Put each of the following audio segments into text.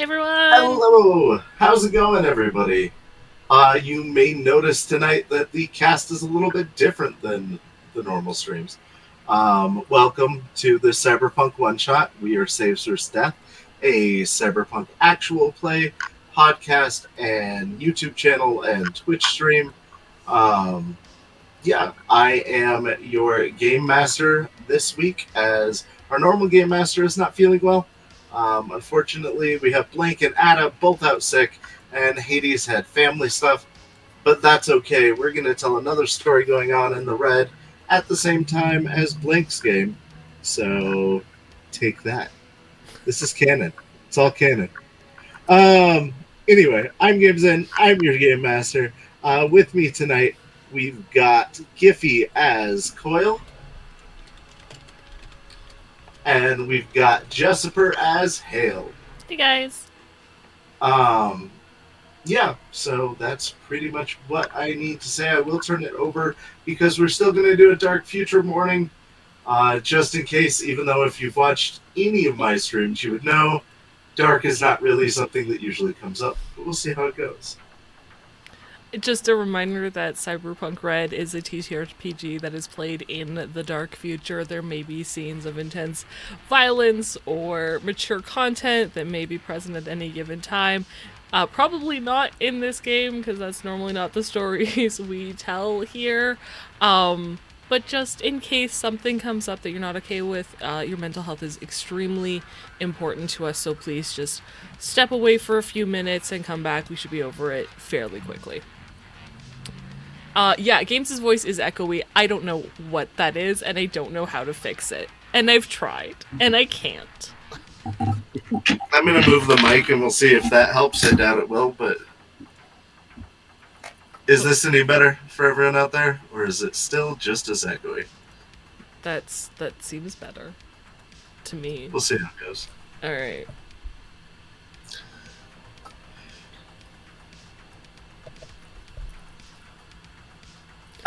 Hey everyone! Hello! How's it going, everybody? You may notice tonight that the cast is a little bit different than the normal streams. Welcome to the Cyberpunk One Shot. We are Saves First Death, a Cyberpunk actual play podcast and YouTube channel and Twitch stream. Um, I am your game master this week, as our normal game master is not feeling well. Unfortunately, we have Blank and Ada both out sick, and Hades had family stuff, but that's okay. We're going to tell another story going on in the red at the same time as Blank's game. So take that. This is canon. It's all canon. Um, anyway, I'm Gibson. I'm your game master. With me tonight, we've got Giffy as Coil, and we've got Jesper as Hail. Hey guys! Um, so that's pretty much what I need to say. I will turn it over because we're still going to do a Dark Future morning, just in case, even though if you've watched any of my streams, you would know Dark is not really something that usually comes up, but we'll see how it goes. Just a reminder that Cyberpunk RED is a TTRPG that is played in the dark future. There may be scenes of intense violence or mature content that may be present at any given time. Probably not in this game, because that's normally not the stories we tell here. But just in case something comes up that you're not okay with, your mental health is extremely important to us, so please just step away for a few minutes and come back. We should be over it fairly quickly. Games' voice is echoey. I don't know what that is, and I don't know how to fix it. And I've tried, and I can't. I'm going to move the mic and we'll see if that helps. I doubt it will, but is this any better for everyone out there, or is it still just as echoey? That seems better to me. We'll see how it goes. All right.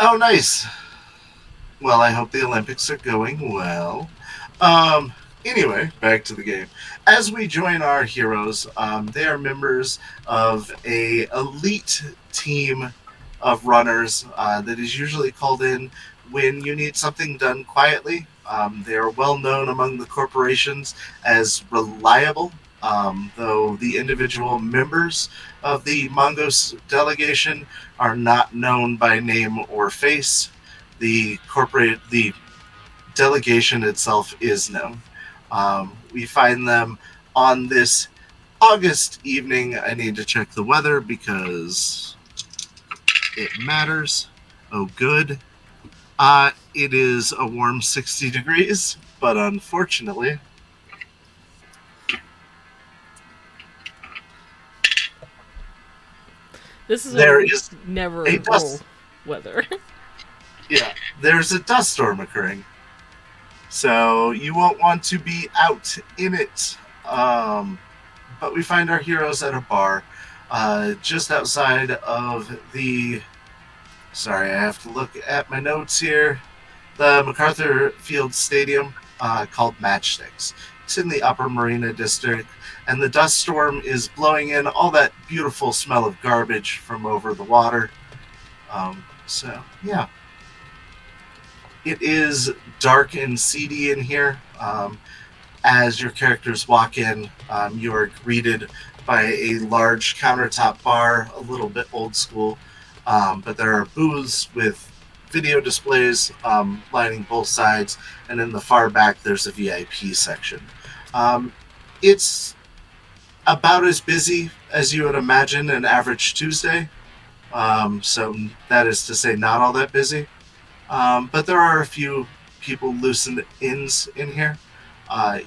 Oh, nice. Well, I hope the Olympics are going well. Anyway, back to the game. As we join our heroes, they are members of a elite team of runners that is usually called in when you need something done quietly. They are well known among the corporations as reliable, though the individual members of the Mongoose delegation are not known by name or face. The delegation itself is known. We find them on this August evening. I need to check the weather because it matters. Oh, good. It is a warm 60 degrees, but unfortunately, This is there is never a oh, dust. weather. Yeah, there's a dust storm occurring, so you won't want to be out in it. But we find our heroes at a bar just outside of the. Sorry, I have to look at my notes here. The MacArthur Field Stadium, called Matchsticks. It's in the Upper Marina District, and the dust storm is blowing in all that beautiful smell of garbage from over the water. Yeah. It is dark and seedy in here. As your characters walk in, you are greeted by a large countertop bar, a little bit old school, but there are booths with video displays lining both sides, and in the far back there's a VIP section. It's about as busy as you would imagine an average Tuesday, so that is to say not all that busy. But there are a few people loosened ends in here.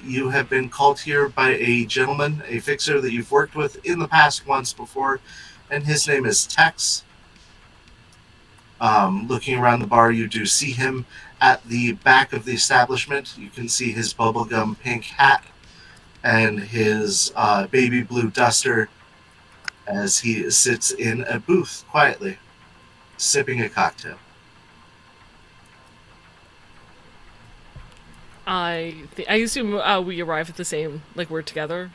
You have been called here by a gentleman, a fixer that you've worked with in the past once before, and his name is Tex. Looking around the bar, you do see him at the back of the establishment. You can see his bubblegum pink hat and his baby blue duster as he sits in a booth quietly, sipping a cocktail. I assume we arrive at the same, like we're together,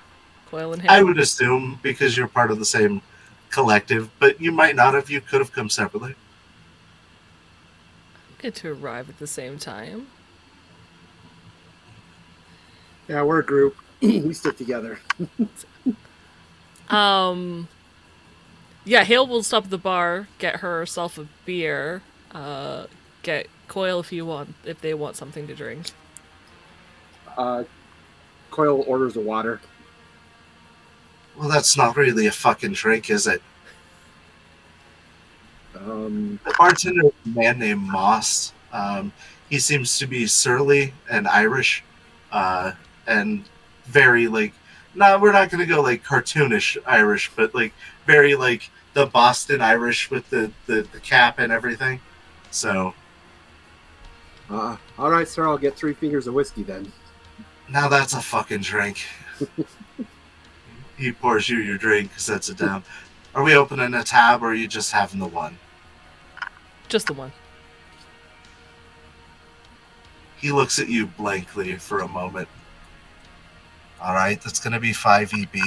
Coil and Hail? I would assume, because you're part of the same collective, but you might not have. You could have come separately. Get to arrive at the same time. Yeah, we're a group. We stick together. Yeah, Hail will stop at the bar, get herself a beer, get Coil if they want something to drink. Coil orders a water. Well, that's not really a fucking drink, is it? The bartender is a man named Moss. He seems to be surly and Irish, and very like. No, we're not gonna go like cartoonish Irish, but like very like the Boston Irish with the cap and everything. So. All right, sir. I'll get 3 fingers of whiskey then. Now that's a fucking drink. He pours you your drink, sets it down. Are we opening a tab, or are you just having the one? Just the one. He looks at you blankly for a moment. All right, that's going to be 5 EB.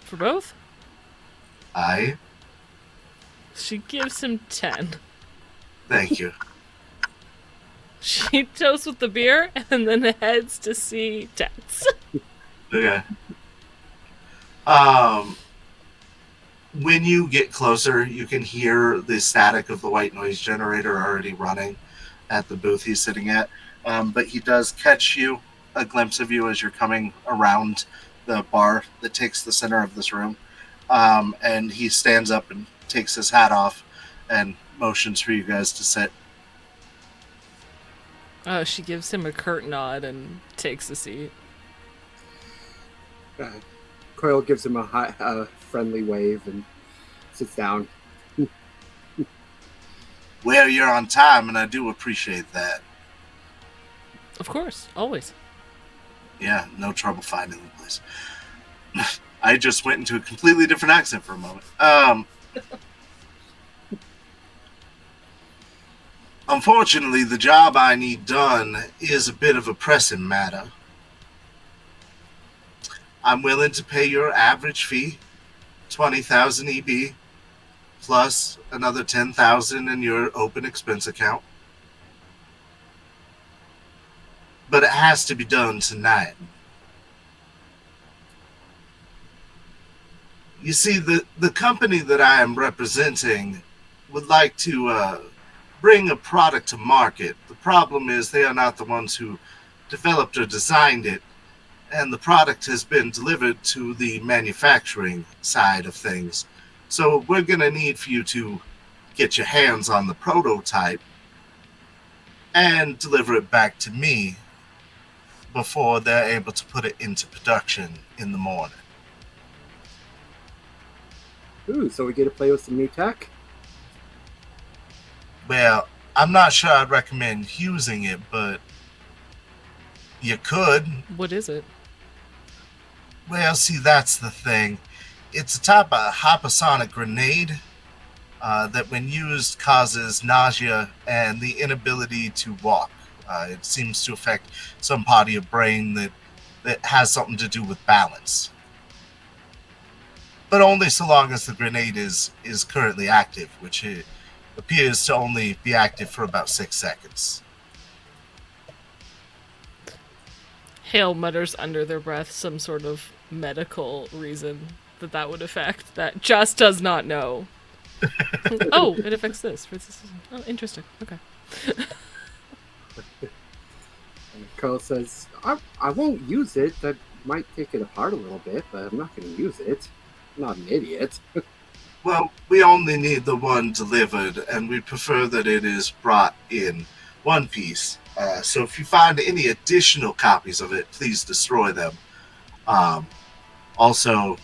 For both? Aye. She gives him 10. Thank you. She toasts with the beer and then heads to see Tex. Okay. When you get closer, you can hear the static of the white noise generator already running at the booth he's sitting at. But he does catch a glimpse of you as you're coming around the bar that takes the center of this room. And he stands up and takes his hat off and motions for you guys to sit. She gives him a curt nod and takes a seat. Coil gives him a friendly wave and sits down. Well, you're on time, and I do appreciate that. Of course, always. Yeah, no trouble finding the place. I just went into a completely different accent for a moment. Unfortunately, the job I need done is a bit of a pressing matter. I'm willing to pay your average fee, 20,000 EB, plus another 10,000 in your open expense account. But it has to be done tonight. You see, the company that I am representing would like to bring a product to market. The problem is they are not the ones who developed or designed it, and the product has been delivered to the manufacturing side of things. So we're going to need for you to get your hands on the prototype and deliver it back to me before they're able to put it into production in the morning. Ooh, so we get to play with some new tech? Well, I'm not sure I'd recommend using it, but you could. What is it? Well, see, that's the thing. It's a type of hypersonic grenade that when used causes nausea and the inability to walk. It seems to affect some part of your brain that has something to do with balance. But only so long as the grenade is currently active, which it appears to only be active for about 6 seconds. Hale mutters under their breath some sort of medical reason that would affect that just does not know. Oh, it affects this. Oh, interesting. Okay. Carl says, I won't use it. I might take it apart a little bit, but I'm not going to use it. I'm not an idiot. Well, we only need the one delivered, and we prefer that it is brought in one piece. So if you find any additional copies of it, please destroy them. Also,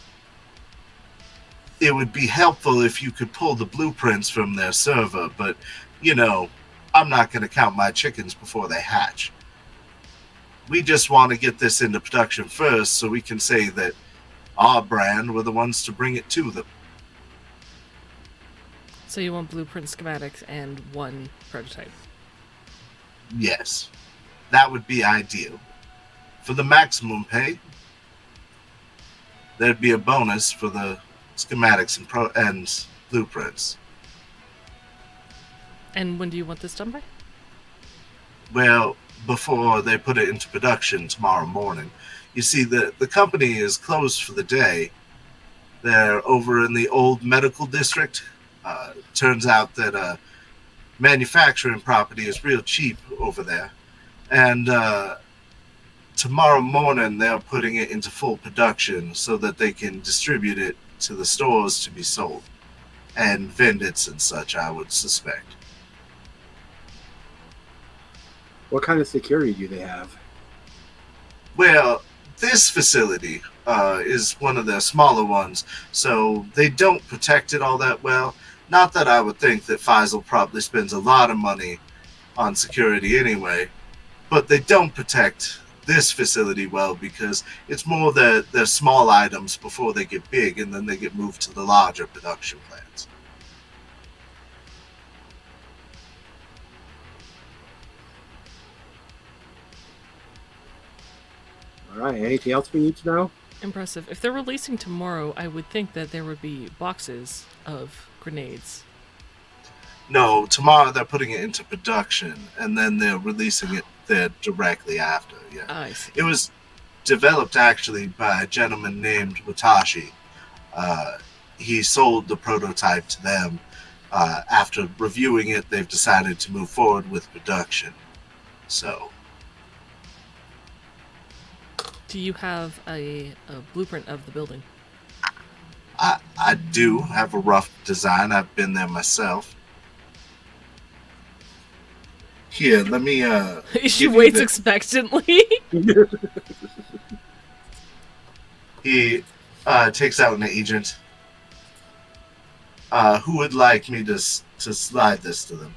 it would be helpful if you could pull the blueprints from their server, but, I'm not going to count my chickens before they hatch. We just want to get this into production first so we can say that our brand were the ones to bring it to them. So you want blueprint schematics and one prototype? Yes, that would be ideal. For the maximum pay, there'd be a bonus for the schematics and blueprints. And when do you want this done by? Well, before they put it into production tomorrow morning. You see, the company is closed for the day. They're over in the old medical district. Turns out that manufacturing property is real cheap over there. And tomorrow morning, they're putting it into full production so that they can distribute it to the stores to be sold. And Bandits and such, I would suspect. What kind of security do they have? Well, this facility is one of their smaller ones, so they don't protect it all that well. Not that I would think that Faisal probably spends a lot of money on security anyway, but they don't protect this facility well because it's more their small items before they get big and then they get moved to the larger production plants. All right. Anything else we need to know? Impressive. If they're releasing tomorrow, I would think that there would be boxes of grenades. No, tomorrow they're putting it into production and then they're releasing it there directly after. Yeah, I see. it was developed actually by a gentleman named Watashi. He sold the prototype to them. After reviewing it, they've decided to move forward with production. So, Do you have a blueprint of the building? I do have a rough design. I've been there myself. Here, let me. She give you waits the- expectantly. He takes out an agent. Who would like me to slide this to them?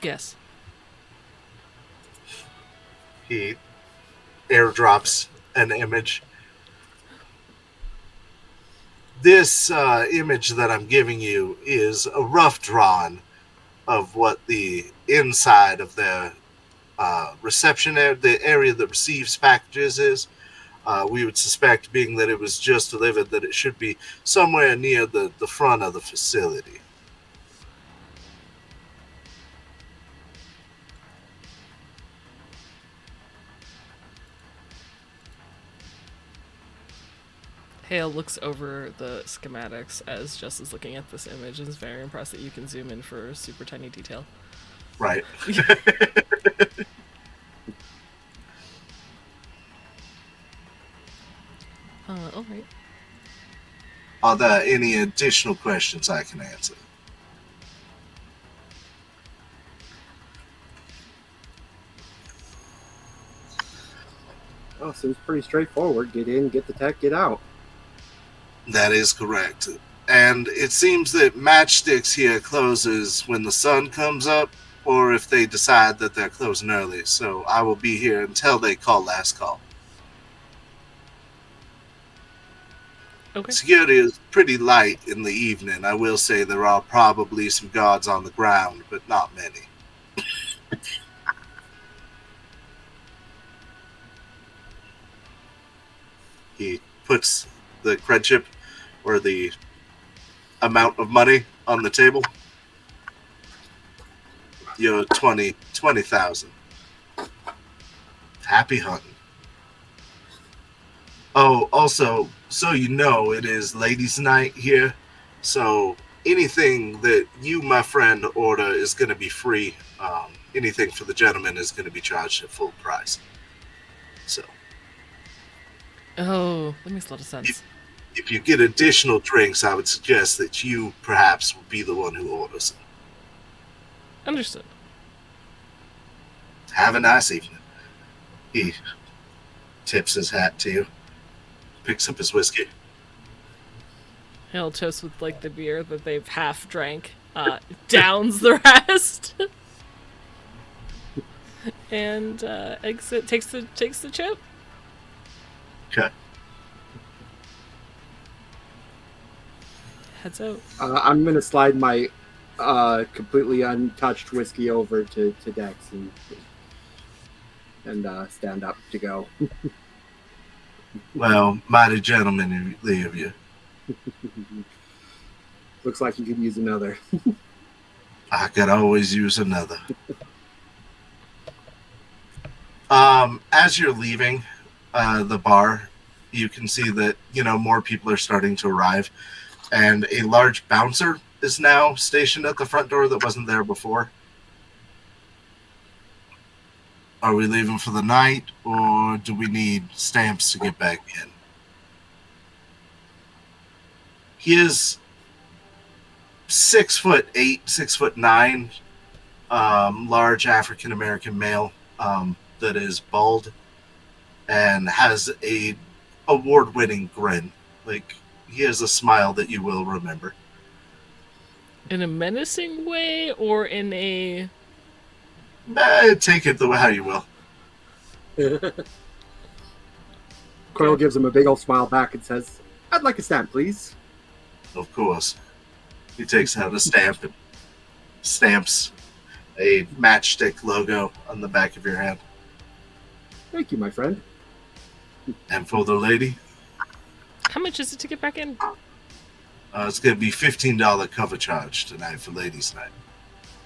Yes. He airdrops an image. This image that I'm giving you is a rough drawing of what the inside of their reception area, the area that receives packages is. We would suspect, being that it was just delivered, that it should be somewhere near the front of the facility. Hale looks over the schematics as Jess is looking at this image and is very impressed that you can zoom in for super tiny detail. Right. Alright. Are there any additional questions I can answer? Oh, seems pretty straightforward. Get in, get the tech, get out. That is correct. And it seems that Matchsticks here closes when the sun comes up, or if they decide that they're closing early. So I will be here until they call last call. Okay. Security is pretty light in the evening. I will say there are probably some guards on the ground, but not many. He puts the cred chip or the amount of money on the table. You're 20,000. Happy hunting. Oh, also, so you know, it is ladies' night here. So anything that you, my friend, order is going to be free. Anything for the gentleman is going to be charged at full price. So Oh, that makes a lot of sense. if you get additional drinks, I would suggest that you perhaps will be the one who orders them. Understood. Have a nice evening. He tips his hat to you, picks up his whiskey. Hale toasts with like the beer that they've half drank, downs the rest, and exit takes the chip. Okay. Heads out. I'm gonna slide my completely untouched whiskey over to Dex and stand up to go. Well, mighty gentlemanly of you. Looks like you could use another. I could always use another. As you're leaving the bar, you can see that, more people are starting to arrive, and a large bouncer is now stationed at the front door that wasn't there before. Are we leaving for the night, or do we need stamps to get back in? He is 6'8", 6'9", large African American male that is bald and has a award-winning grin. Like, he has a smile that you will remember. In a menacing way or in a... Take it how you will. Coil gives him a big old smile back and says, "I'd like a stamp, please." Of course. He takes out a stamp and stamps a matchstick logo on the back of your hand. "Thank you, my friend." And for the lady, How much is it to get back in? it's going to be $15 cover charge tonight for ladies' night.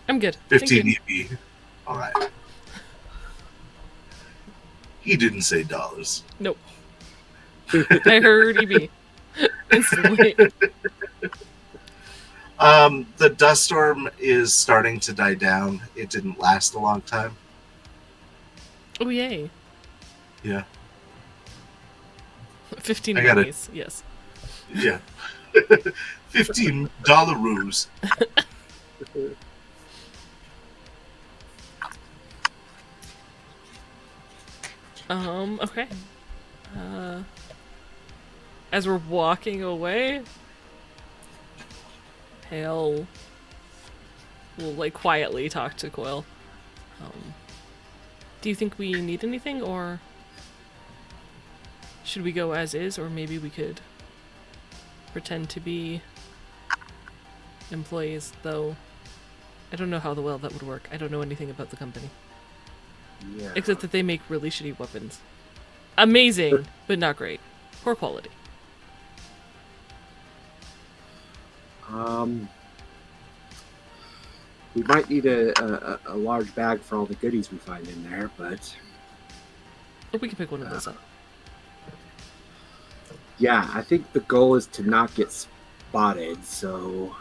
I'm good. 15 EB. All right. He didn't say dollars. Nope. I heard EB. Instantly. The dust storm is starting to die down. It didn't last a long time. Oh, yay. Yeah. 15 I got it. pennies, yes. Yeah. $15 ruse. Okay. As we're walking away, Hail will, quietly talk to Coil. Do you think we need anything, or should we go as is, or maybe we could pretend to be employees, though I don't know how well that would work. I don't know anything about the company. Yeah. Except that they make really shitty weapons. Amazing, but not great. Poor quality. We might need a large bag for all the goodies we find in there, but But we can pick one of those up. yeah, I think the goal is to not get spotted. So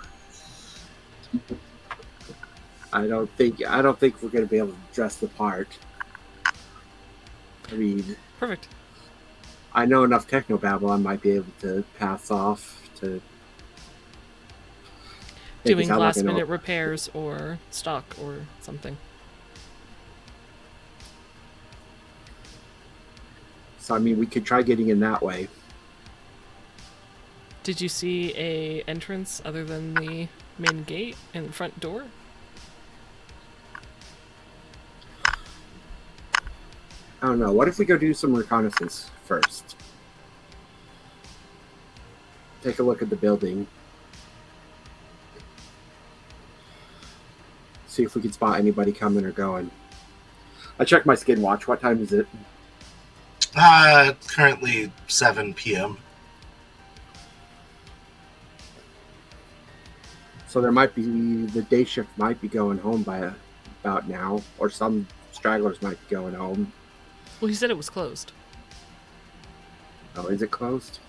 I don't think we're going to be able to dress the part. I mean, Perfect. I know enough technobabble. I might be able to pass off to Doing last minute repairs or stock or something. So I mean, we could try getting in that way. Did you see a entrance other than the main gate and front door? I don't know. What if we go do some reconnaissance first? Take a look at the building. See if we can spot anybody coming or going. I checked my skin watch. What time is it? Currently 7 p.m. So there might be, the day shift might be going home by about now, or some stragglers might be going home. Well, he said it was closed. Oh, is it closed?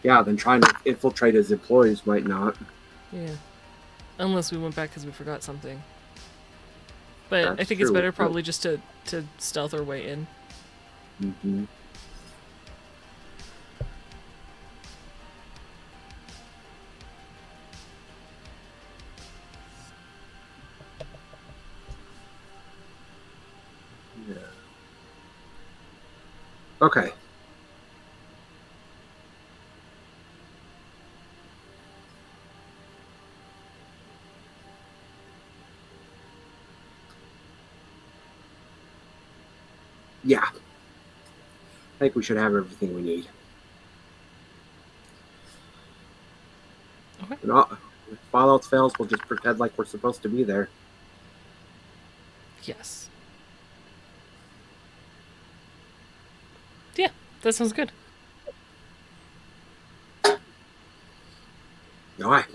Yeah, then trying to infiltrate as employees might not. Yeah. Unless we went back because we forgot something. But I That's think it's true. better probably just to stealth our way in. Mm-hmm. Yeah. Okay. Yeah. I think we should have everything we need. Okay. And if all else fails, we'll just pretend like we're supposed to be there. Yes. That sounds good. All right.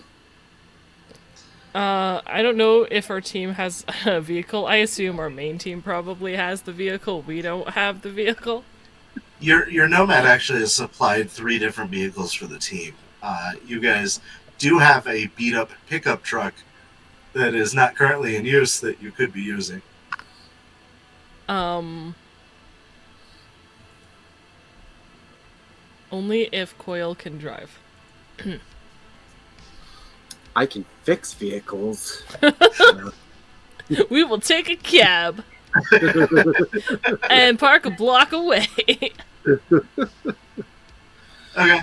I don't know if our team has a vehicle. I assume our main team probably has the vehicle. We don't have the vehicle. Your Nomad actually has supplied 3 different vehicles for the team. You guys do have a beat-up pickup truck that is not currently in use that you could be using. Only if Coil can drive. I can fix vehicles. We will take a cab and park a block away. Okay.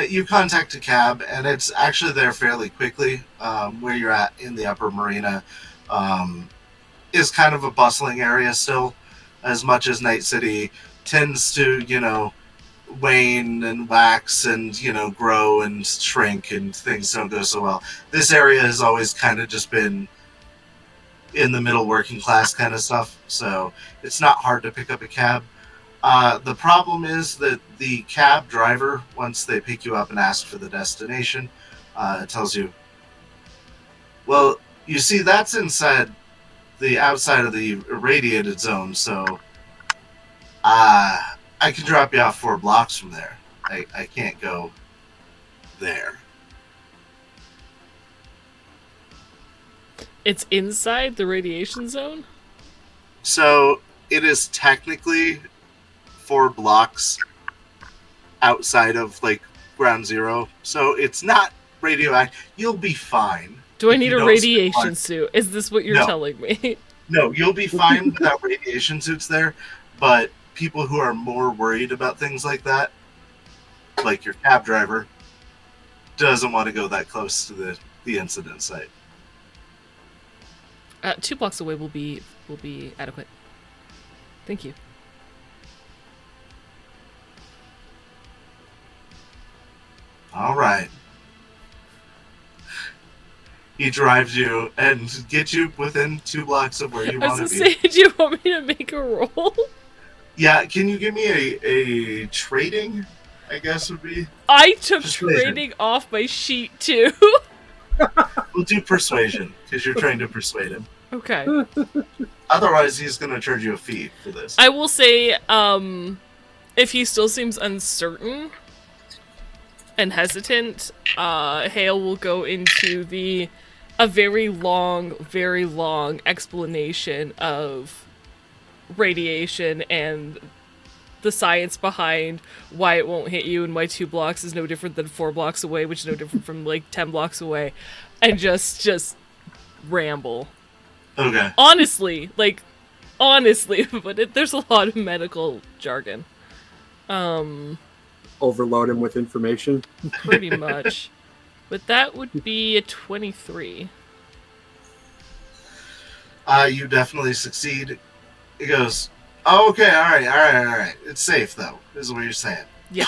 You contact a cab, and it's actually there fairly quickly. Where you're at in the upper marina is kind of a bustling area still, as much as Night City tends to, wane and wax and, grow and shrink and things don't go so well. This area has always kind of just been in the middle working class kind of stuff, so it's not hard to pick up a cab. The problem is that the cab driver, once they pick you up and ask for the destination, tells you, well, you see, that's inside the outside of the irradiated zone, so I can drop you off 4 blocks from there. I can't go there. It's inside the radiation zone? So it is technically 4 blocks outside of ground zero, so it's not radioactive. You'll be fine. Do I need a radiation suit? Is this what you're telling me? No, you'll be fine without radiation suits there, but people who are more worried about things like that, like your cab driver, doesn't want to go that close to the incident site. 2 blocks away will be adequate. Thank you. All right. He drives you and gets you within 2 blocks of where you want to be. Do you want me to make a roll? Yeah, can you give me a trading, I guess would be? I took trading off my sheet too. We'll do persuasion, because you're trying to persuade him. Okay. Otherwise, he's going to charge you a fee for this. I will say, if he still seems uncertain and hesitant, Hail will go into a very long explanation of radiation and the science behind why it won't hit you and why 2 blocks is no different than 4 blocks away, which is no different from 10 blocks away, and just ramble. Okay. Honestly, but there's a lot of medical jargon. Overload him with information. Pretty much. But that would be a 23. You definitely succeed. He goes, oh, okay, all right. It's safe, though, is what you're saying. Yeah.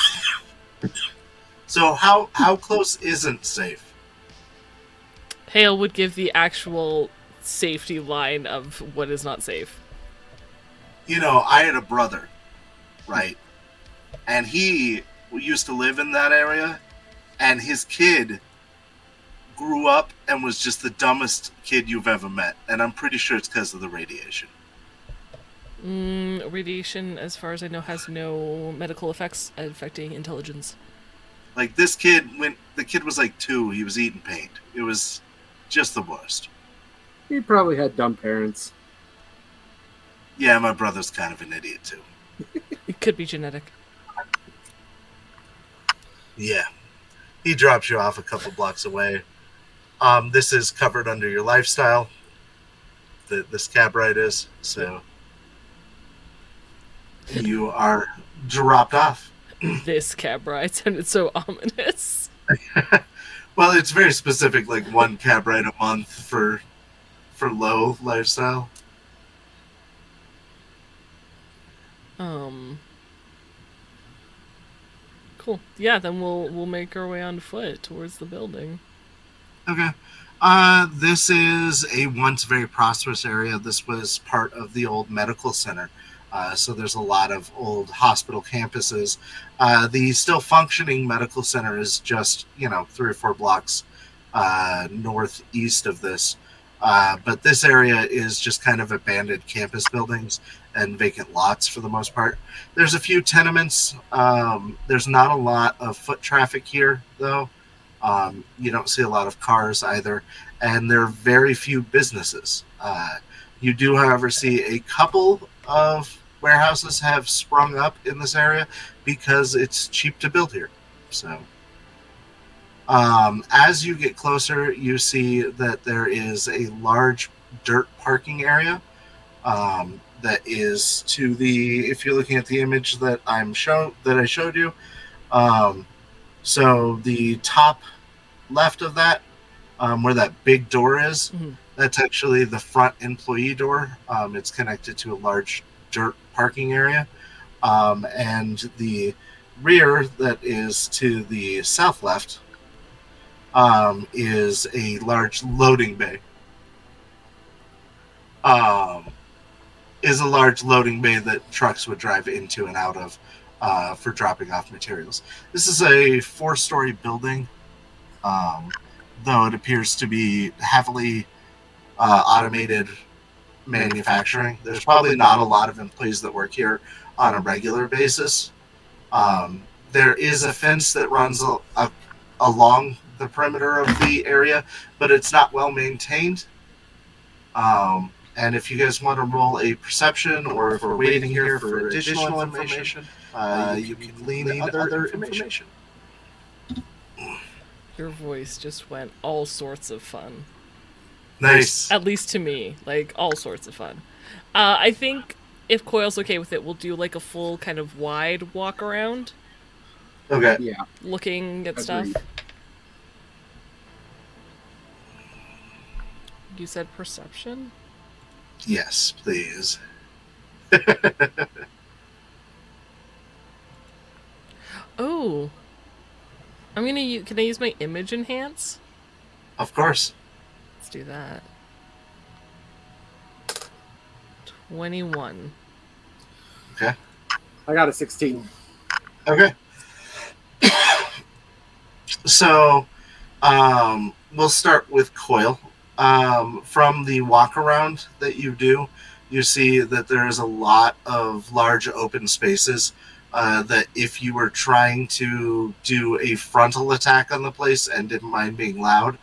So how close isn't safe? Hail would give the actual safety line of what is not safe. I had a brother, right? And he used to live in that area, and his kid grew up and was just the dumbest kid you've ever met. And I'm pretty sure it's because of the radiation. Radiation, as far as I know, has no medical effects affecting intelligence. This kid, when the kid was 2, he was eating paint. It was just the worst. He probably had dumb parents. Yeah, my brother's kind of an idiot, too. It could be genetic. Yeah. He drops you off a couple blocks away. This is covered under your lifestyle. This cab ride is, so you are dropped off. This cab ride sounded so ominous. Well, it's very specific, 1 cab ride a month for low lifestyle. Cool. Yeah, then we'll make our way on foot towards the building. Okay. This is a once very prosperous area. This was part of the old medical center. So there's a lot of old hospital campuses. The still functioning medical center is just 3 or 4 blocks northeast of this. But this area is just kind of abandoned campus buildings and vacant lots for the most part. There's a few tenements. There's not a lot of foot traffic here, though. You don't see a lot of cars either, and there are very few businesses. You do, however, see a couple of warehouses have sprung up in this area because it's cheap to build here. So, as you get closer, you see that there is a large dirt parking area that is to the. If you're looking at the image that I showed you, so the top left of that, where that big door is, that's actually the front employee door. It's connected to a large dirt parking area, and the rear that is to the south left is a large loading bay. Is a large loading bay that trucks would drive into and out of for dropping off materials. This is a 4-story building, though it appears to be heavily automated manufacturing. There's probably not a lot of employees that work here on a regular basis. There is a fence that runs along the perimeter of the area, but it's not well maintained. And if you guys want to roll a perception, or if we're waiting here for additional information, you can glean other information. Your voice just went all sorts of fun. Nice. At least to me, like all sorts of fun. I think if Coil's okay with it, we'll do like a full kind of wide walk around. Okay. Yeah. Looking at stuff. You said perception? Yes, please. Oh. I'm gonna can I use my image enhance? Of course. Let's do that. 21. Okay. I got a 16. Okay. So, we'll start with Coil. From the walk around that you do, you see that there is a lot of large open spaces that if you were trying to do a frontal attack on the place and didn't mind being loud,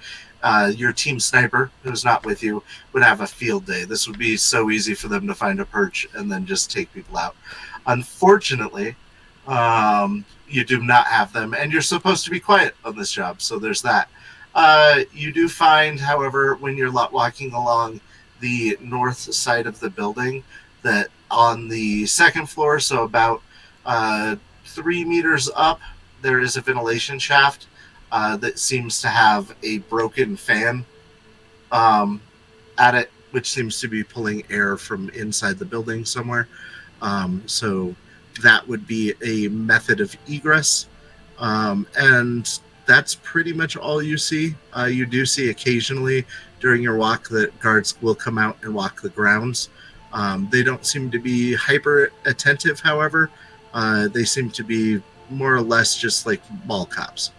your team sniper, who's not with you, would have a field day. This would be so easy for them to find a perch and then just take people out. Unfortunately, you do not have them, and you're supposed to be quiet on this job, so there's that. You do find, however, when you're walking along the north side of the building, that on the second floor, so about 3 meters up, there is a ventilation shaft that seems to have a broken fan at it, which seems to be pulling air from inside the building somewhere. So that would be a method of egress. And that's pretty much all you see. You do see occasionally during your walk that guards will come out and walk the grounds. They don't seem to be hyper attentive, however. They seem to be more or less just like mall cops.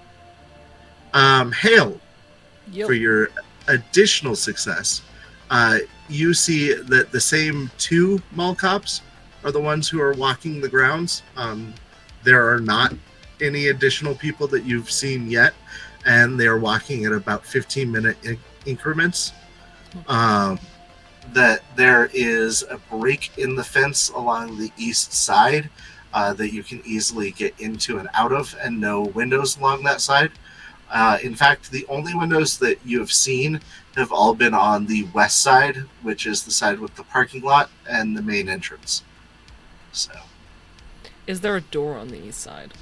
Hail, Yep. for your additional success, you see that the same 2 mall cops are the ones who are walking the grounds. There are not any additional people that you've seen yet, and they're walking at about 15-minute increments. That there is a break in the fence along the east side that you can easily get into and out of, and no windows along that side. In fact, the only windows that you have seen have all been on the west side, which is the side with the parking lot and the main entrance. So, Is there a door on the east side?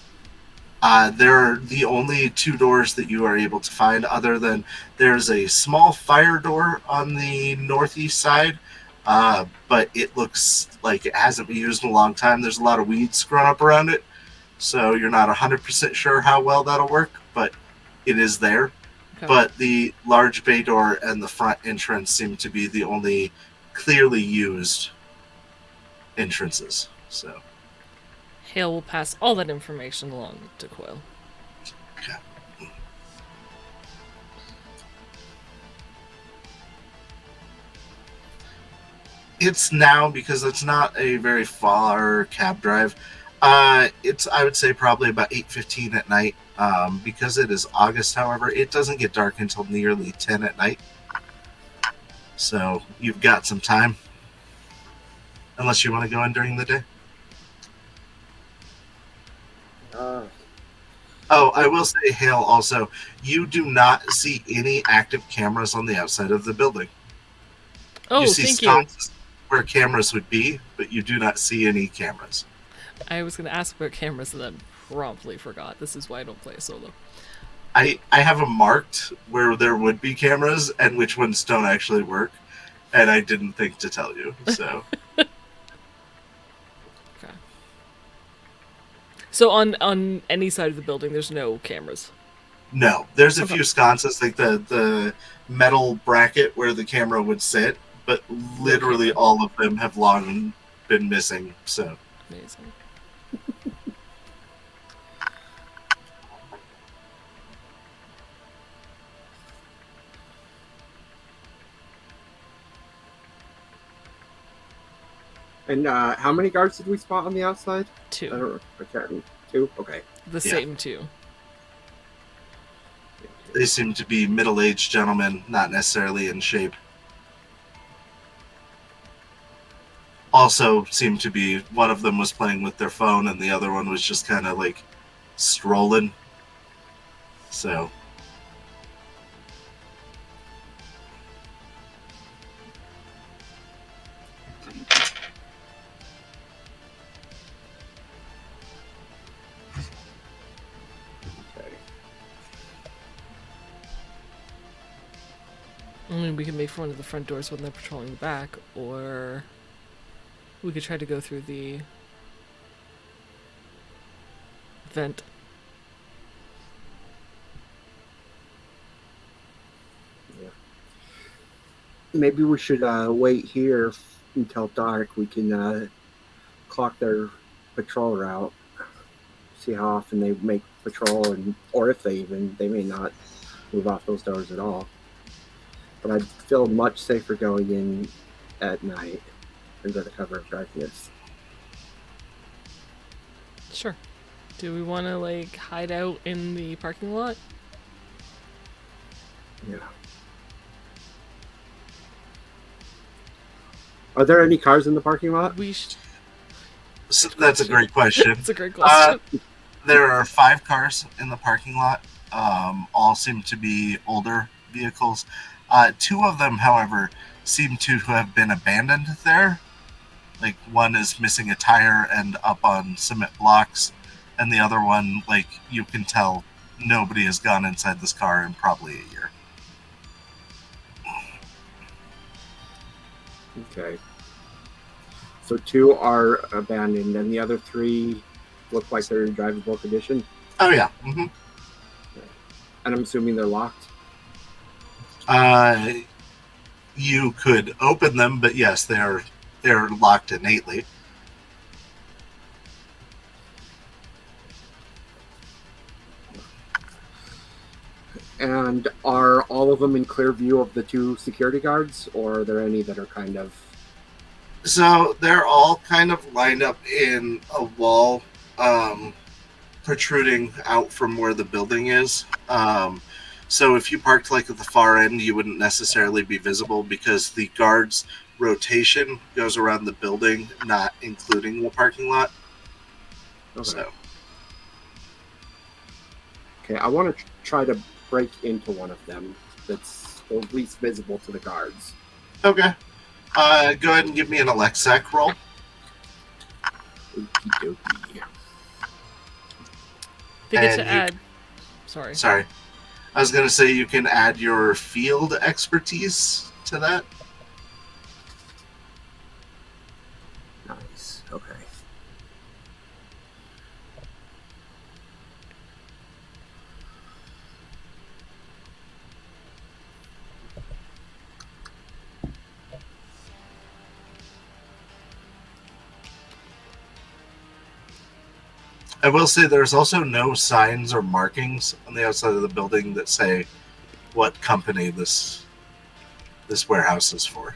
there are the only 2 doors that you are able to find, other than there's a small fire door on the northeast side, but it looks like it hasn't been used in a long time. There's a lot of weeds growing up around it, so you're not 100% sure how well that'll work, but it is there. Okay. But the large bay door and the front entrance seem to be the only clearly used entrances. So, Hale will pass all that information along to Coil. okay. It's now, because it's not a very far cab drive. It's, I would say, probably about 8:15 at night. Because it is August, however, it doesn't get dark until nearly 10 at night. So you've got some time, unless you want to go in during the day. Oh, I will say, Hale, also, you do not see any active cameras on the outside of the building. Oh, You see thank you. spots where cameras would be, but you do not see any cameras. I was going to ask about cameras and then promptly forgot. This is why I don't play solo. I have them marked where there would be cameras and which ones don't actually work, and I didn't think to tell you. So, Okay. So on any side of the building, there's no cameras. no, there's a Okay. few sconces, like the metal bracket where the camera would sit, but literally all of them have long been missing. So, Amazing. And how many guards did we spot on the outside? I 2. don't. I can't. 2. Okay. The same 2. they seem to be middle-aged gentlemen, not necessarily in shape. Also seemed to be, one of them was playing with their phone and the other one was just kind of like strolling. So, Okay. I mean, we can make for one of the front doors when they're patrolling the back, or we could try to go through the vent. Yeah. Maybe we should wait here until dark. We can clock their patrol route, see how often they make patrol, and or if they may not move off those doors at all. But I'd feel much safer going in at night under the cover of darkness. Sure. Do we want to, like, hide out in the parking lot? Yeah. Are there any cars in the parking lot? so that's a great question. That's a great question. There are 5 cars in the parking lot. All seem to be older vehicles. 2 of them, however, seem to have been abandoned there. Like, one is missing a tire and up on cement blocks, and the other one, like, you can tell nobody has gone inside this car in probably a year. Okay. So 2 are abandoned, and the other 3 look like they're in drivable condition. Oh, yeah. Mm-hmm. And I'm assuming they're locked. You could open them, but yes, they're locked innately. And are all of them in clear view of the 2 security guards, or are there any that are kind of... So they're all kind of lined up in a wall, protruding out from where the building is. So if you parked like at the far end, you wouldn't necessarily be visible because the guards' rotation goes around the building, not including the parking lot. Okay. So, Okay, I want to try to break into one of them that's at least visible to the guards. okay. Go ahead and give me an Alexac roll. Okie dokie. They get to and you- add. Sorry. Sorry. I was going to say you can add your field expertise to that. Nice. Okay. I will say there's also no signs or markings on the outside of the building that say what company this warehouse is for.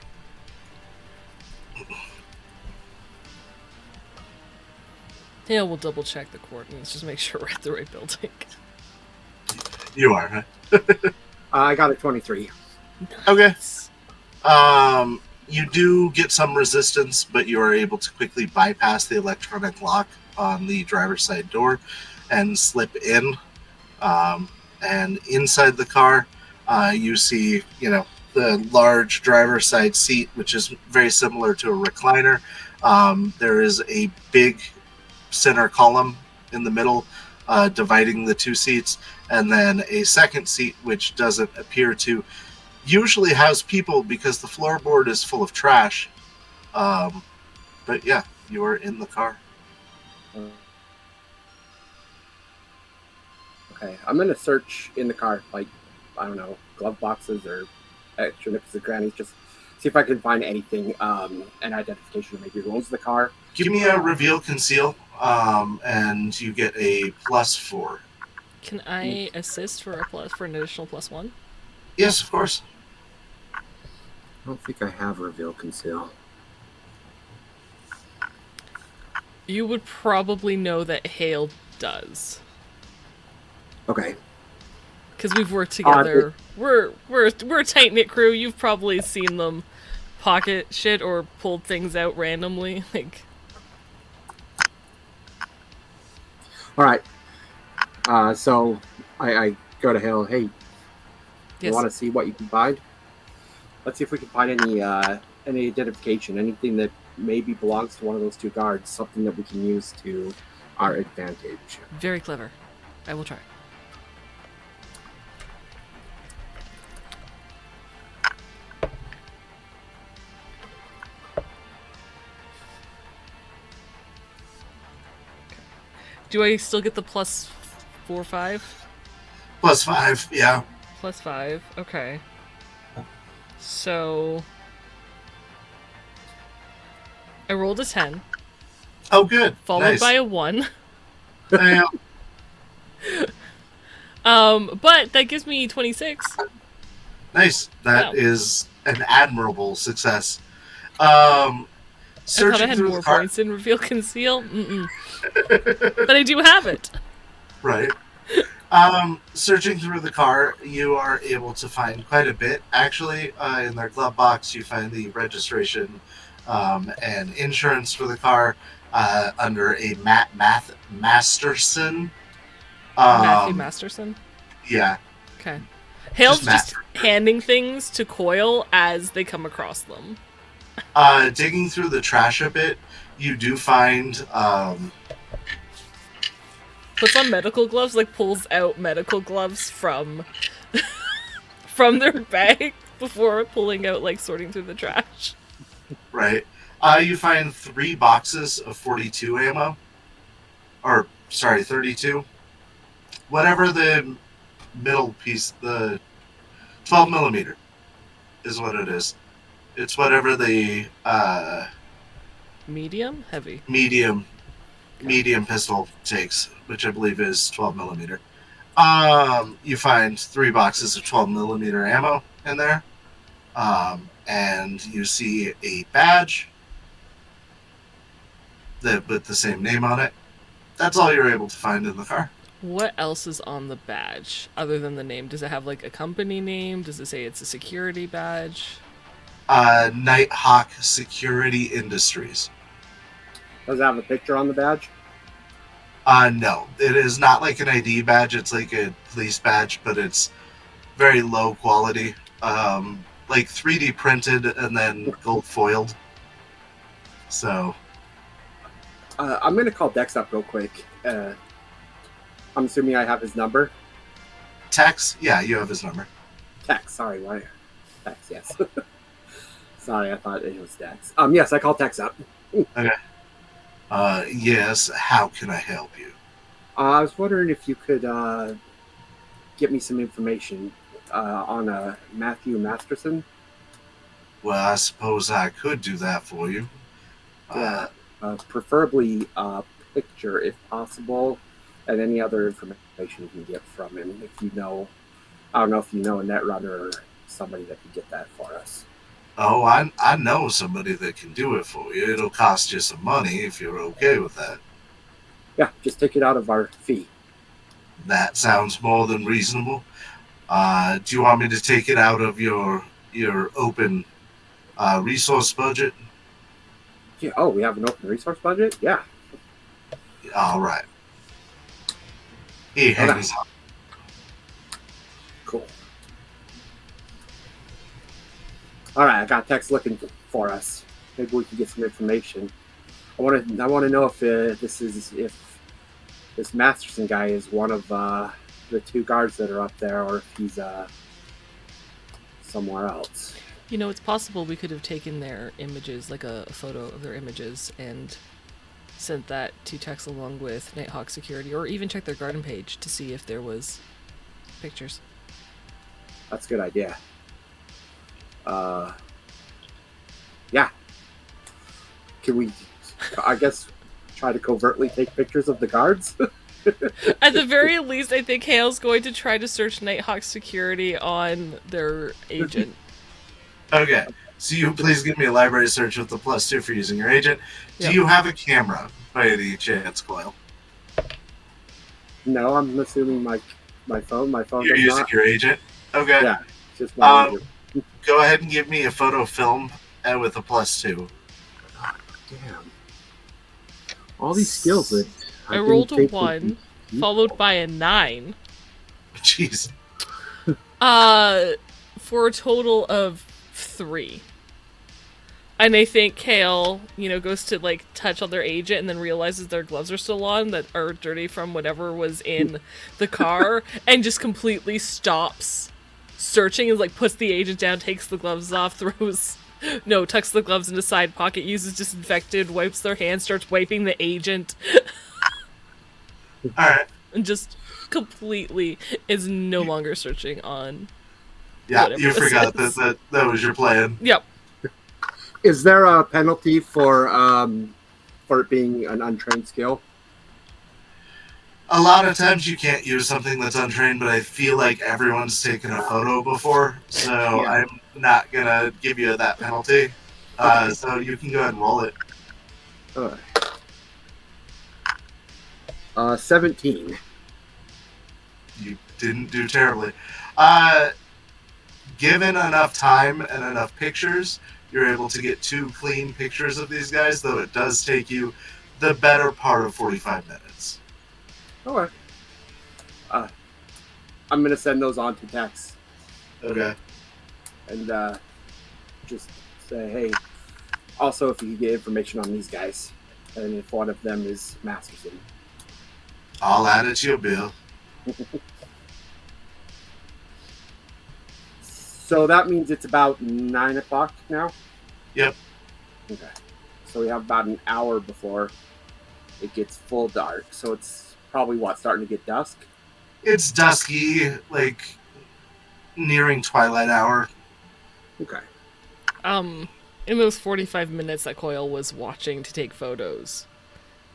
Yeah, we'll double check the coordinates, just make sure we're at the right building. You are, huh? I got a 23. Okay. You do get some resistance, but you are able to quickly bypass the electronic lock on the driver's side door and slip in. And inside the car, you see, the large driver's side seat, which is very similar to a recliner. There is a big center column in the middle, dividing the two seats, and then a second seat, which doesn't appear to usually house people because the floorboard is full of trash. But yeah, you are in the car. Okay, I'm gonna search in the car, like, I don't know, glove boxes or extra nooks and crannies, just see if I can find anything, an identification of maybe who owns the car. Give me a reveal conceal, and you get a +4. Can I assist for an additional +1? Yes, of course. I don't think I have reveal conceal. You would probably know that Hail does. Okay. Because we've worked together. We're a tight knit crew. You've probably seen them pocket shit or pulled things out randomly. Like, all right. So I go to Hale. Hey, yes. You want to see what you can find? Let's see if we can find any identification, anything that maybe belongs to one of those two guards, something that we can use to our advantage. Very clever. I will try. Do I still get the +4, 5? +5, yeah. +5, okay. So I rolled a 10. Oh, good. Followed Nice. by a 1. Yeah. But that gives me 26. Nice. That Wow. is an admirable success. I thought I had through more the car. points in Reveal Conceal. But I do have it. Right. Searching through the car, you are able to find quite a bit. Actually, in their glove box, you find the registration and insurance for the car under a Masterson. Matthew Masterson? Yeah. Okay. Hale's just Master. handing things to Coil as they come across them. Digging through the trash a bit, you do find... Puts on medical gloves, like pulls out medical gloves from from their bag before pulling out, like sorting through the trash. Right. You find 3 boxes of 42 ammo. Or, sorry, 32. Whatever the middle piece, the 12 millimeter is what it is. It's whatever the Medium? Heavy. medium pistol takes, which I believe is 12 millimeter. You find 3 boxes of 12 millimeter ammo in there. And you see a badge that with the same name on it. That's all you're able to find in the car. What else is on the badge other than the name? Does it have like a company name? Does it say it's a security badge? Nighthawk Security Industries. Does it have a picture on the badge? No, it is not like an ID badge. It's like a police badge, but it's very low quality. Like 3D printed and then gold foiled. So I'm going to call Dex up real quick. I'm assuming I have his number. Tex, yeah, you have his number. Tex, sorry, why? Tex, yes. Sorry, I thought it was Dex. Yes, I call Tex up. Okay. Yes, how can I help you? I was wondering if you could get me some information on Matthew Masterson. Well, I suppose I could do that for you. Preferably picture if possible, and any other information you can get from him. If you know, I don't know if you know a netrunner or somebody that could get that for us. Oh, I know somebody that can do it for you. It'll cost you some money if you're okay with that. Yeah, just take it out of our fee. That sounds more than reasonable. Do you want me to take it out of your open resource budget? Yeah, oh, we have an open resource budget? Yeah. All right. He hangs up. Cool. All right, I got text looking for us. Maybe we can get some information. I want to know if this Masterson guy is one of the two guards that are up there, or if he's somewhere else. You know, it's possible we could have taken their images, like a photo of their images, and sent that to Tex along with Nighthawk Security, or even check their garden page to see if there was pictures. That's a good idea. Yeah. Can we, I guess, try to covertly take pictures of the guards? At the very least, I think Hale's going to try to search Nighthawk Security on their agent. Okay. So you please give me a library search with the +2 for using your agent. Do Yep. you have a camera by any chance, Coil? No, I'm assuming my phone. My phone You're does using not. your agent? Okay. Yeah, it's just my agent. Go ahead and give me a photo film with a +2. Damn. All these skills that I didn't rolled a think would 1, be followed by a 9. Jeez. For a total of 3. And I think Hale, goes to, touch on their agent and then realizes their gloves are still on that are dirty from whatever was in the car and just completely stops searching and, puts the agent down, takes the gloves off, tucks the gloves in the side pocket, uses disinfectant, wipes their hands, starts wiping the agent, All right. and just completely is no longer searching on Yeah, whatever you this forgot is. that was your plan. Yep. Is there a penalty for it being an untrained skill? A lot of times you can't use something that's untrained, but I feel like everyone's taken a photo before, so Yeah. I'm not going to give you that penalty. So you can go ahead and roll it. 17. You didn't do terribly. Given enough time and enough pictures, you're able to get 2 clean pictures of these guys, though it does take you the better part of 45 minutes. Okay. I'm gonna send those on to Tex Okay. and just say, hey. Also, if you could get information on these guys, and if one of them is Masterson. I'll add it to your bill. So that means it's about 9 o'clock now? Yep. Okay. So we have about an hour before it gets full dark. So it's probably, starting to get dusk? It's dusky, nearing twilight hour. Okay. In those 45 minutes that Coil was watching to take photos,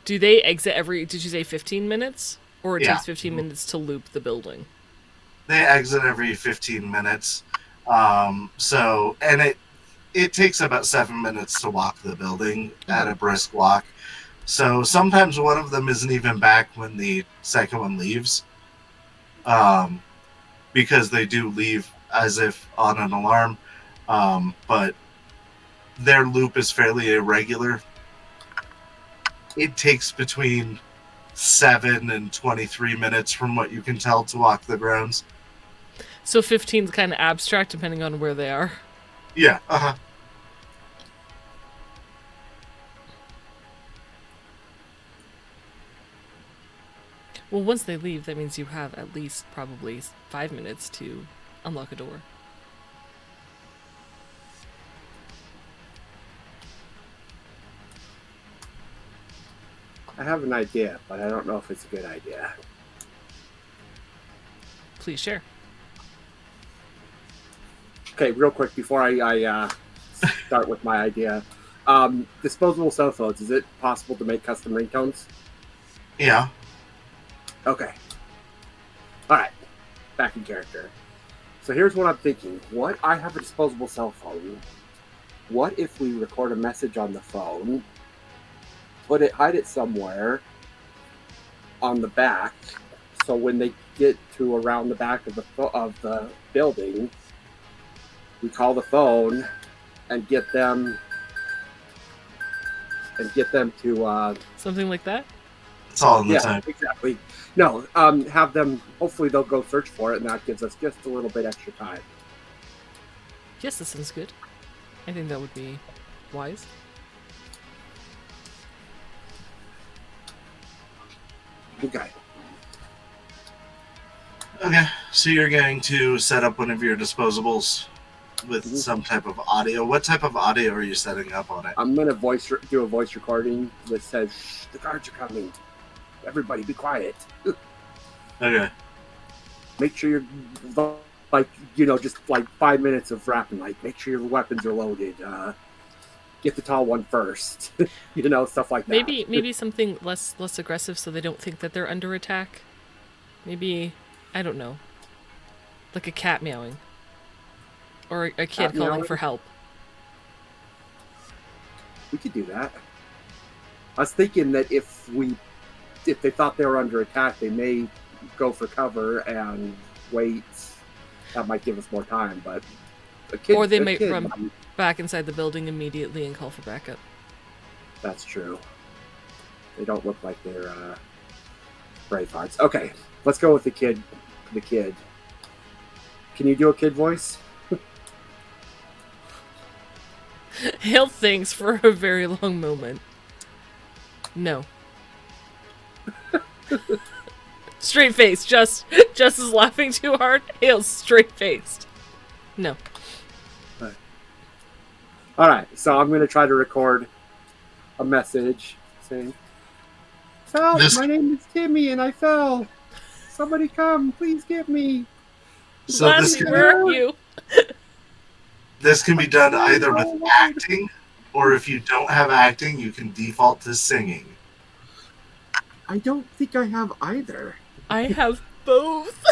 do they exit did you say 15 minutes? Or it takes 15 minutes to loop the building? They exit every 15 minutes. And it takes about 7 minutes to walk the building at a brisk walk. So sometimes one of them isn't even back when the second one leaves. Because they do leave as if on an alarm. But their loop is fairly irregular. It takes between 7 and 23 minutes from what you can tell to walk the grounds. So 15 is kind of abstract depending on where they are. Yeah, uh-huh. Well, once they leave, that means you have at least probably 5 minutes to unlock a door. I have an idea, but I don't know if it's a good idea. Please share. Okay, real quick before I start with my idea. Disposable cell phones, is it possible to make custom ringtones? Yeah. Okay. All right. Back in character. So here's what I'm thinking. What I have a disposable cell phone. What if we record a message on the phone, hide it somewhere on the back, so when they get to around the back of the building, we call the phone and get them to Something like that? It's all in the yeah, time. exactly. No, have them. Hopefully, they'll go search for it, and that gives us just a little bit extra time. Yes, that sounds good. I think that would be wise. Okay. Okay, so you're going to set up one of your disposables with some type of audio. What type of audio are you setting up on it? I'm gonna do a voice recording that says, "Shh, the guards are coming. Everybody, be quiet. Okay. Make sure you're just like 5 minutes of rapping. Like, make sure your weapons are loaded. Get the tall one first. Stuff like that. Maybe something less aggressive, so they don't think that they're under attack. Maybe, I don't know, like a cat meowing, or a kid Cat calling meowing? for help. We could do that. I was thinking that if they thought they were under attack, they may go for cover and wait. That might give us more time, but Or they might run back inside the building immediately and call for backup. That's true. They don't look like they're Bravehearts. Okay, let's go with the kid. The kid. Can you do a kid voice? Hale thinks for a very long moment. No. Straight face. Just is laughing too hard. Hale's straight faced. No. All right, so I'm going to try to record a message saying, "Help! My name is Timmy, and I fell. Somebody come, please get me." So Where are you? This can be done either with acting, or if you don't have acting, you can default to singing. I don't think I have either. I have both.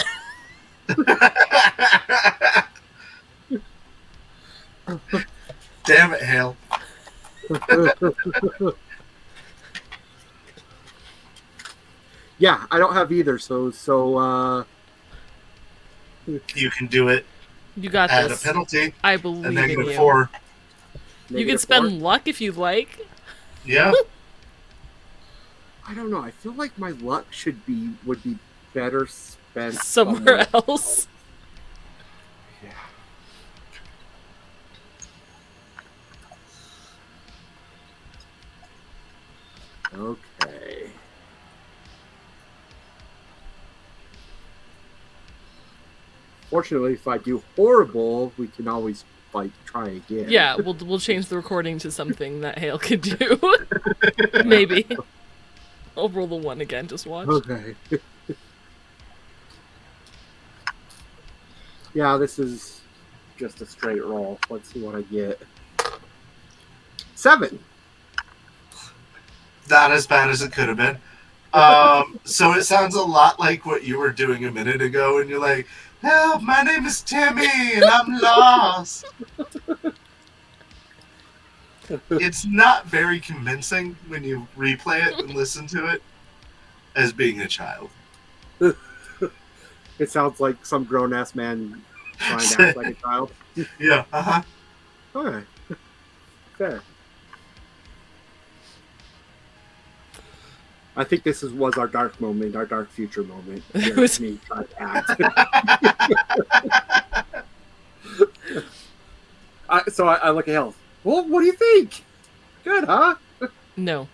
Damn it, Hale. Yeah, I don't have either. So You can do it You got at this. a penalty. I believe A in you. -4. You can spend luck if you like. Yeah. I don't know. I feel like my luck would be better spent Somewhere else. Yeah. Okay. Fortunately, if I do horrible, we can always try again. Yeah, we'll change the recording to something that Hale could do. Maybe. I'll roll the 1 again, just watch. Okay. Yeah, this is just a straight roll. Let's see what I get. 7. Not as bad as it could have been. So it sounds a lot like what you were doing a minute ago, and you're like, "Help, my name is Timmy, and I'm lost." It's not very convincing when you replay it and listen to it as being a child. It sounds like some grown-ass man trying to act like a child. Yeah, uh-huh. Okay. Fair. I think this was our dark moment, our dark future moment. It was me trying to act. So I look at Hale. Well, what do you think? Good, huh? No.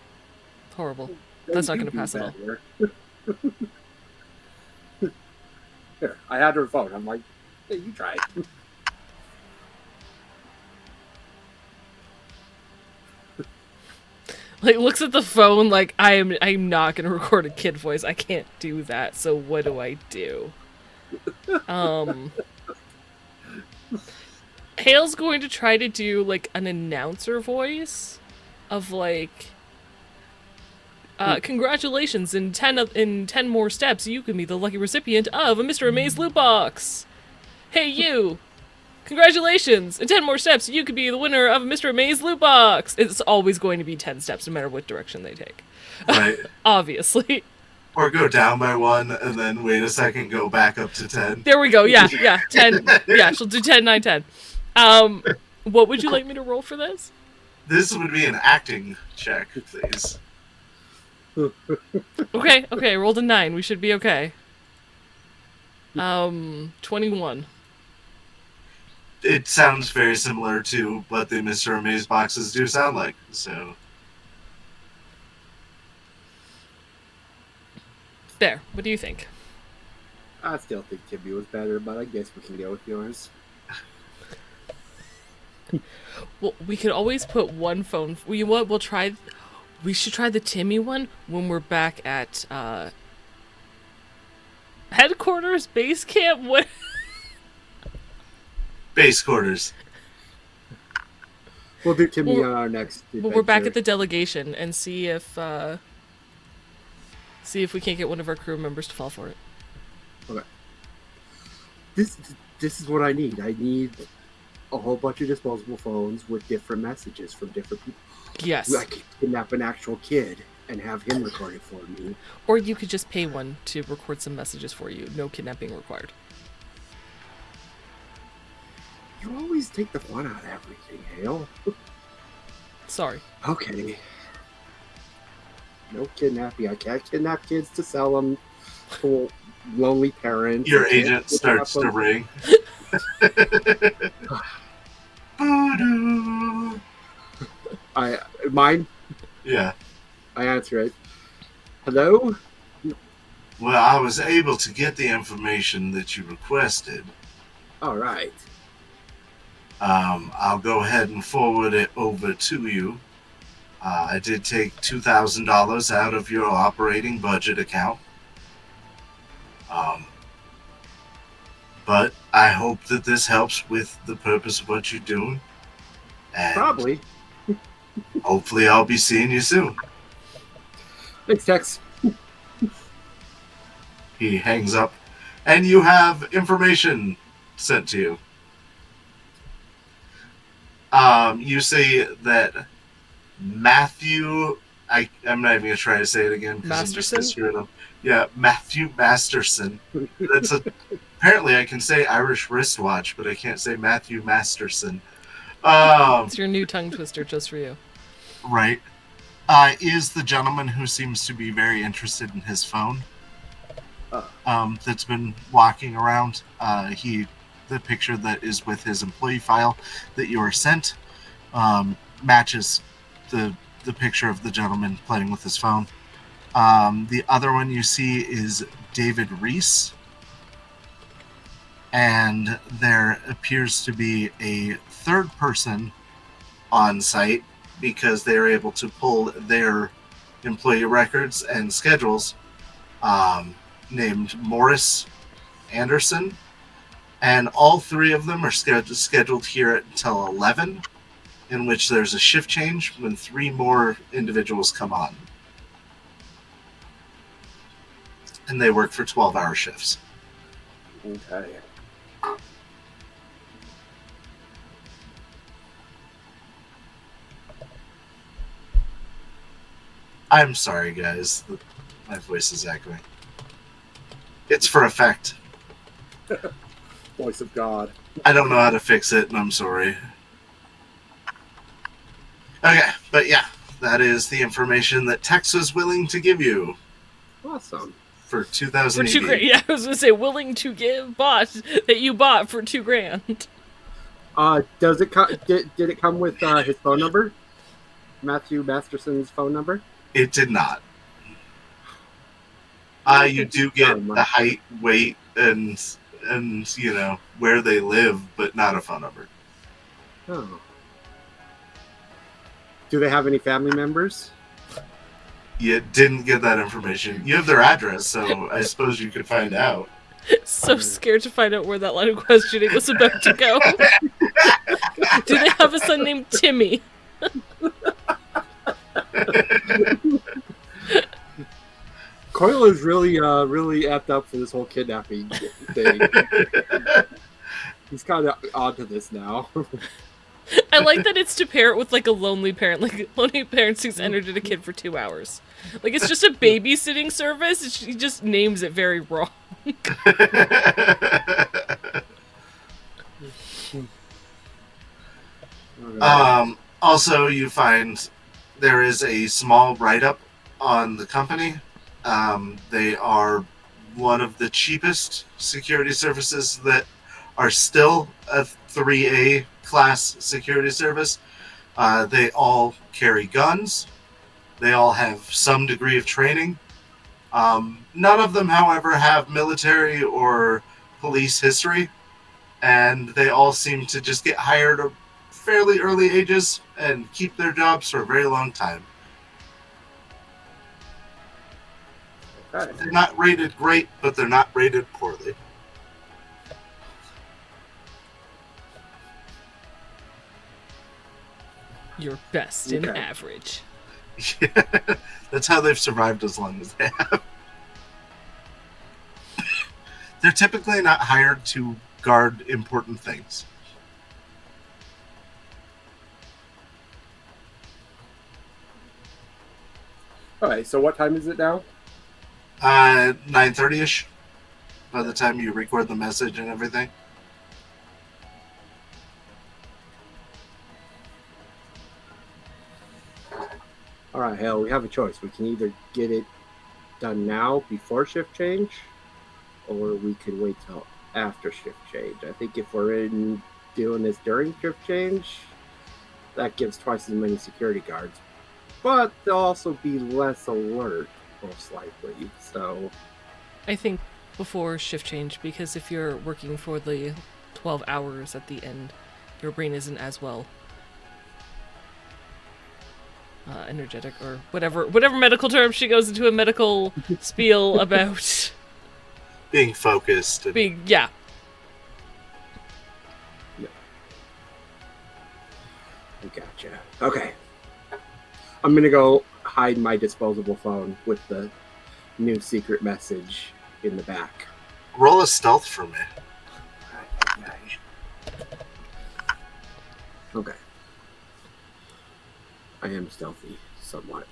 Horrible. That's not going to pass at all. Here, I had her phone. I'm like, hey, you try it. Like, looks at the phone like, I'm not going to record a kid voice. I can't do that, so what do I do? Hale's going to try to do, like, an announcer voice of, like, Congratulations! In 10 more steps, you can be the lucky recipient of a Mr. Amaze loot box. Hey, you! Congratulations! In 10 more steps, you could be the winner of a Mr. Amaze loot box. It's always going to be 10 steps, no matter what direction they take. Right. Obviously. Or go down by 1 and then wait a second, go back up to 10. There we go. Yeah. 10. Yeah, she'll do 10, 9, 10. What would you like me to roll for this? This would be an acting check, please. Okay, rolled a 9. We should be okay. 21. It sounds very similar to what the Mr. Amaze boxes do sound like, so... There. What do you think? I still think Timmy was better, but I guess we can go with yours. Well, we could always put one phone... You know what? We should try the Timmy one when we're back at, headquarters, base camp, what? Base quarters. We'll do Timmy on our next adventure. Well, we're back at the delegation and see if we can't get one of our crew members to fall for it. Okay. This is what I need. I need a whole bunch of disposable phones with different messages from different people. Yes. I could kidnap an actual kid and have him record it for me. Or you could just pay one to record some messages for you. No kidnapping required. You always take the fun out of everything, Hail. Sorry. Okay. No kidnapping. I can't kidnap kids to sell them to lonely parents. Your agent starts to ring. Mine? Yeah. I answer it. Hello? Well, I was able to get the information that you requested. All right. I'll go ahead and forward it over to you. I did take $2,000 out of your operating budget account. But I hope that this helps with the purpose of what you're doing. And probably. Hopefully I'll be seeing you soon. Thanks, Tex. He hangs up, and you have information sent to you. You say that Matthew... I'm not even going to try to say it again. Masterson? Yeah, Matthew Masterson. Apparently I can say Irish wristwatch, but I can't say Matthew Masterson. It's your new tongue twister just for you. Right. Is the gentleman who seems to be very interested in his phone. That's been walking around. The picture that is with his employee file that you were sent matches the picture of the gentleman playing with his phone. The other one you see is David Reese. And there appears to be a third person on site because they're able to pull their employee records and schedules, named Morris Anderson. And all three of them are scheduled here until 11, in which there's a shift change when 3 more individuals come on. And they work for 12-hour shifts. Okay. I'm sorry, guys. My voice is echoing. It's for effect. Voice of God. I don't know how to fix it, and I'm sorry. Okay, but yeah, that is the information that Tex was willing to give you. Awesome. For 2,000 For $2,000. Yeah, I was gonna say willing to give that you bought for $2,000. Does it did it come with his phone number? Matthew Masterson's phone number? It did not. You do get the height, weight, and you know where they live, but not a phone number. Oh. Do they have any family members? You didn't get that information. You have their address, so I suppose you could find out. So scared to find out where that line of questioning was about to go. Do they have a son named Timmy? Coil is really amped up for this whole kidnapping thing. He's kind of onto this now. I like that it's to pair it with like a lonely parent, like a lonely parent who's entered a kid for 2 hours. Like it's just a babysitting service. He just names it very wrong. Also, you find there is a small write-up on the company. They are one of the cheapest security services that are still a 3A class security service. They all carry guns. They all have some degree of training. None of them, however, have military or police history. And they all seem to just get hired at fairly early ages and keep their jobs for a very long time. Okay. They're not rated great, but they're not rated poorly. Your best in Okay. average. Yeah, that's how they've survived as long as they have. They're typically not hired to guard important things. All right. So what time is it now? 9:30ish by the time you record the message and everything. All right, Hale. We have a choice. We can either get it done now before shift change, or we could wait till after shift change. I think if we're doing this during shift change, that gives twice as many security guards, but they'll also be less alert, most likely. So, I think before shift change, because if you're working for the 12 hours at the end, your brain isn't as well energetic or whatever medical term she goes into a medical spiel about Being focused. And being, yeah. I gotcha. Okay. I'm gonna go hide my disposable phone with the new secret message in the back. roll a stealth for me. Okay. I am stealthy, somewhat.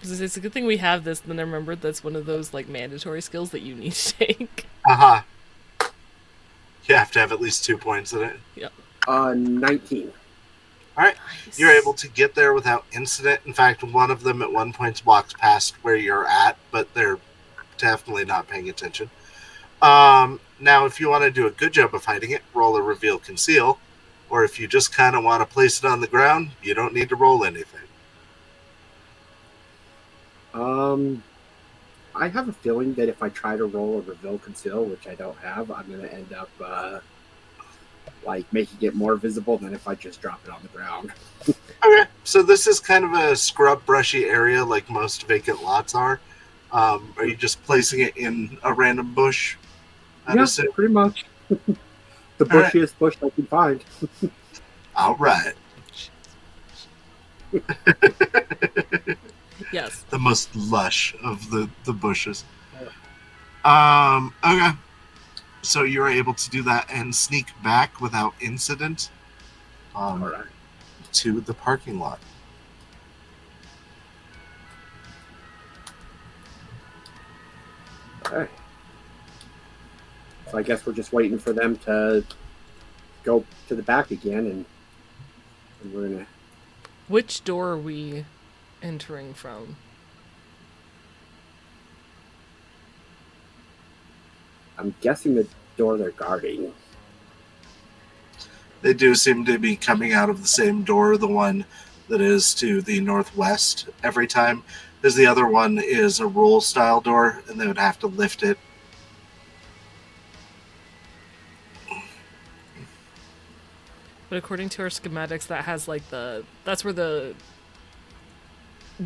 It's a good thing we have this, then I remembered that's one of those like mandatory skills that you need to take. Uh-huh. You have to have at least 2 points in it. 19. Alright. Nice. You're able to get there without incident. In fact, one of them at one point walks past where you're at, but they're definitely not paying attention. Now, if you want to do a good job of hiding it, roll a reveal conceal. Or if you just kind of want to place it on the ground, you don't need to roll anything. I have a feeling that if I try to roll a reveal conceal, which I don't have, I'm going to end up like making it more visible than if I just drop it on the ground. Okay. So this is kind of a scrub brushy area like most vacant lots are. Are you just placing it in a random bush? Yeah, pretty much. The bushiest bush I can find. All right. Yes. The most lush of the bushes. Okay. So you're able to do that and sneak back without incident All right. to the parking lot. Okay. So I guess we're just waiting for them to go to the back again, and we're gonna. Which door are we entering from? I'm guessing the door they're guarding. They do seem to be coming out of the same door, the one that is to the northwest every time, because the other one is a roll style door, and they would have to lift it. But according to our schematics, that has like that's where the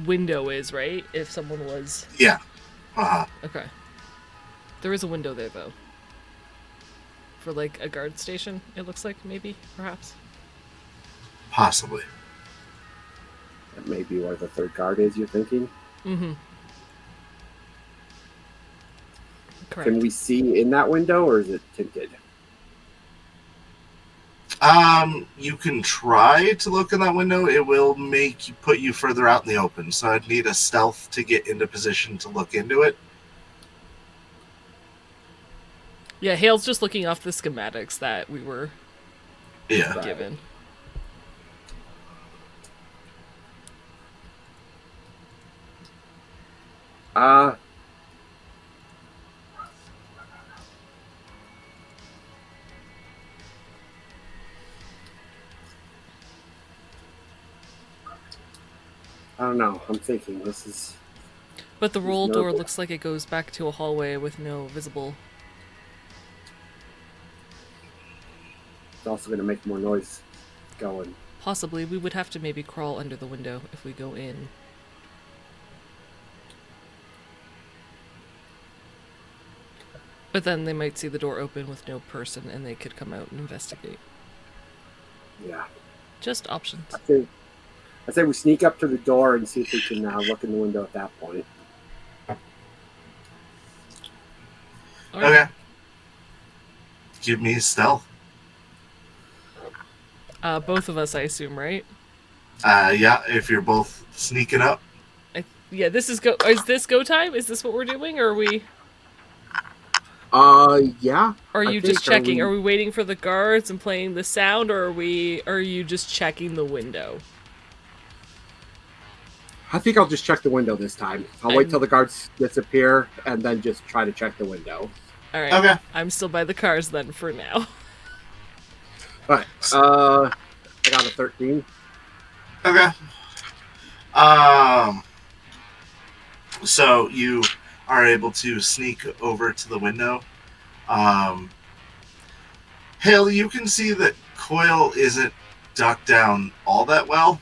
window is, right? If someone was... Yeah. Uh-huh. Okay. There is a window there, though. For like a guard station, it looks like, maybe, perhaps. Possibly. That may be where the third guard is, you're thinking? Mm-hmm. Correct. Can we see in that window, or is it tinted? You can try to look in that window. It will put you further out in the open, so I'd need a stealth to get into position to look into it. Yeah, Hale's just looking off the schematics that we were given. I don't know. I'm thinking this is... But the roll door looks like it goes back to a hallway with no visible... It's also going to make more noise going. Possibly. We would have to maybe crawl under the window if we go in. But then they might see the door open with no person and they could come out and investigate. Yeah. Just options. I say we sneak up to the door and see if we can look in the window at that point. Okay. Give me stealth. Both of us, I assume, right? Yeah, if you're both sneaking up. Yeah, this is go. Is this go time? Is this what we're doing, or are we? Yeah. Or are you just checking? Are we waiting for the guards and playing the sound, or are you just checking the window? I think I'll just check the window this time. I'll wait till the guards disappear and then just try to check the window. All right. Okay. I'm still by the cars then for now. All right. I got a 13. Okay. So you are able to sneak over to the window. Hale, you can see that Coil isn't ducked down all that well.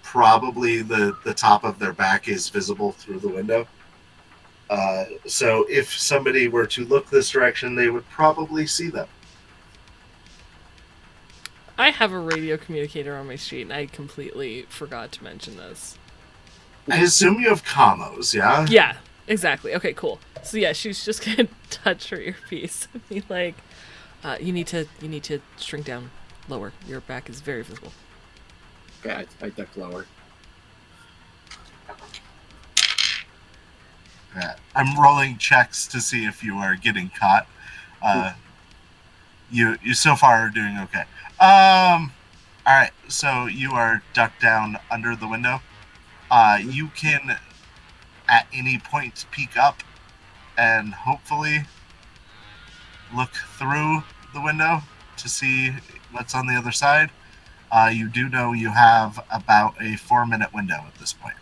Probably the top of their back is visible through the window. So if somebody were to look this direction, they would probably see them. I have a radio communicator on my sheet, and I completely forgot to mention this. I assume you have commos, yeah? Yeah, exactly. Okay, cool. So yeah, she's just gonna touch her earpiece and be like, you need to shrink down lower. Your back is very visible. Okay, I ducked lower. I'm rolling checks to see if you are getting caught. You so far are doing okay. All right, so you are ducked down under the window. You can at any point peek up and hopefully look through the window to see what's on the other side. You do know you have about a 4-minute window at this point.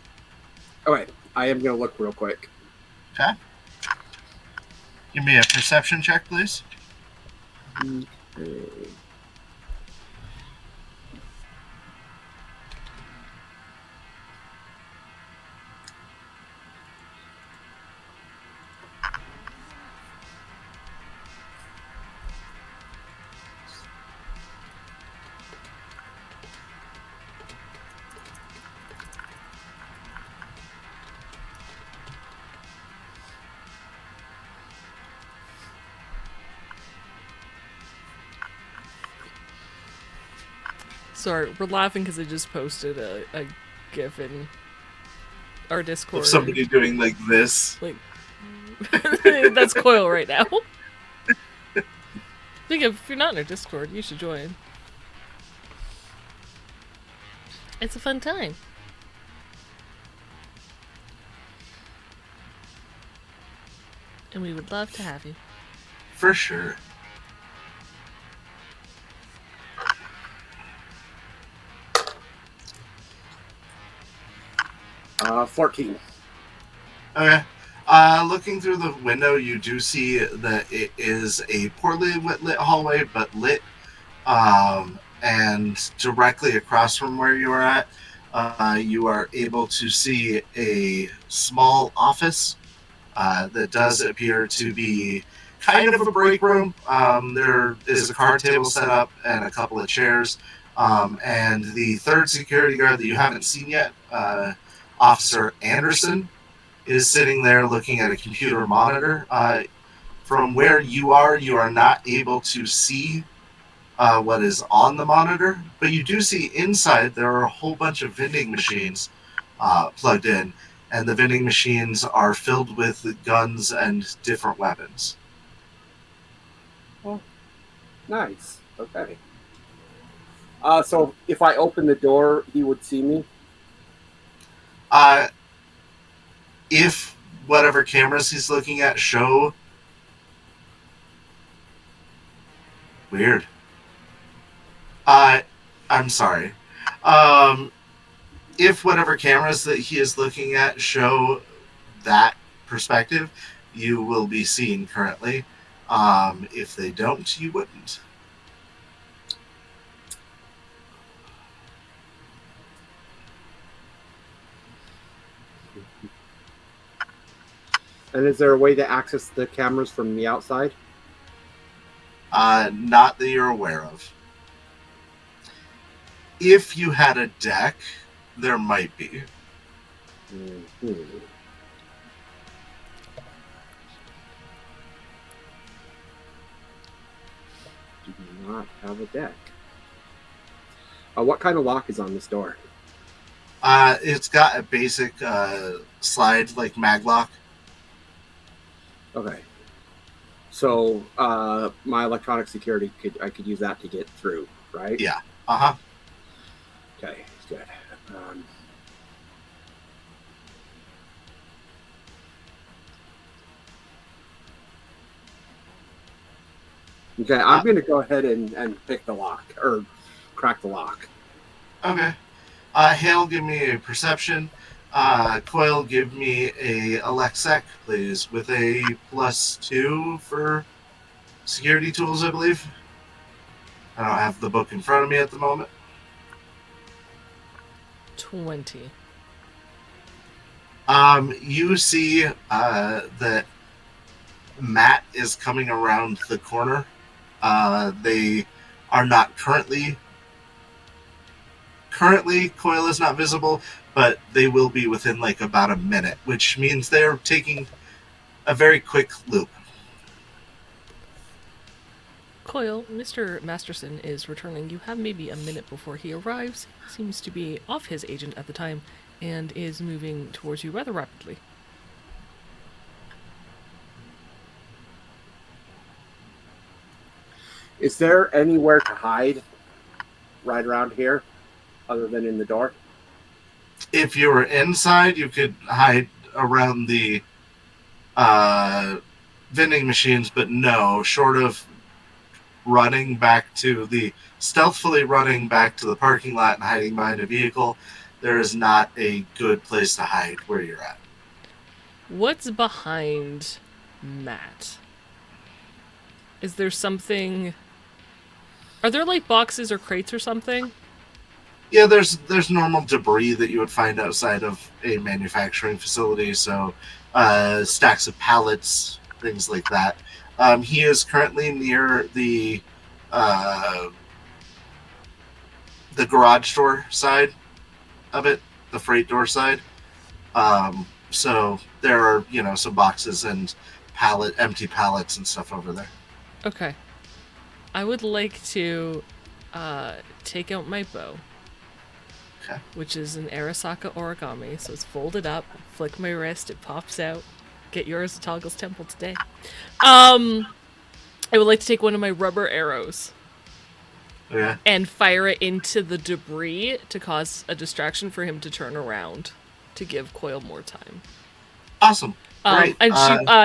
All right, I am going to look real quick. Okay. Give me a perception check, please. Okay. Sorry, we're laughing because I just posted a GIF in our Discord. Of somebody doing like this. Like, that's Coil right now. Think if you're not in our Discord, you should join. It's a fun time. And we would love to have you. For sure. Uh, 14. Okay. Looking through the window, you do see that it is a poorly lit hallway, but lit. And directly across from where you are at, you are able to see a small office that does appear to be kind of a break room. There is a card table set up and a couple of chairs. And the third security guard that you haven't seen yet, Officer Anderson, is sitting there looking at a computer monitor. From where you are not able to see what is on the monitor, but you do see inside there are a whole bunch of vending machines plugged in, and the vending machines are filled with guns and different weapons. Well, nice. Okay. So if I open the door, he would see me? If whatever cameras he's looking at show... Weird. I'm sorry. If whatever cameras that he is looking at show that perspective, you will be seen currently. If they don't, you wouldn't. And is there a way to access the cameras from the outside? Not that you're aware of. If you had a deck, there might be. Mm-hmm. Do not have a deck. What kind of lock is on this door? It's got a basic slide, like maglock. Okay. So my electronic security, I could use that to get through, right? Yeah. Uh-huh. Okay, good. Okay, I'm going to go ahead and pick the lock, or crack the lock. Okay. Hail, give me a perception. Coil, give me a Alexec, please, with a +2 for security tools, I believe. I don't have the book in front of me at the moment. 20. You see that Matt is coming around the corner. They are not currently, Coil is not visible, but they will be within like about a minute, which means they're taking a very quick loop. Coil, Mr. Masterson is returning. You have maybe a minute before he arrives. Seems to be off his agent at the time and is moving towards you rather rapidly. Is there anywhere to hide right around here other than in the door? If you were inside, you could hide around the vending machines, but no, short of stealthily running back to the parking lot and hiding behind a vehicle, there is not a good place to hide where you're at. What's behind Matt? Is there something... Are there like boxes or crates or something? Yeah, there's normal debris that you would find outside of a manufacturing facility, so stacks of pallets, things like that. He is currently near the garage door side of it, the freight door side. So there are, some boxes and empty pallets and stuff over there. Okay. I would like to take out my bow. Okay. Which is an Arasaka origami, so it's folded up, flick my wrist, it pops out. Get yours at Toggle's Temple today. I would like to take one of my rubber arrows. Okay. And fire it into the debris to cause a distraction for him to turn around to give Coil more time. Awesome. Great. And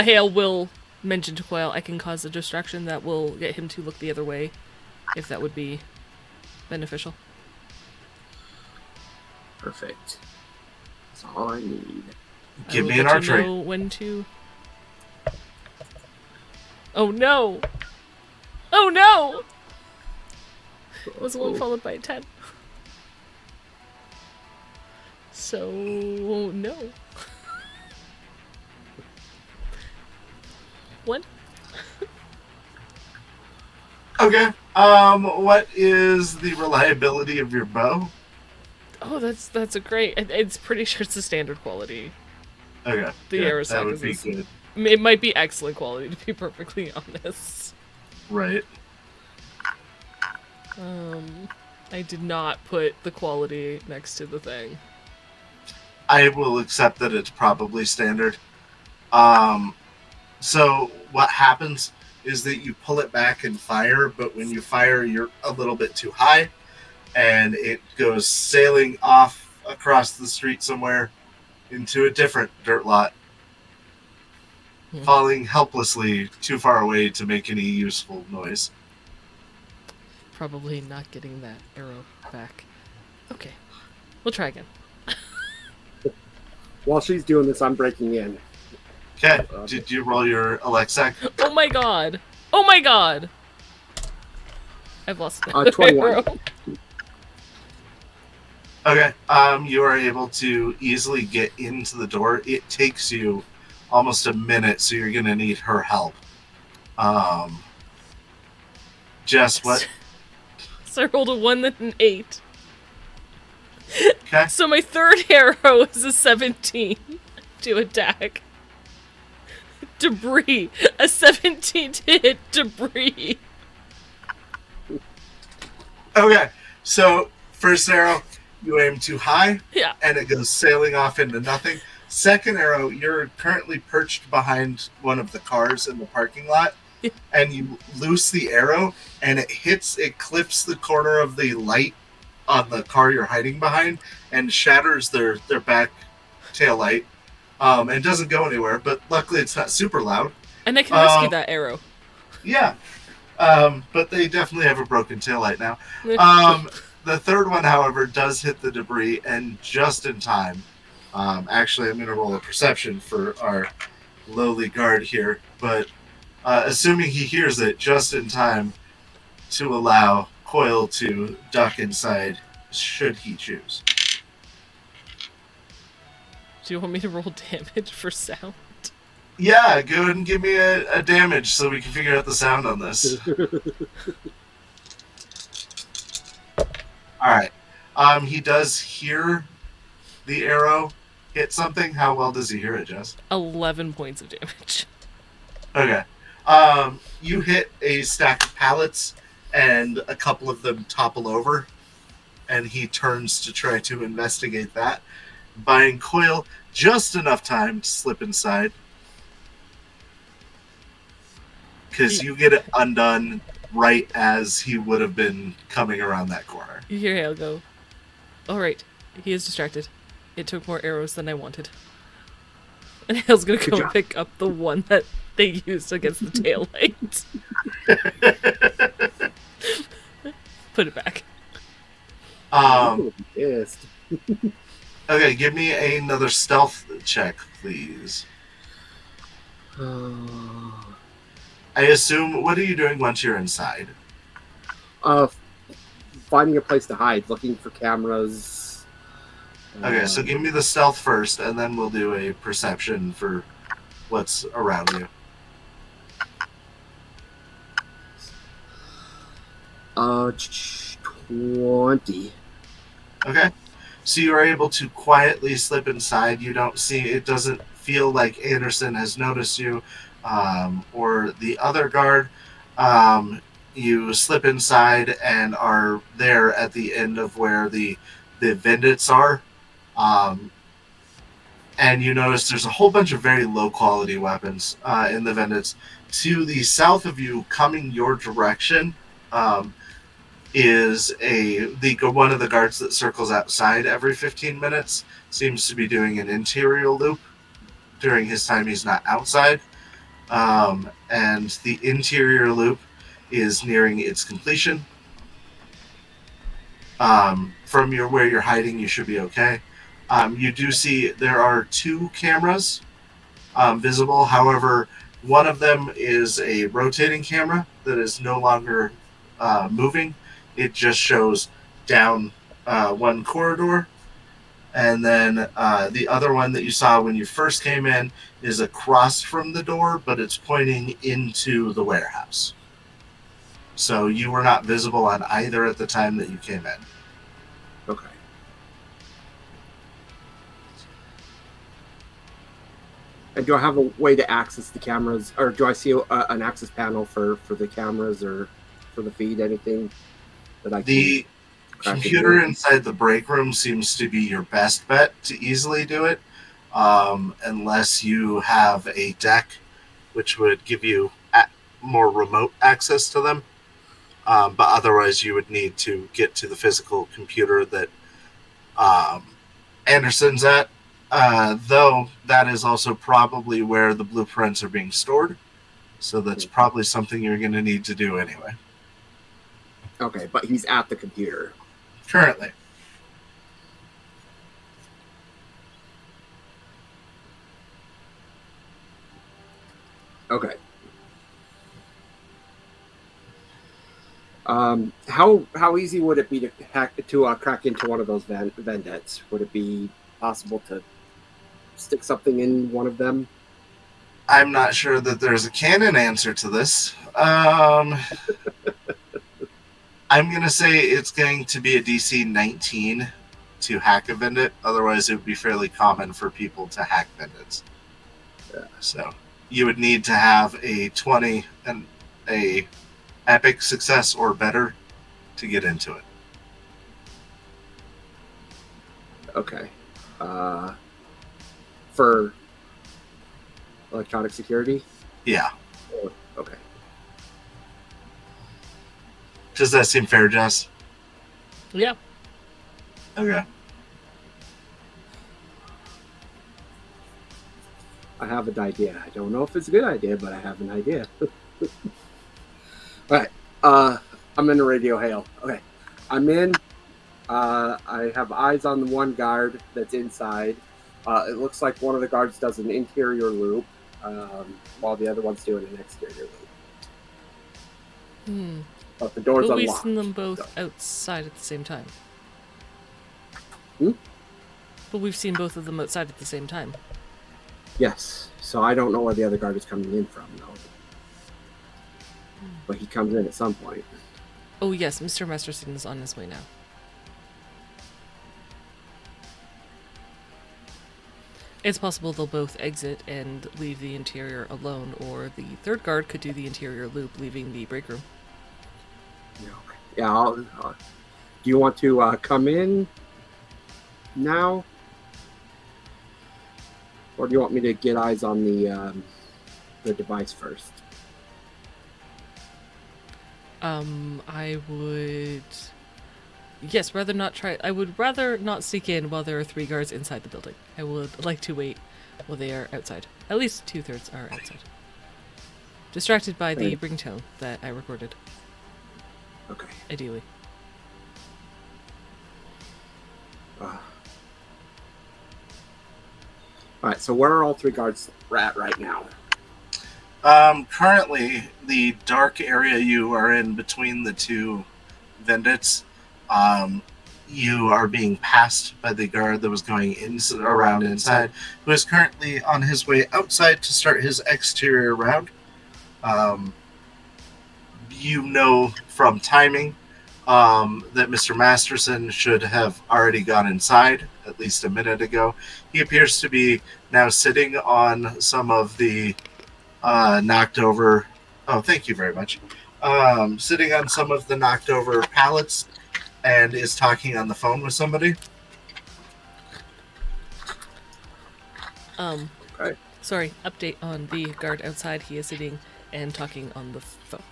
Hail will mention to Coil, I can cause a distraction that will get him to look the other way, if that would be beneficial. Perfect. That's all I need. Give me an archery. Know when to... Oh no! Oh no! It was only followed by a 10. So, no. 1. Okay. What is the reliability of your bow? Oh, that's a great... It's pretty sure it's the standard quality. Okay. The Good. That Arasaka would be is. good. It might be excellent quality, to be perfectly honest. Right. I did not put the quality next to the thing. I will accept that it's probably standard. So what happens is that you pull it back and fire, but when you fire, you're a little bit too high, and it goes sailing off across the street somewhere into a different dirt lot, falling helplessly too far away to make any useful noise. Probably not getting that arrow back. Okay. We'll try again. While she's doing this, I'm breaking in. Okay, did you roll your Alexec? Oh my god! Oh my god! I've lost another 21. arrow. Okay, you are able to easily get into the door. It takes you almost a minute, so you're gonna need her help. Jess, what? So I rolled a 1 and an 8. Okay. So my third arrow is a 17 to attack. Debris. A 17 to hit debris. Okay, so first arrow, you aim too high, Yeah. and it goes sailing off into nothing. Second arrow, you're currently perched behind one of the cars in the parking lot, and you loose the arrow, and it clips the corner of the light on the car you're hiding behind, and shatters their back tail light, and doesn't go anywhere, but luckily it's not super loud. And I can rescue that arrow. Yeah. But they definitely have a broken taillight now. The third one, however, does hit the debris, and just in time. Actually, I'm going to roll a perception for our lowly guard here, but assuming he hears it just in time to allow Coil to duck inside, should he choose. Do you want me to roll damage for sound? Yeah, go ahead and give me a damage so we can figure out the sound on this. Alright. He does hear the arrow hit something. How well does he hear it, Jess? 11 points of damage. Okay. You hit a stack of pallets, and a couple of them topple over, and he turns to try to investigate that, buying Coil just enough time to slip inside. Because you get it undone right as he would have been coming around that corner. You hear Hail go, alright, he is distracted. It took more arrows than I wanted. And Hale's gonna go and pick up the one that they used against the tail light. Put it back. Pissed. Okay, give me another stealth check, please. I assume, what are you doing once you're inside? Finding a place to hide, looking for cameras. Okay, so give me the stealth first, and then we'll do a perception for what's around you. 20. Okay, so you are able to quietly slip inside. You don't see, it doesn't feel like Anderson has noticed you, or the other guard. You slip inside and are there at the end of where the Bandits are. And you notice there's a whole bunch of very low quality weapons in the Bandits. To the south of you, coming your direction, is one of the guards that circles outside every 15 minutes. Seems to be doing an interior loop during his time he's not outside. And the interior loop is nearing its completion. From where you're hiding, you should be okay. You do see there are 2 cameras visible. However, one of them is a rotating camera that is no longer moving. It just shows down one corridor. And then the other one that you saw when you first came in is across from the door, but it's pointing into the warehouse. So you were not visible on either at the time that you came in. Okay. And do I have a way to access the cameras, or do I see an access panel for the cameras or for the feed? Anything that I can The crack computer into? inside the break room seems to be your best bet to easily do it, unless you have a deck, which would give you more remote access to them. But otherwise, you would need to get to the physical computer that Anderson's at. Though that is also probably where the blueprints are being stored. So that's probably something you're going to need to do anyway. Okay, but he's at the computer. Currently. Okay. How easy would it be to crack into one of those Bandits? Would it be possible to stick something in one of them? I'm not sure that there's a canon answer to this. I'm going to say it's going to be a DC 19 to hack a Bandit. Otherwise, it would be fairly common for people to hack Bandits. So you would need to have a 20 and a epic success or better to get into it. Okay. For electronic security? Yeah. Okay. Does that seem fair, Jess? Yeah. Okay. I have an idea. I don't know if it's a good idea, but I have an idea. All right. I'm in the radio hail. Okay. I'm in. I have eyes on the one guard that's inside. It looks like one of the guards does an interior loop, while the other one's doing an exterior loop. But the door's But unlocked. we've seen them both outside at the same time. Hmm? But we've seen both of them outside at the same time. Yes. So I don't know where the other guard is coming in from, though. But he comes in at some point. Oh yes, Mr. Masterson is on his way now. It's possible they'll both exit and leave the interior alone, or the third guard could do the interior loop, leaving the break room. Yeah. Do you want to come in now? Or do you want me to get eyes on the device first? I would... Yes, I would rather not sneak in while there are 3 guards inside the building. I would like to wait while they are outside. At least 2/3 are outside. Distracted by the ringtone that I recorded. Okay. Ideally. Alright, so where are all 3 guards at right now? Currently, the dark area you are in between the 2 Bandits, you are being passed by the guard that was going around inside, who is currently on his way outside to start his exterior round. You know from timing that Mr. Masterson should have already gone inside at least a minute ago. He appears to be now sitting on some of the knocked over... Oh, thank you very much. Sitting on some of the knocked over pallets and is talking on the phone with somebody. Okay. Sorry, update on the guard outside. He is sitting and talking on the phone.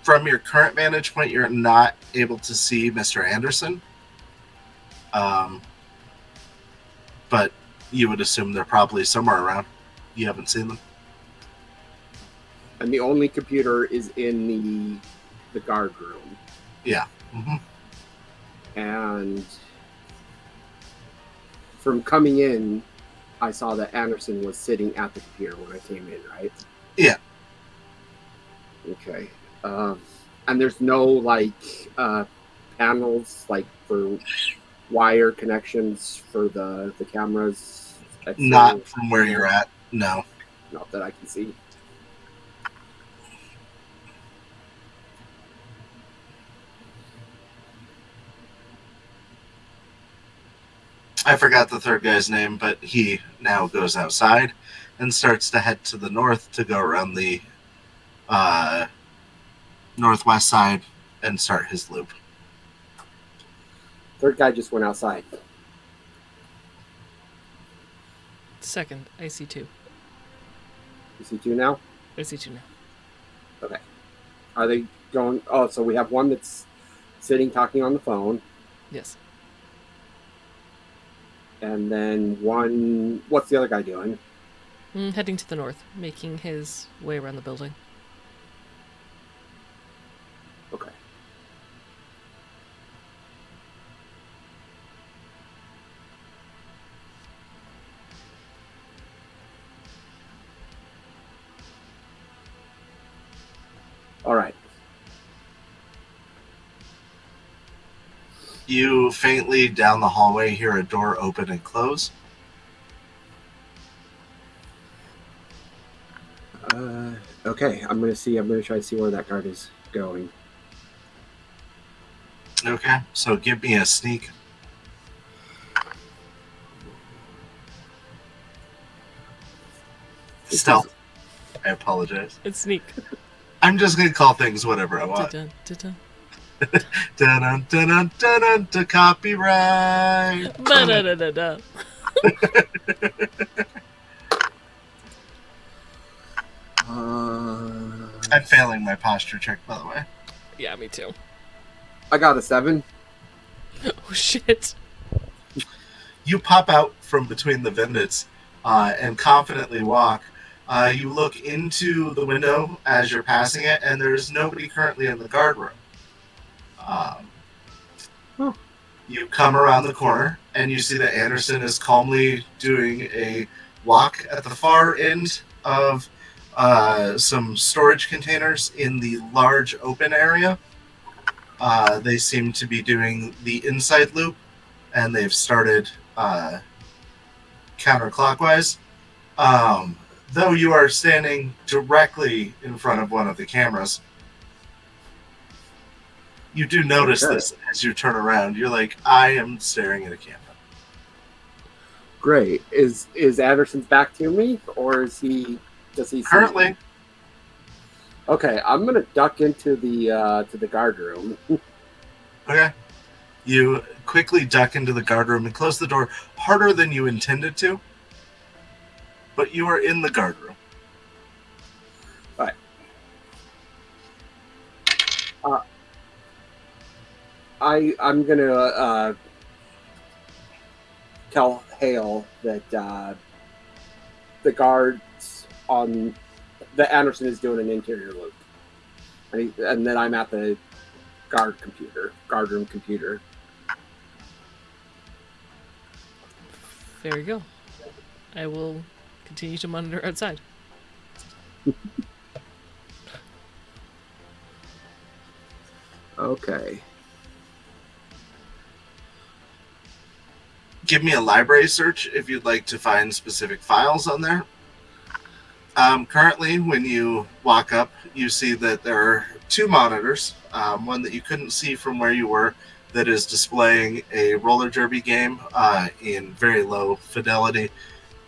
From your current vantage point, you're not able to see Mr. Anderson. But you would assume they're probably somewhere around. You haven't seen them. And the only computer is in the guard room. Yeah. Mm-hmm. And from coming in, I saw that Anderson was sitting at the computer when I came in, right? Yeah. Okay. And there's no panels for wire connections for the cameras. Not from where you're at. No. Not that I can see. I forgot the third guy's name, but he now goes outside and starts to head to the north to go around the northwest side and start his loop. Third guy just went outside. Second, I see two. You see two now? I see two now. Okay. Are they going? Oh, so we have one that's sitting talking on the phone, Yes. and then one. What's the other guy doing? Heading to the north, making his way around the building. Okay. All right. You faintly down the hallway hear a door open and close. Okay. I'm gonna try to see where that guard is going. Okay, so give me a sneak. Stealth. I apologize. It's sneak. I'm just going to call things whatever I want. Dun, dun, dun, Dun dun dun dun dun to copyright. dun. Da, da, da, da. I'm failing my posture check, by the way. Yeah, me too. I got a 7. Oh shit. You pop out from between the Bandits and confidently walk. You look into the window as you're passing it, and there's nobody currently in the guard room. You come around the corner, and you see that Anderson is calmly doing a walk at the far end of some storage containers in the large open area. They seem to be doing the inside loop, and they've started counterclockwise. Though you are standing directly in front of one of the cameras, you do notice this as you turn around. You're like, I am staring at a camera. Great. Is Anderson's back to me, or does he see Currently. me? Okay, I'm gonna duck into the guard room. Okay. You quickly duck into the guard room and close the door harder than you intended to, but you are in the guard room. All right. I'm gonna tell Hail that the guards on that Anderson is doing an interior loop, and then I'm at the guard room computer. There you go. I will continue to monitor outside. Okay. Give me a library search if you'd like to find specific files on there. Currently, when you walk up, you see that there are two monitors. One that you couldn't see from where you were that is displaying a roller derby game in very low fidelity.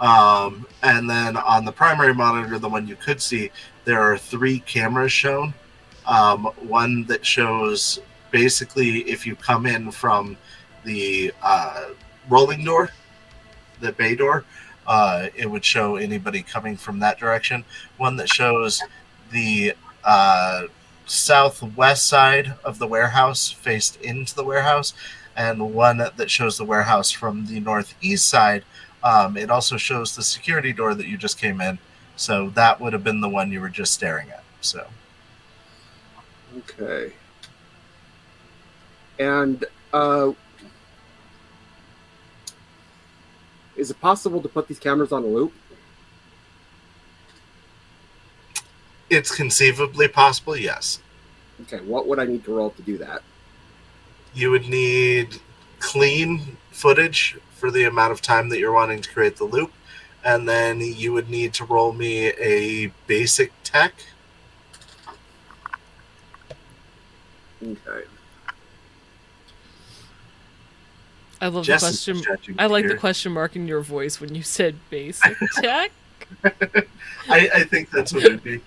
And then on the primary monitor, the one you could see, there are 3 cameras shown. One that shows basically if you come in from the rolling door, the bay door, it would show anybody coming from that direction. One that shows the southwest side of the warehouse faced into the warehouse, and one that shows the warehouse from the northeast side. It also shows the security door that you just came in, so that would have been the one you were just staring at. So, okay. And is it possible to put these cameras on a loop? it's conceivably possible, yes. Okay, what would I need to roll to do that? You would need clean footage for the amount of time that you're wanting to create the loop, and then you would need to roll me a basic tech. Okay. I love Jess the is question. stretching I like the here. question mark in your voice when you said basic tech. I think that's what it'd be.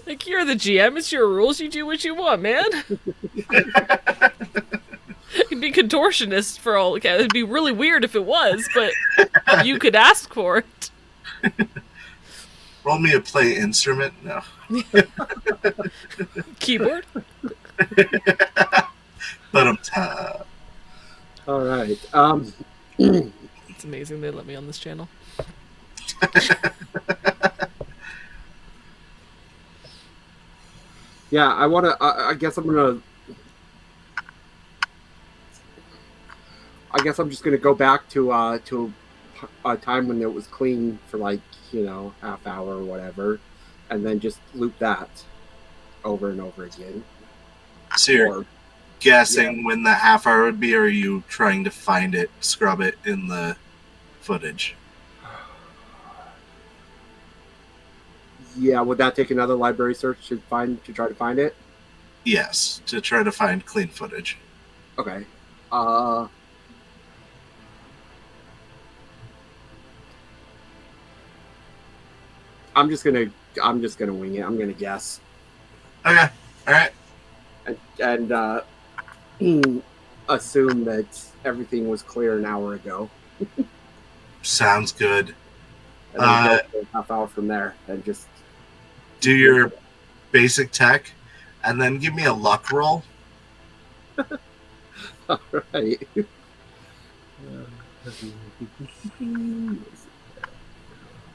Like, you're the GM, it's your rules, you do what you want, man. You'd be contortionist for all. Okay, it'd be really weird if it was, but you could ask for it. Roll me a play instrument? No. Keyboard? But I'm All right. It's amazing they let me on this channel. Yeah, I want to. I guess I'm gonna. I guess I'm just gonna go back to a time when it was clean for like half hour or whatever, and then just loop that over and over again. So you're Or guessing when the half hour would be, or are you trying to find it, scrub it in the footage? yeah, would that take another library search to try to find it? Yes, to try to find clean footage. Okay. I'm just gonna wing it. I'm gonna guess Okay, all right. and assume that everything was clear an hour ago, Sounds good. and then go for a half hour from there, and just Do your basic tech, and then give me a luck roll. all right.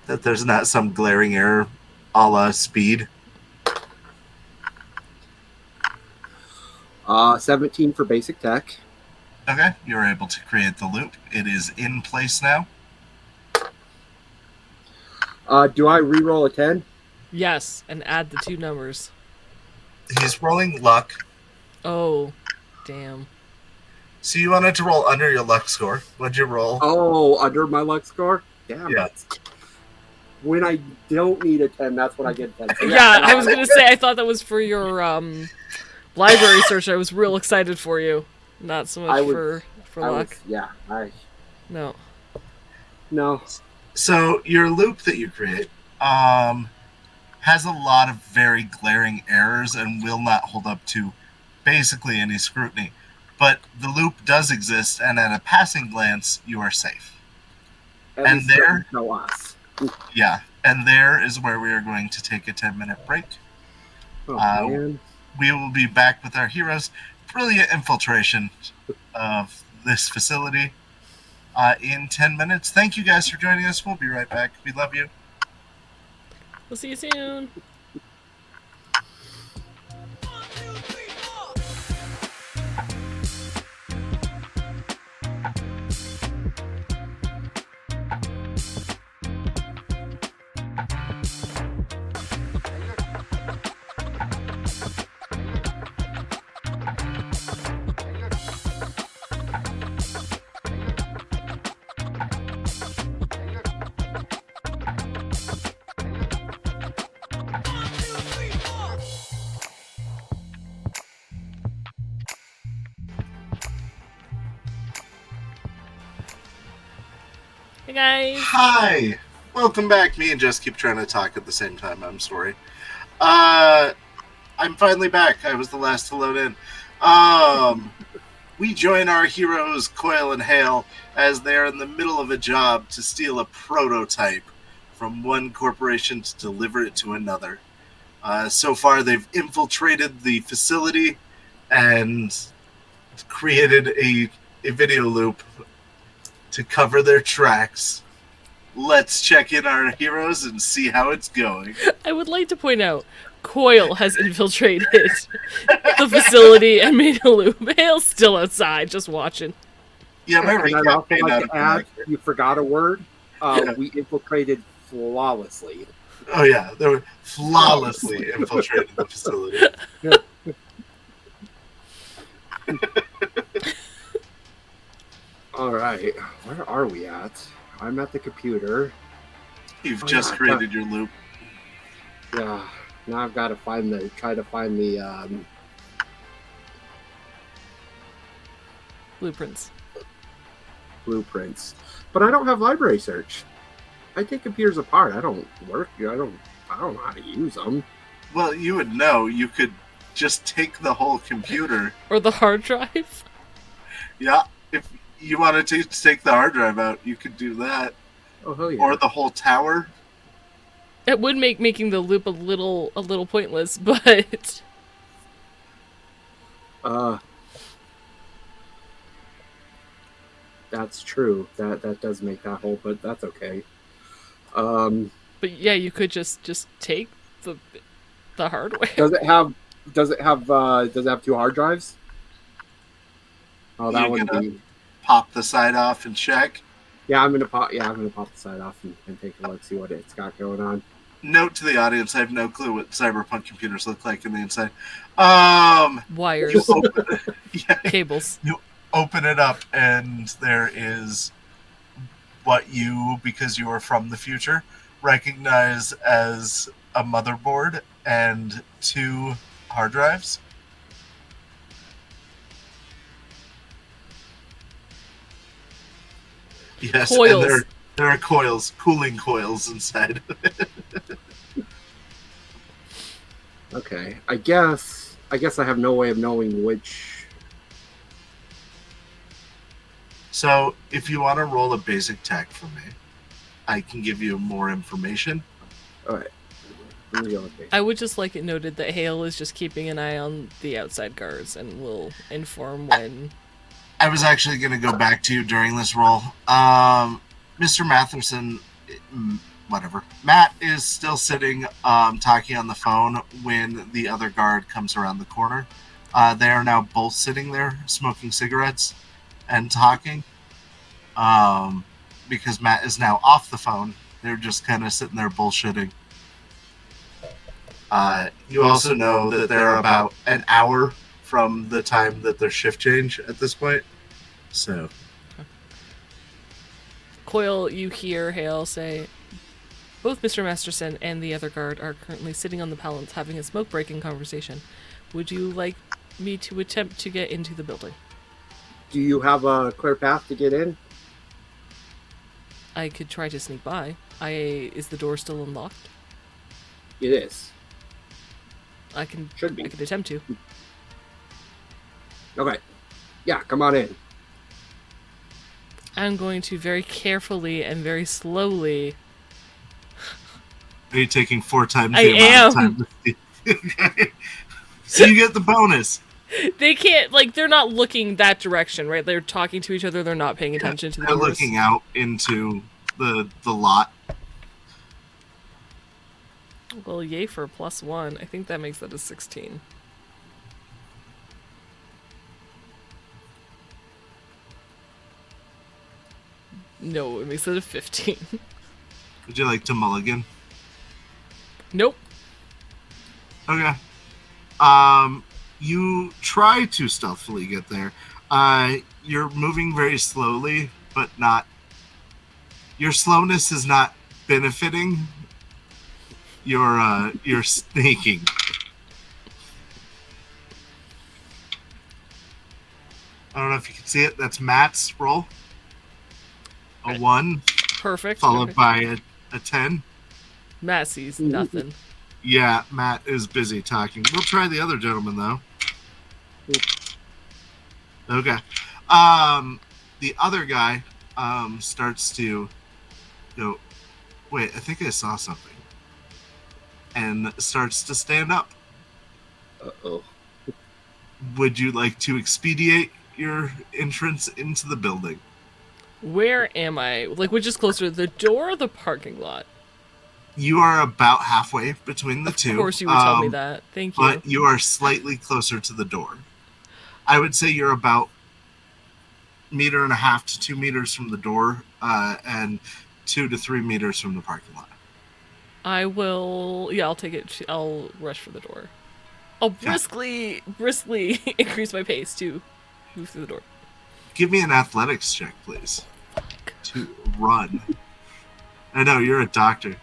That there's not some glaring error a la speed. 17 for basic tech. Okay, you're able to create the loop. It is in place now. Do I re-roll a 10? Yes, and add the 2 numbers. He's rolling luck. Oh, damn. So you wanted to roll under your luck score. What'd you roll? Oh, under my luck score? Damn. Yeah. When I don't need a 10, that's when I get 10. So Yeah, I was gonna say, I thought that was for your library search. I was real excited for you. Not so much for luck. No. So your loop that you create has a lot of very glaring errors and will not hold up to basically any scrutiny. But the loop does exist, and at a passing glance, you are safe. And there, no us. yeah, and there is where we are going to take a 10-minute break. Oh, man. We will be back with our heroes' brilliant infiltration of this facility in 10 minutes. Thank you guys for joining us. We'll be right back. We love you. We'll see you soon. Hey guys. Hi. Welcome back. Me and Jess keep trying to talk at the same time. I'm sorry. I'm finally back. I was the last to load in. We join our heroes, Coil and Hail, as they are in the middle of a job to steal a prototype from one corporation to deliver it to another. So far, they've infiltrated the facility and created a video loop to cover their tracks. Let's check in our heroes and see how it's going. I would like to point out, Coil has infiltrated the facility and made a loop. Hale's still outside, just watching. Yeah, my And I'd recap also may not like have to been add, accurate. you forgot a word. We infiltrated flawlessly. Oh yeah, they were flawlessly infiltrated the facility. All right, where are we at? I'm at the computer. You've just created your loop. Yeah, now I've got to try to find the Blueprints. blueprints, but I don't have library search. I take computers apart. I don't work. I don't know how to use them. Well, you would know. You could just take the whole computer. Or the hard drive. Yeah, if you wanted to take the hard drive out, you could do that. Oh hell yeah! Or the whole tower. It would make making the loop a little pointless, but that's true. That does make that whole, but that's okay. but yeah, you could just take the hardware. Does it have 2 hard drives? Oh, that would be. Pop the side off and check. Yeah, I'm gonna pop the side off and take a look, see what it's got going on. Note to the audience: I have no clue what Cyberpunk computers look like in the inside. Wires, cables. You open it up, and there is what you, because you are from the future, recognize as a motherboard and 2 hard drives. Yes, coils. And there are coils, cooling coils inside. Okay, I guess I have no way of knowing which. So, if you want to roll a basic tech for me, I can give you more information. All right. I would just like it noted that Hail is just keeping an eye on the outside guards and will inform when. I was actually going to go back to you during this roll. Mr. Matherson, whatever. Matt is still sitting talking on the phone when the other guard comes around the corner. They are now both sitting there smoking cigarettes and talking. Because Matt is now off the phone. They're just kind of sitting there bullshitting. You also know that they're about an hour from the time that their shift change at this point. So, Coil, you hear Hail say, both Mr. Masterson and the other guard are currently sitting on the pallets having a smoke-breaking conversation. Would you like me to attempt to get into the building? Do you have a clear path to get in? I could try to sneak by. Is the door still unlocked? It is. Should be. I could attempt to. Okay. Yeah, come on in. I'm going to very carefully and very slowly. Are you taking 4 times I the amount of time? So you get the bonus. They can't, they're not looking that direction, right? They're talking to each other. They're not paying attention to the They're doors. looking out into the lot. Well, yay for a +1. I think that makes that a 16. No, it makes it a 15. Would you like to mulligan? Nope. Okay. You try to stealthily get there. You're moving very slowly, but not. Your slowness is not benefiting. You're sneaking. I don't know if you can see it. That's Matt's roll. A 1. Perfect. Followed by a 10. Matt sees nothing. Yeah, Matt is busy talking. We'll try the other gentleman, though. Okay. The other guy starts to go, wait, I think I saw something. And starts to stand up. Uh-oh. Would you like to expedite your entrance into the building? Where am I? Which is closer, the door or the parking lot? You are about halfway between the two. Of course you would tell me that. Thank you. But you are slightly closer to the door. I would say you're about 1.5 to 2 meters from the door, and 2 to 3 meters from the parking lot. I will... Yeah, I'll take it. I'll rush for the door. I'll briskly increase my pace to move through the door. Give me an athletics check, please. To run. I know, you're a doctor.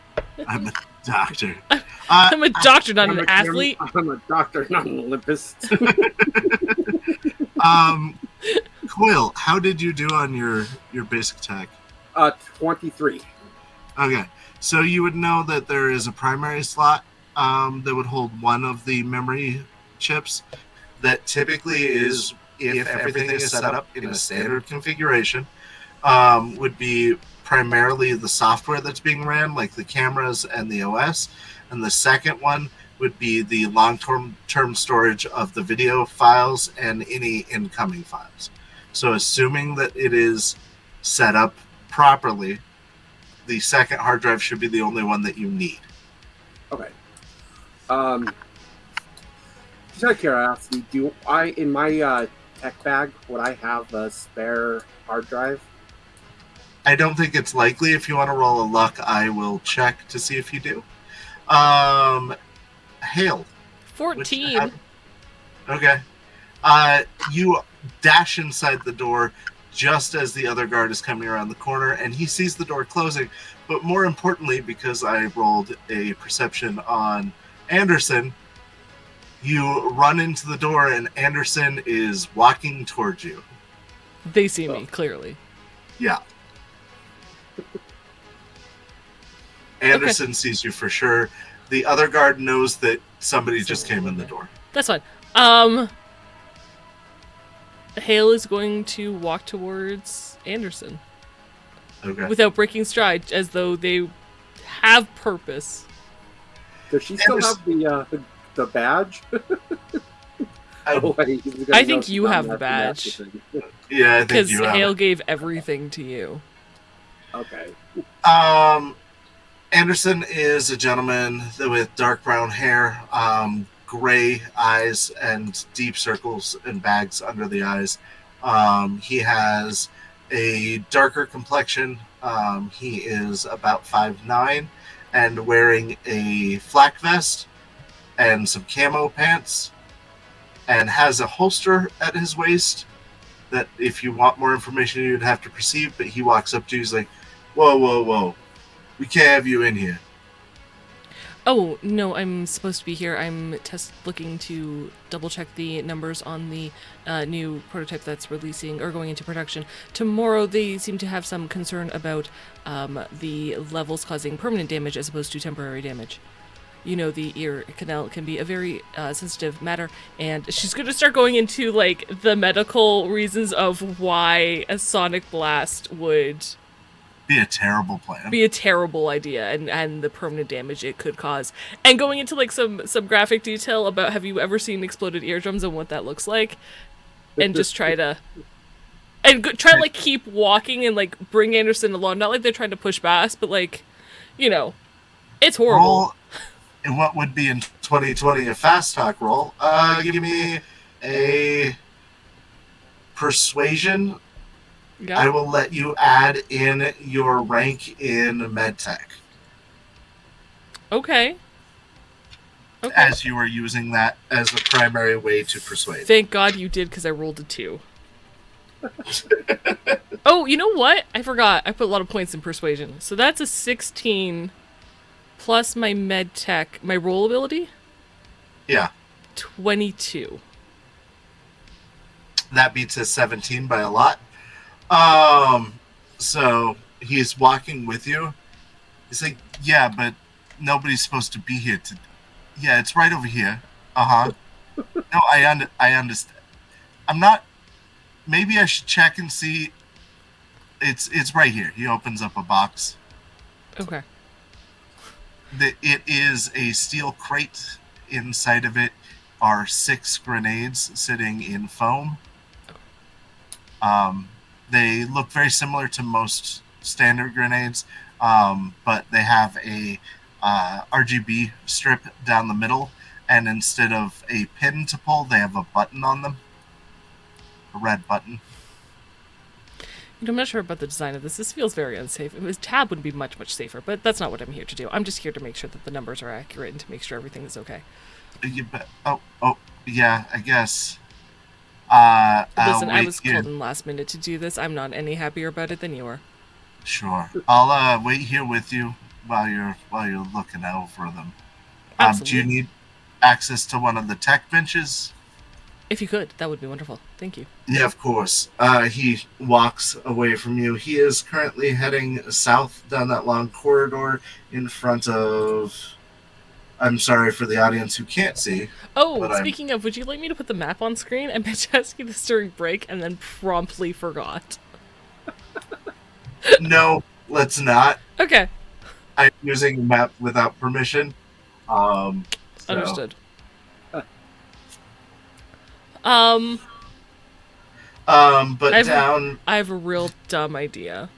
I'm a doctor. I'm a doctor, not an athlete. I'm a doctor, not an Olympist. Coil, how did you do on your basic attack? 23. Okay, so you would know that there is a primary slot that would hold one of the memory chips. That typically is, if everything is set up in a standard configuration, would be primarily the software that's being ran, like the cameras and the OS. And the second one would be the long-term storage of the video files and any incoming files. So assuming that it is set up properly, the second hard drive should be the only one that you need. Okay. Just out of curiosity, do I, in my tech bag, would I have a spare hard drive? I don't think it's likely. If you want to roll a luck, I will check to see if you do. Hail. 14. Okay. You dash inside the door just as the other guard is coming around the corner, and he sees the door closing. But more importantly, because I rolled a perception on Anderson, you run into the door, and Anderson is walking towards you. They see me, clearly. Yeah. Anderson sees you for sure. The other guard knows that somebody just came in the door. That's fine. Hale is going to walk towards Anderson. Okay. Without breaking stride, as though they have purpose. Does she still have the badge? I think you have the badge. Yeah, I think because you have Hale it. gave everything to you. Okay. Anderson is a gentleman with dark brown hair, gray eyes, and deep circles and bags under the eyes. He has a darker complexion. He is about 5'9", and wearing a flak vest and some camo pants, and has a holster at his waist that if you want more information you'd have to perceive, but he walks up to you, he's like, whoa, we can't have you in here. Oh, no, I'm supposed to be here. I'm looking to double-check the numbers on the new prototype that's releasing or going into production. Tomorrow, they seem to have some concern about the levels causing permanent damage as opposed to temporary damage. You know, the ear canal can be a very sensitive matter, and she's going to start going into, like, the medical reasons of why a sonic blast would Be a terrible plan. be a terrible idea, and the permanent damage it could cause, and going into like some graphic detail about have you ever seen exploded eardrums and what that looks like, and just try to like keep walking and like bring Anderson along. Not like they're trying to push past, but like, you know, it's horrible. Roll in what would be in 2020 a fast talk roll. Give me a persuasion. Yeah. I will let you add in your rank in MedTech. Okay. As you were using that as a primary way to persuade. Thank God you did, because I rolled a 2. Oh, you know what? I forgot. I put a lot of points in persuasion. So that's a 16 plus my MedTech, my roll ability? Yeah. 22. That beats his 17 by a lot. So he's walking with you. He's like, yeah, but nobody's supposed to be here to. Yeah, it's right over here. No, I understand. I'm not. Maybe I should check and see. It's right here. He opens up a box. Okay. It is a steel crate. Inside of it are 6 grenades sitting in foam. They look very similar to most standard grenades, but they have a RGB strip down the middle, and instead of a pin to pull, they have a button on them. A red button. You know, I'm not sure about the design of this. This feels very unsafe. Tab would be much, much safer, but that's not what I'm here to do. I'm just here to make sure that the numbers are accurate and to make sure everything is okay. You bet. Oh, yeah, I guess. Listen, I was called in last minute to do this. I'm not any happier about it than you are. Sure. I'll wait here with you while you're looking over them. Absolutely. Do you need access to one of the tech benches? If you could, that would be wonderful. Thank you. Yeah, of course. He walks away from you. He is currently heading south down that long corridor in front of. I'm sorry for the audience who can't see. Oh, but speaking of, would you like me to put the map on screen? I meant to ask you this during break and then promptly forgot. No, let's not. Okay. I'm using a map without permission. So. Understood. But I have a real dumb idea.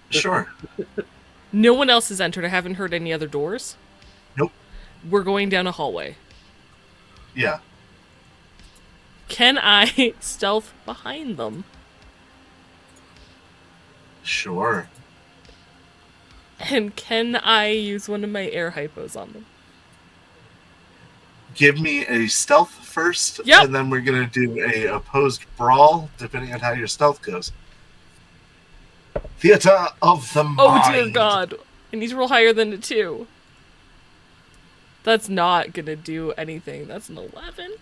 Sure. No one else has entered. I haven't heard any other doors. Nope. We're going down a hallway. Yeah. Can I stealth behind them? Sure. And can I use one of my air hypos on them? Give me a stealth first, Yep. And then we're going to do a opposed brawl, depending on how your stealth goes. Theater of the Mind. Oh, dear God. I need to roll higher than a 2. That's not going to do anything. That's an 11.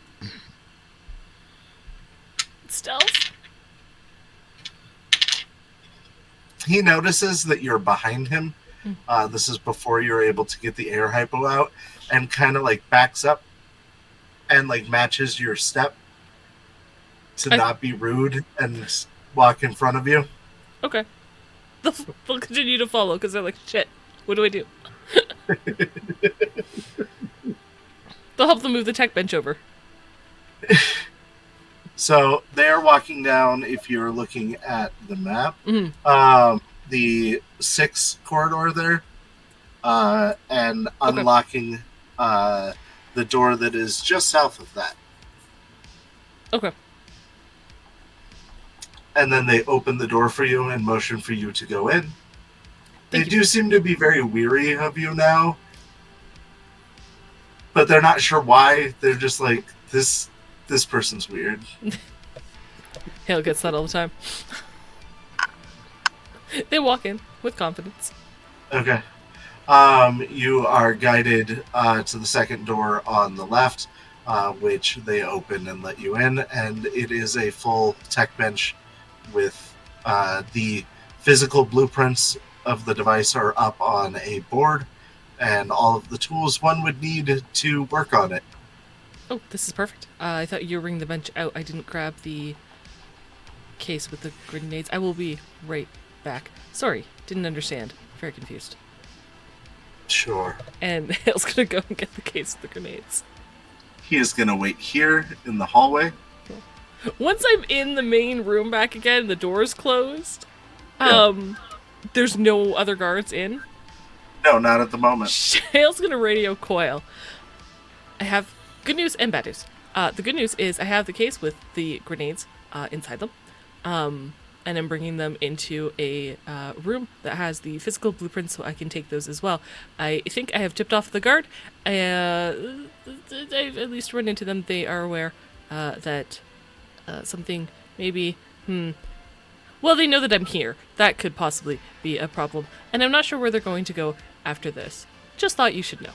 Stealth? He notices that you're behind him. This is before you're able to get the air hypo out, and kind of like backs up and like matches your step to not be rude and walk in front of you. Okay. They'll continue to follow because they're like, shit, what do I do? They'll help them move the tech bench over. So they're walking down, if you're looking at the map, the 6 corridor there, and unlocking the door that is just south of that. Okay. And then they open the door for you and motion for you to go in. They Thank you. do seem to be very weary of you now, but they're not sure why. They're just like, this person's weird. Hale gets that all the time. They walk in with confidence. Okay. You are guided to the second door on the left, which they open and let you in, and it is a full tech bench with the physical blueprints of the device are up on a board, and all of the tools one would need to work on it. Oh, this is perfect. I thought you were bringing the bench out. I didn't grab the case with the grenades. I will be right back. Sorry, didn't understand. Very confused. Sure. And Hale's gonna go and get the case with the grenades. He is going to wait here in the hallway. Once I'm in the main room back again, the door's closed. There's no other guards in. No, not at the moment. Hale's gonna radio Coil. I have good news and bad news. The good news is I have the case with the grenades inside them. And I'm bringing them into a room that has the physical blueprints so I can take those as well. I think I have tipped off the guard. I've at least run into them. They are aware that something maybe... Well, they know that I'm here. That could possibly be a problem. And I'm not sure where they're going to go after this. Just thought you should know.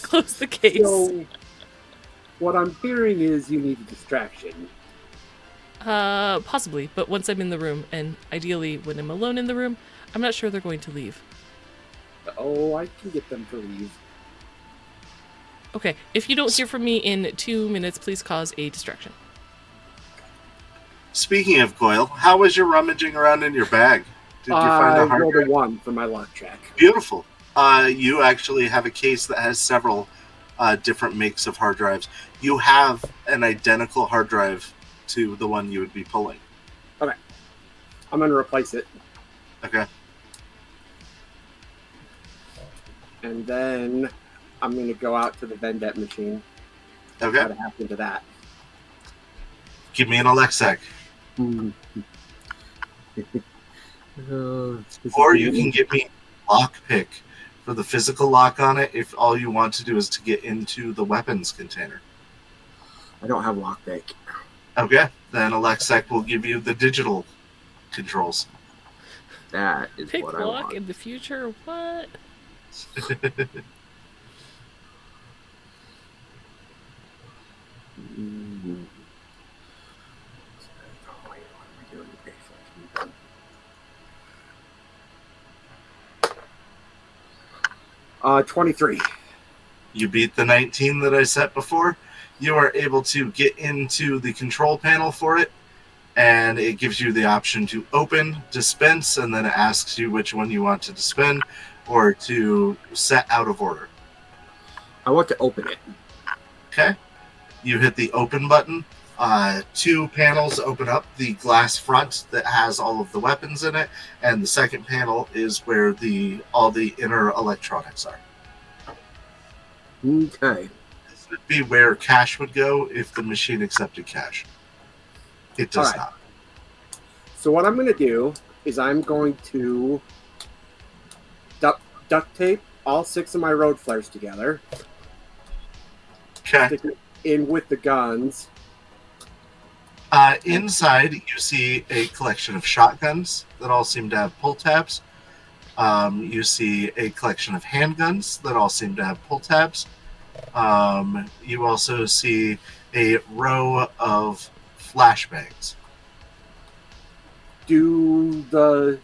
Close the case. So, what I'm hearing is you need a distraction. Possibly, but once I'm in the room, and ideally when I'm alone in the room, I'm not sure they're going to leave. Oh, I can get them to leave. Okay, if you don't hear from me in 2 minutes, please cause a distraction. Speaking of Coil, how was your rummaging around in your bag? Did you find a hard rolled drive? a 1 for my luck check. Beautiful. You actually have a case that has several different makes of hard drives. You have an identical hard drive to the one you would be pulling. Okay. I'm going to replace it. Okay. And then I'm going to go out to the Vendette machine. Okay. What happened to that? Give me an Alexec. Or you can give me a lockpick for the physical lock on it if all you want to do is to get into the weapons container. I don't have lockpick. Okay. Then Alexec will give you the digital controls. That is Pick what I lock want. in the future? What? Mm. Oh, wait, what am I doing? Reflection. 23. You beat the 19 that I set before. You are able to get into the control panel for it, and it gives you the option to open, dispense, and then it asks you which one you want to dispense or to set out of order. I want to open it. Okay. You hit the open button. Two panels open up. The glass front that has all of the weapons in it, and the second panel is where all the inner electronics are. Okay. This would be where cash would go if the machine accepted cash. It does All right. not. So what I'm going to do is I'm going to duct tape all 6 of my road flares together. Okay. Stick it in with the guns. Inside, you see a collection of shotguns that all seem to have pull tabs. You see a collection of handguns that all seem to have pull tabs. You also see a row of flashbangs. Do the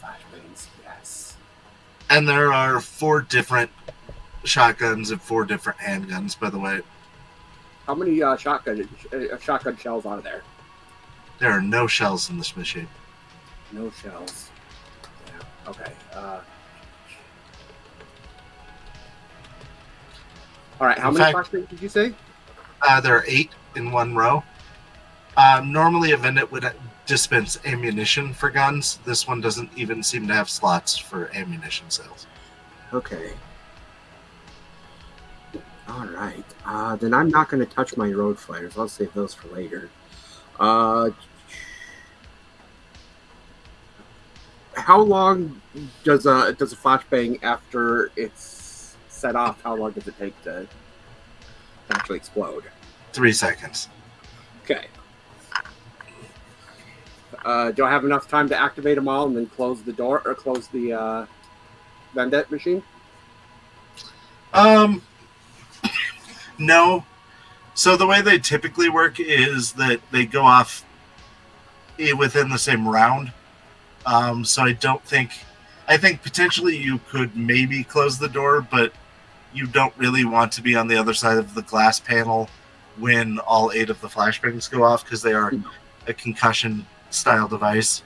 flashbangs, yes. And there are 4 different shotguns and 4 different handguns, by the way. How many shotgun shells are there? There are no shells in this machine. No shells. Yeah. Okay. All right. How many flashbangs did you say? There are 8 in one row. Normally, a vendor would dispense ammunition for guns. This one doesn't even seem to have slots for ammunition sales. Okay. All right. Then I'm not going to touch my road flares. I'll save those for later. How long does a flashbang after it's set off? How long does it take to actually explode? 3 seconds. Okay. Do I have enough time to activate them all and then close the door or close the Bandit machine? No. So the way they typically work is that they go off within the same round. So I think potentially you could maybe close the door, but you don't really want to be on the other side of the glass panel when all 8 of the flashbangs go off because they are a concussion style device.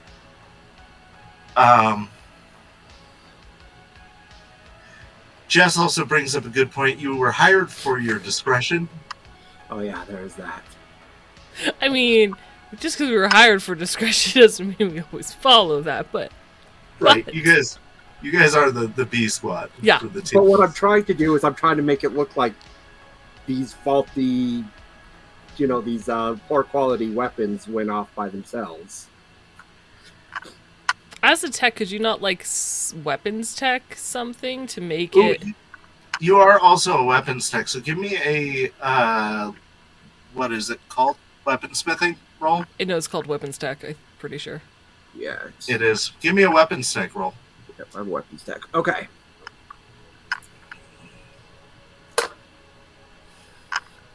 Jess also brings up a good point. You were hired for your discretion. Oh yeah, there's that. I mean, just because we were hired for discretion doesn't mean we always follow that, but... Right, you guys are the B squad. Yeah. For the team. But what I'm trying to do is I'm trying to make it look like these faulty, these poor quality weapons went off by themselves. As a tech, could you not, weapons tech something to make it... You are also a weapons tech, so give me a, what is it called? Weaponsmithing roll? I know it's called weapons tech, I'm pretty sure. Yeah. It is. Give me a weapons tech roll. Yep, I'm weapons tech. Okay.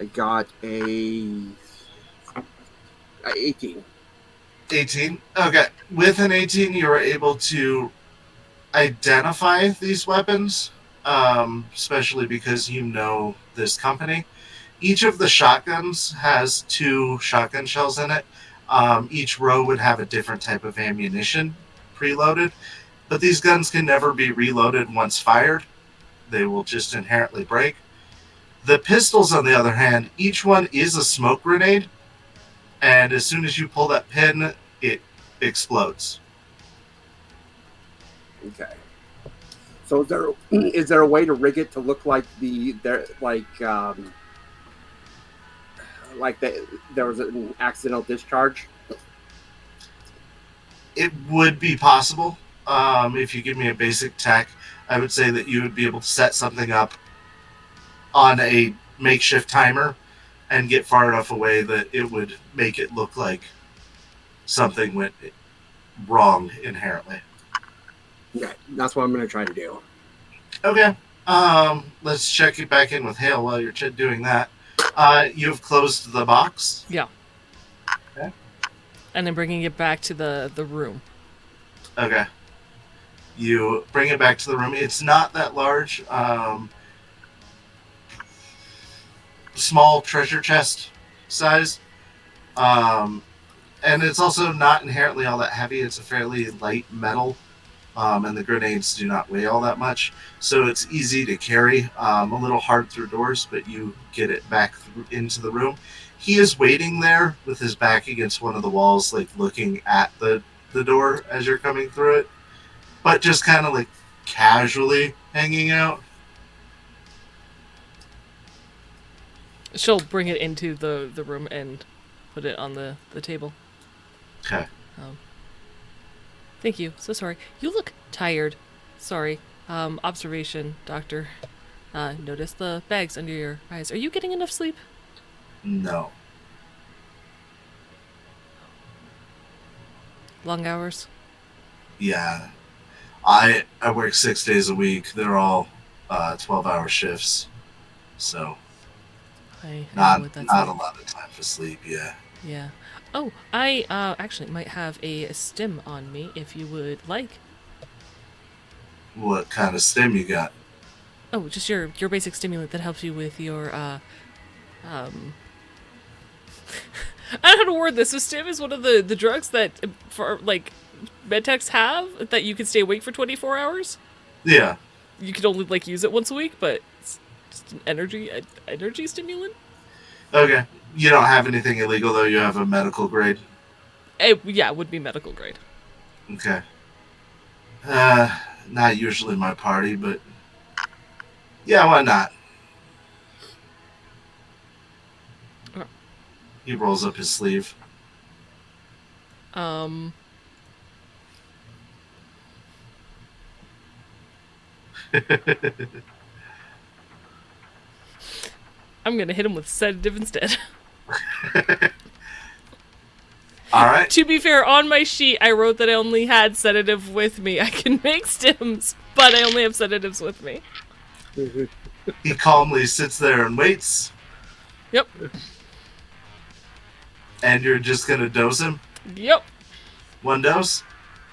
I got a 18. 18. Okay. With an 18, you are able to identify these weapons, especially because you know this company. Each of the shotguns has 2 shotgun shells in it. Each row would have a different type of ammunition preloaded, but these guns can never be reloaded once fired. They will just inherently break. The pistols, on the other hand, each one is a smoke grenade, and as soon as you pull that pin, it explodes. Okay. So is there a way to rig it to look like there was an accidental discharge? It would be possible. If you give me a basic tech, I would say that you would be able to set something up on a makeshift timer and get far enough away that it would make it look like something went wrong inherently. Okay, that's what I'm going to try to do. Okay. Let's check it back in with Hail while you're doing that. You've closed the box. Yeah. Okay. And then bringing it back to the room. Okay. You bring it back to the room. It's not that large. Small treasure chest size. And it's also not inherently all that heavy. It's a fairly light metal. And the grenades do not weigh all that much. So it's easy to carry. A little hard through doors, but you get it back into the room. He is waiting there with his back against one of the walls, like looking at the door as you're coming through it. But just kind of like casually hanging out. She'll bring it into the room and put it on the table. Okay. Thank you. So sorry. You look tired. Sorry. Observation, doctor. Notice the bags under your eyes. Are you getting enough sleep? No. Long hours? Yeah. I work 6 days a week. They're all 12-hour shifts. So not a lot of time for sleep, yeah. Yeah. Oh, I actually might have a stim on me if you would like. What kind of stim you got? Oh, just your basic stimulant that helps you with your I don't know how to word this. So stim is one of the drugs that for like medtechs have that you can stay awake for 24 hours. Yeah. You can only like use it once a week, but it's just an energy stimulant. Okay. You don't have anything illegal though. You have a medical grade. Yeah, it would be medical grade. Okay. Not usually my party, but yeah, why not? Okay. He rolls up his sleeve. I'm gonna hit him with sedative instead. All right. To be fair, on my sheet I wrote that I only had sedative with me. I can make stims, but I only have sedatives with me. He calmly sits there and waits. Yep. And you're just gonna dose him? Yep. One dose?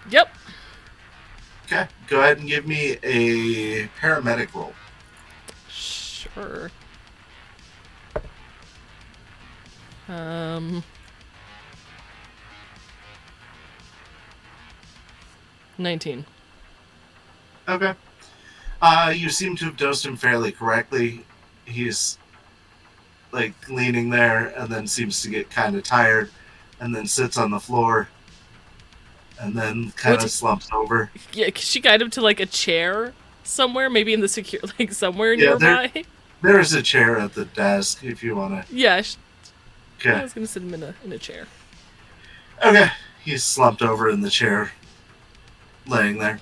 Yep. Okay. Go ahead and give me a paramedic roll. Sure. 19. Okay. You seem to have dosed him fairly correctly. He's like leaning there and then seems to get kind of tired and then sits on the floor and then kind of slumps over. Yeah, could she guide him to like a chair somewhere? Maybe in the somewhere nearby? There is a chair at the desk if you want to. Yeah. Okay. I was going to sit him in a chair. Okay. He's slumped over in the chair, laying there.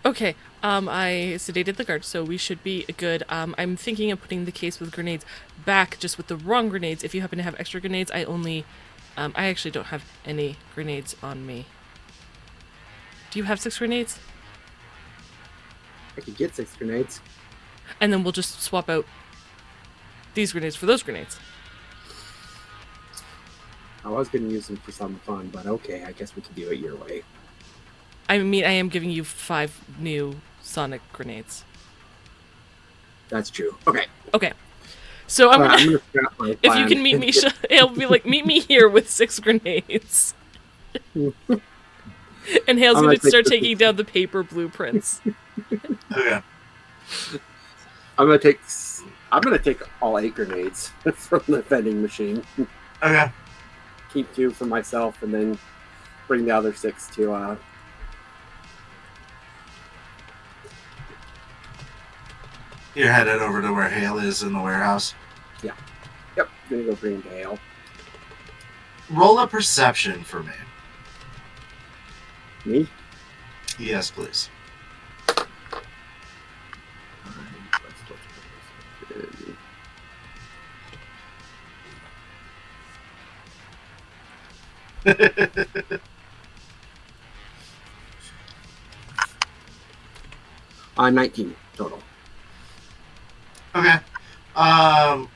Okay. I sedated the guard, so we should be good. I'm thinking of putting the case with grenades back, just with the wrong grenades. If you happen to have extra grenades, I actually don't have any grenades on me. Do you have 6 grenades? I could get 6 grenades. And then we'll just swap out these grenades for those grenades. I was going to use them for some fun, but okay, I guess we can do it your way. I mean, I am giving you 5 new sonic grenades. That's true. Okay. Okay. So I'm gonna scrap my if you can meet me, Hale will be like, meet me here with 6 grenades. And Hale's gonna start taking down the paper blueprints. Okay. I'm gonna take all 8 grenades from the vending machine. Okay. Keep 2 for myself, and then bring the other 6 to. You're headed over to where Hale is in the warehouse. Yeah. Yep. I'm gonna go bring Hale. Roll a perception for me. Me? Yes, please. 19 total. Okay.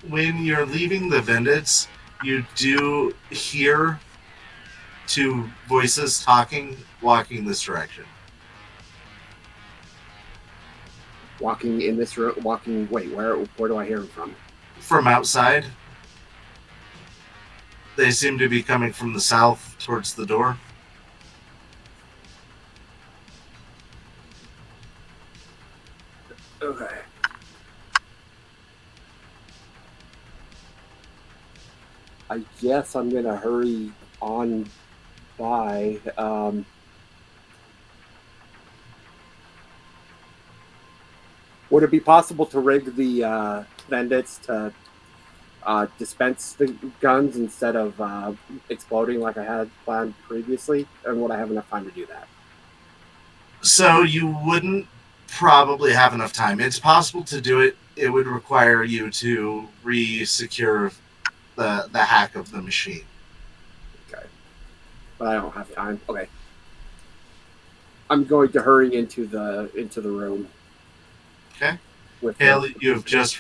When you're leaving the Bandits, you do hear two voices talking, walking this direction. Walking in this room. Walking. Wait, where do I hear them from? From outside. They seem to be coming from the south towards the door. Okay. I guess I'm gonna hurry on by. Would it be possible to rig the bandits to dispense the guns instead of exploding like I had planned previously? And would I have enough time to do that? So you wouldn't probably have enough time. It's possible to do it. It would require you to re-secure the hack of the machine. Okay. But I don't have time. Okay. I'm going to hurry into the room. Okay. With Hail, you've just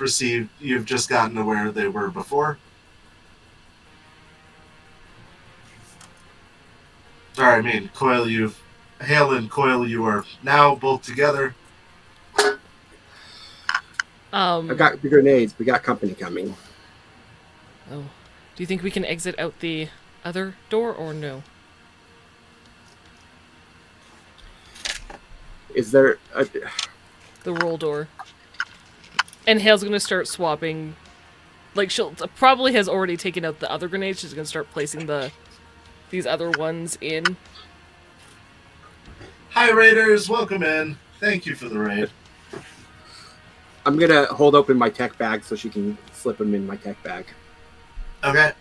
gotten to where they were before. Sorry, I mean, Hail and Coil, you are now both together. I got the grenades. We got company coming. Oh. Do you think we can exit out the other door or no? Is there a... The roll door. And Hale's gonna start swapping. Like, she'll probably has already taken out the other grenades. She's gonna start placing these other ones in. Hi, Raiders. Welcome in. Thank you for the raid. I'm gonna hold open my tech bag so she can slip them in my tech bag. Okay.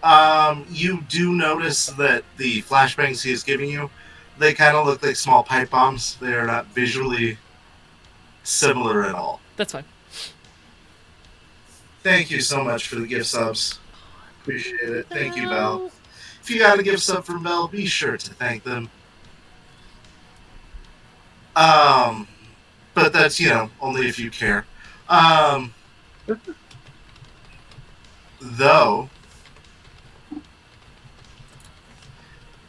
You do notice that the flashbangs he is giving you, they kind of look like small pipe bombs. They are not visually similar at all. That's fine. Thank you so much for the gift subs. Appreciate it. Thank you, Val. If you got a gift sub from Val, be sure to thank them. But that's, only if you care. Though,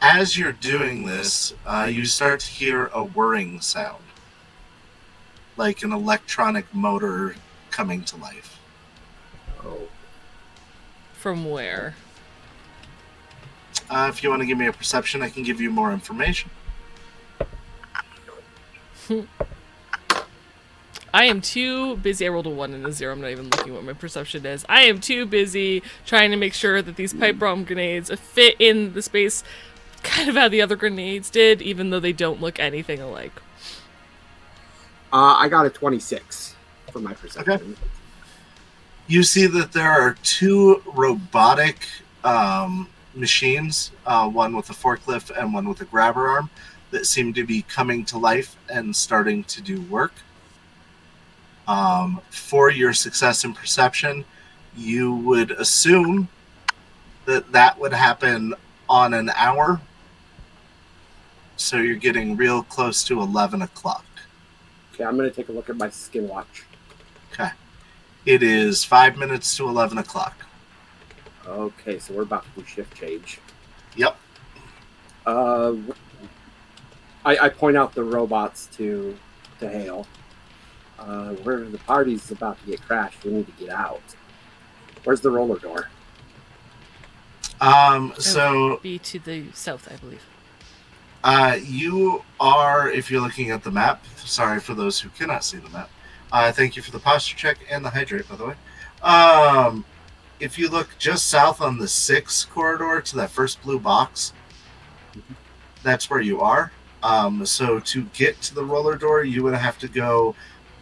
as you're doing this, you start to hear a whirring sound. Like an electronic motor coming to life. Oh. From where? If you want to give me a perception, I can give you more information. I am too busy. I rolled a 1 and a 0. I'm not even looking what my perception is. I am too busy trying to make sure that these pipe bomb grenades fit in the space kind of how the other grenades did, even though they don't look anything alike. I got a 26 for my perception. Okay. You see that there are two robotic machines, one with a forklift and one with a grabber arm, that seem to be coming to life and starting to do work. For your success in perception, you would assume that would happen on an hour. So you're getting real close to 11 o'clock. Okay, I'm going to take a look at my skin watch. Okay. It is 5 minutes to 11 o'clock. Okay, so we're about to do shift change. Yep. I point out the robots to Hale. Where the party's about to get crashed, we need to get out. Where's the roller door? So Be to the south, I believe. You are, if you're looking at the map, sorry for those who cannot see the map. Thank you for the posture check and the hydrate, by the way. If you look just south on the 6 corridor to that first blue box, that's where you are. So to get to the roller door, you would have to go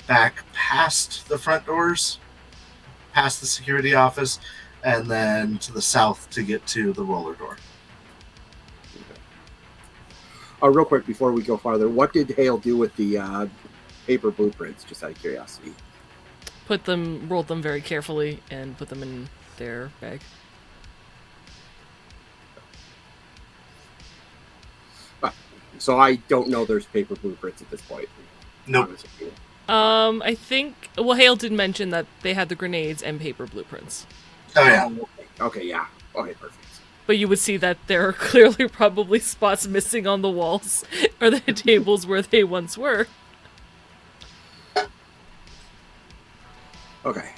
back past the front doors, past the security office, and then to the south to get to the roller door. Real quick, before we go farther, what did Hale do with the paper blueprints, just out of curiosity? Rolled them very carefully, and put them in their bag. So I don't know there's paper blueprints at this point. Nope. I think. Well, Hale did mention that they had the grenades and paper blueprints. Oh yeah. Okay, yeah. Okay, perfect. But you would see that there are clearly probably spots missing on the walls or the tables where they once were. Okay.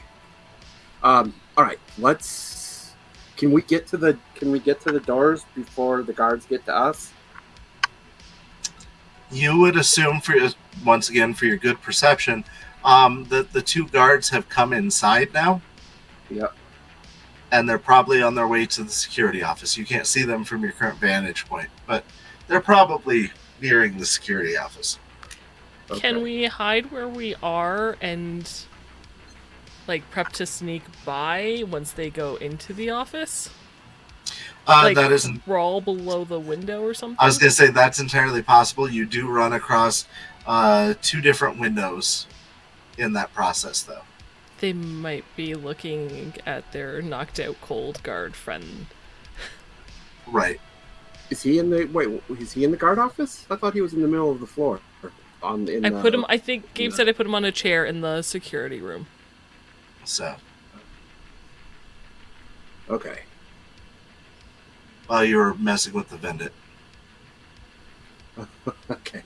All right. Let's. Can we get to the doors before the guards get to us? You would assume, once again for your good perception, that the two guards have come inside now. Yep. And they're probably on their way to the security office. You can't see them from your current vantage point, but they're probably nearing the security office. Okay. Can we hide where we are and prep to sneak by once they go into the office? That isn't. Crawl below the window or something? I was going to say that's entirely possible. You do run across 2 different windows in that process, though. They might be looking at their knocked out cold guard friend. Right. Is he in the guard office? I thought he was in the middle of the floor. I think Gabe said I put him on a chair in the security room. So. Okay. While you were messing with the Bandit. Okay.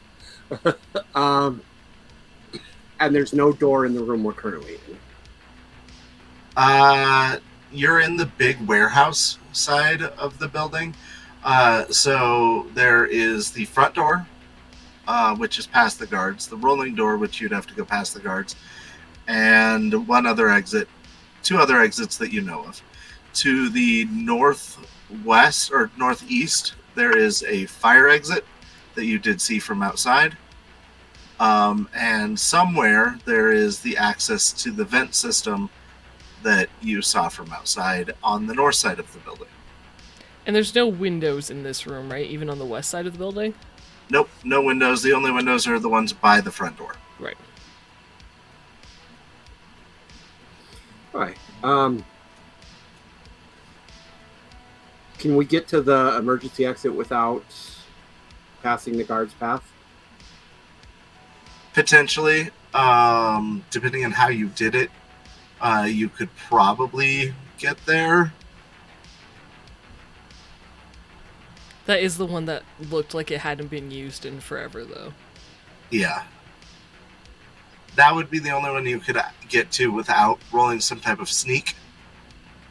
And there's no door in the room we're currently in. You're in the big warehouse side of the building. So there is the front door, which is past the guards, the rolling door, which you'd have to go past the guards, and 2 other exits that you know of. To the northwest or northeast, there is a fire exit that you did see from outside. And somewhere there is the access to the vent system that you saw from outside on the north side of the building. And there's no windows in this room, right? Even on the west side of the building? Nope, no windows. The only windows are the ones by the front door. Right. All right. Can we get to the emergency exit without passing the guard's path? Potentially, depending on how you did it, you could probably get there. That is the one that looked like it hadn't been used in forever, though. Yeah. That would be the only one you could get to without rolling some type of sneak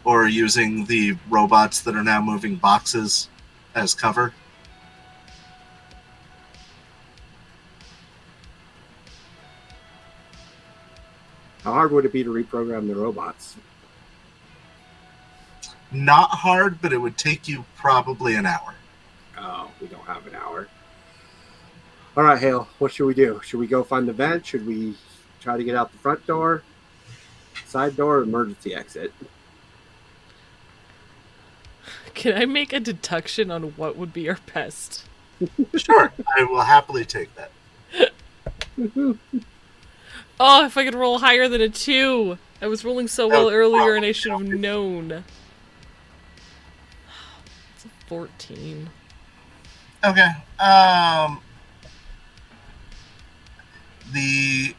or using the robots that are now moving boxes as cover. How hard would it be to reprogram the robots? Not hard, but it would take you probably an hour. Oh, we don't have an hour. All right, Hale, what should we do? Should we go find the vent? Should we try to get out the front door, side door, or emergency exit? Can I make a deduction on what would be our best? Sure, I will happily take that. Oh, if I could roll higher than a 2! I was rolling so well earlier and I should have known. It's a 14. Okay. The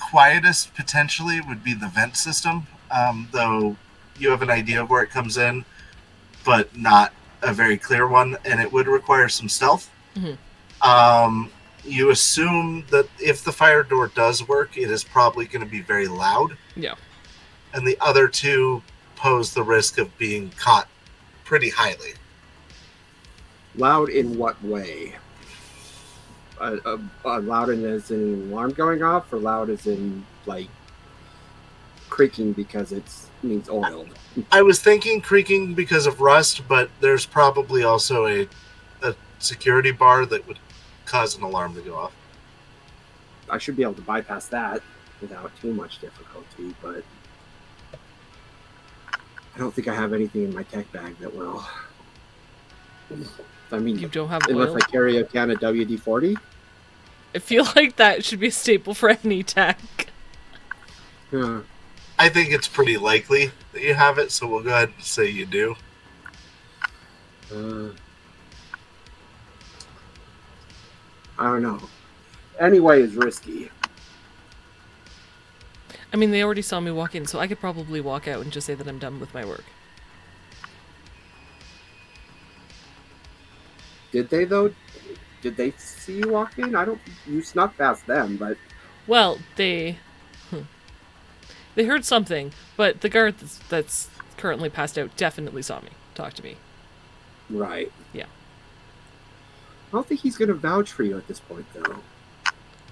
quietest potentially would be the vent system, though you have an idea of where it comes in, but not a very clear one, and it would require some stealth. Mm-hmm. You assume that if the fire door does work, it is probably going to be very loud. Yeah. And the other 2 pose the risk of being caught pretty highly. Loud in what way? Loud as in an alarm going off, or loud as in creaking because it means oiled? I was thinking creaking because of rust, but there's probably also a security bar that would cause an alarm to go off. I should be able to bypass that without too much difficulty, but I don't think I have anything in my tech bag that will. I mean, You don't have unless oil? I carry a can of WD-40. I feel like that should be a staple for any tech. Yeah. I think it's pretty likely that you have it, so we'll go ahead and say you do. I don't know. Anyway is risky. I mean, they already saw me walk in, so I could probably walk out and just say that I'm done with my work. Did they, though? Did they see you walk in? I don't... You snuck past them, but... Well, they heard something, but the guard that's currently passed out definitely saw me talk to me. Right. Yeah. I don't think he's going to vouch for you at this point, though.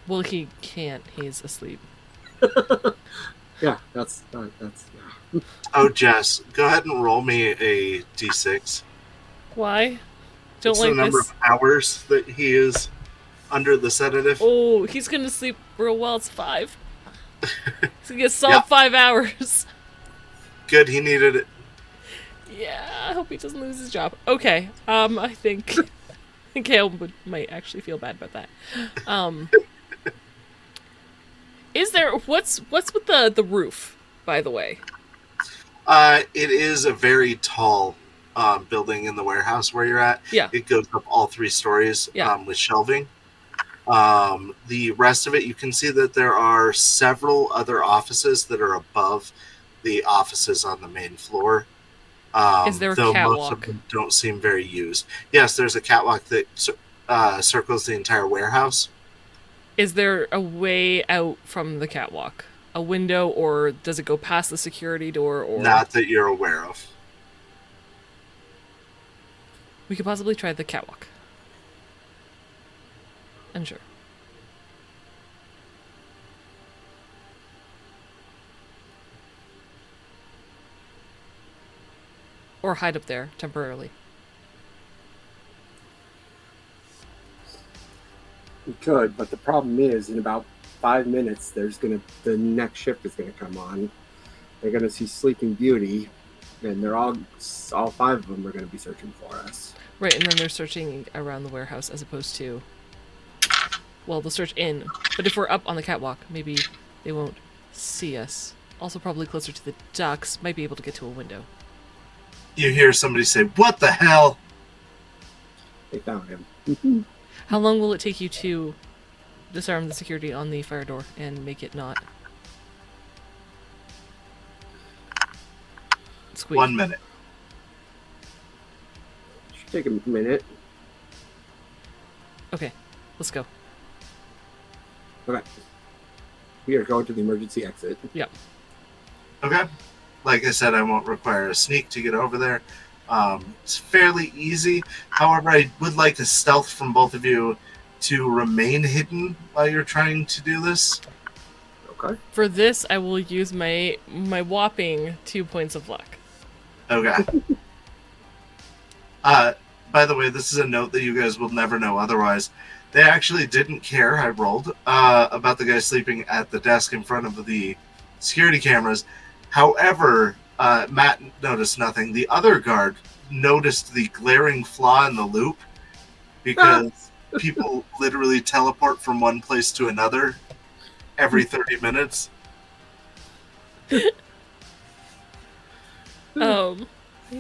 Well, he can't. He's asleep. Yeah, that's yeah. Oh, Jess, go ahead and roll me a d6. Why? Don't It's like the number this. of hours that he is under the sedative. Oh, he's gonna sleep real well. It's 5. He's gonna get solid 5 hours. Good, he needed it. Yeah, I hope he doesn't lose his job. Okay, I think Hail might actually feel bad about that. Is there what's with the roof, by the way? It is a very tall building in the warehouse where you're at. Yeah. It goes up all 3 stories with shelving. The rest of it, you can see that there are several other offices that are above the offices on the main floor. Is there a though catwalk? most of them don't seem very used. Yes, there's a catwalk that circles the entire warehouse. Is there a way out from the catwalk? A window, or does it go past the security door? Or Not that you're aware of. we could possibly try the catwalk. Unsure. Or hide up there temporarily. We could, but the problem is, in about 5 minutes, the next shift is gonna come on. They're gonna see Sleeping Beauty, and they're all 5 of them are gonna be searching for us. Right, and then they're searching around the warehouse as opposed to... Well, they'll search in, but if we're up on the catwalk, maybe they won't see us. Also probably closer to the ducks, might be able to get to a window. You hear somebody say, "What the hell?" They found him. How long will it take you to disarm the security on the fire door and make it not squeak? 1 minute. Should take a minute. Okay, let's go. Okay. We are going to the emergency exit. Yeah. Okay. Like I said, I won't require a sneak to get over there. It's fairly easy. However, I would like a stealth from both of you to remain hidden while you're trying to do this. Okay. For this, I will use my whopping 2 points of luck. Okay. By the way, this is a note that you guys will never know otherwise. They actually didn't care, I rolled, about the guy sleeping at the desk in front of the security cameras. However, Matt noticed nothing. The other guard noticed the glaring flaw in the loop because people literally teleport from one place to another every 30 minutes. You'd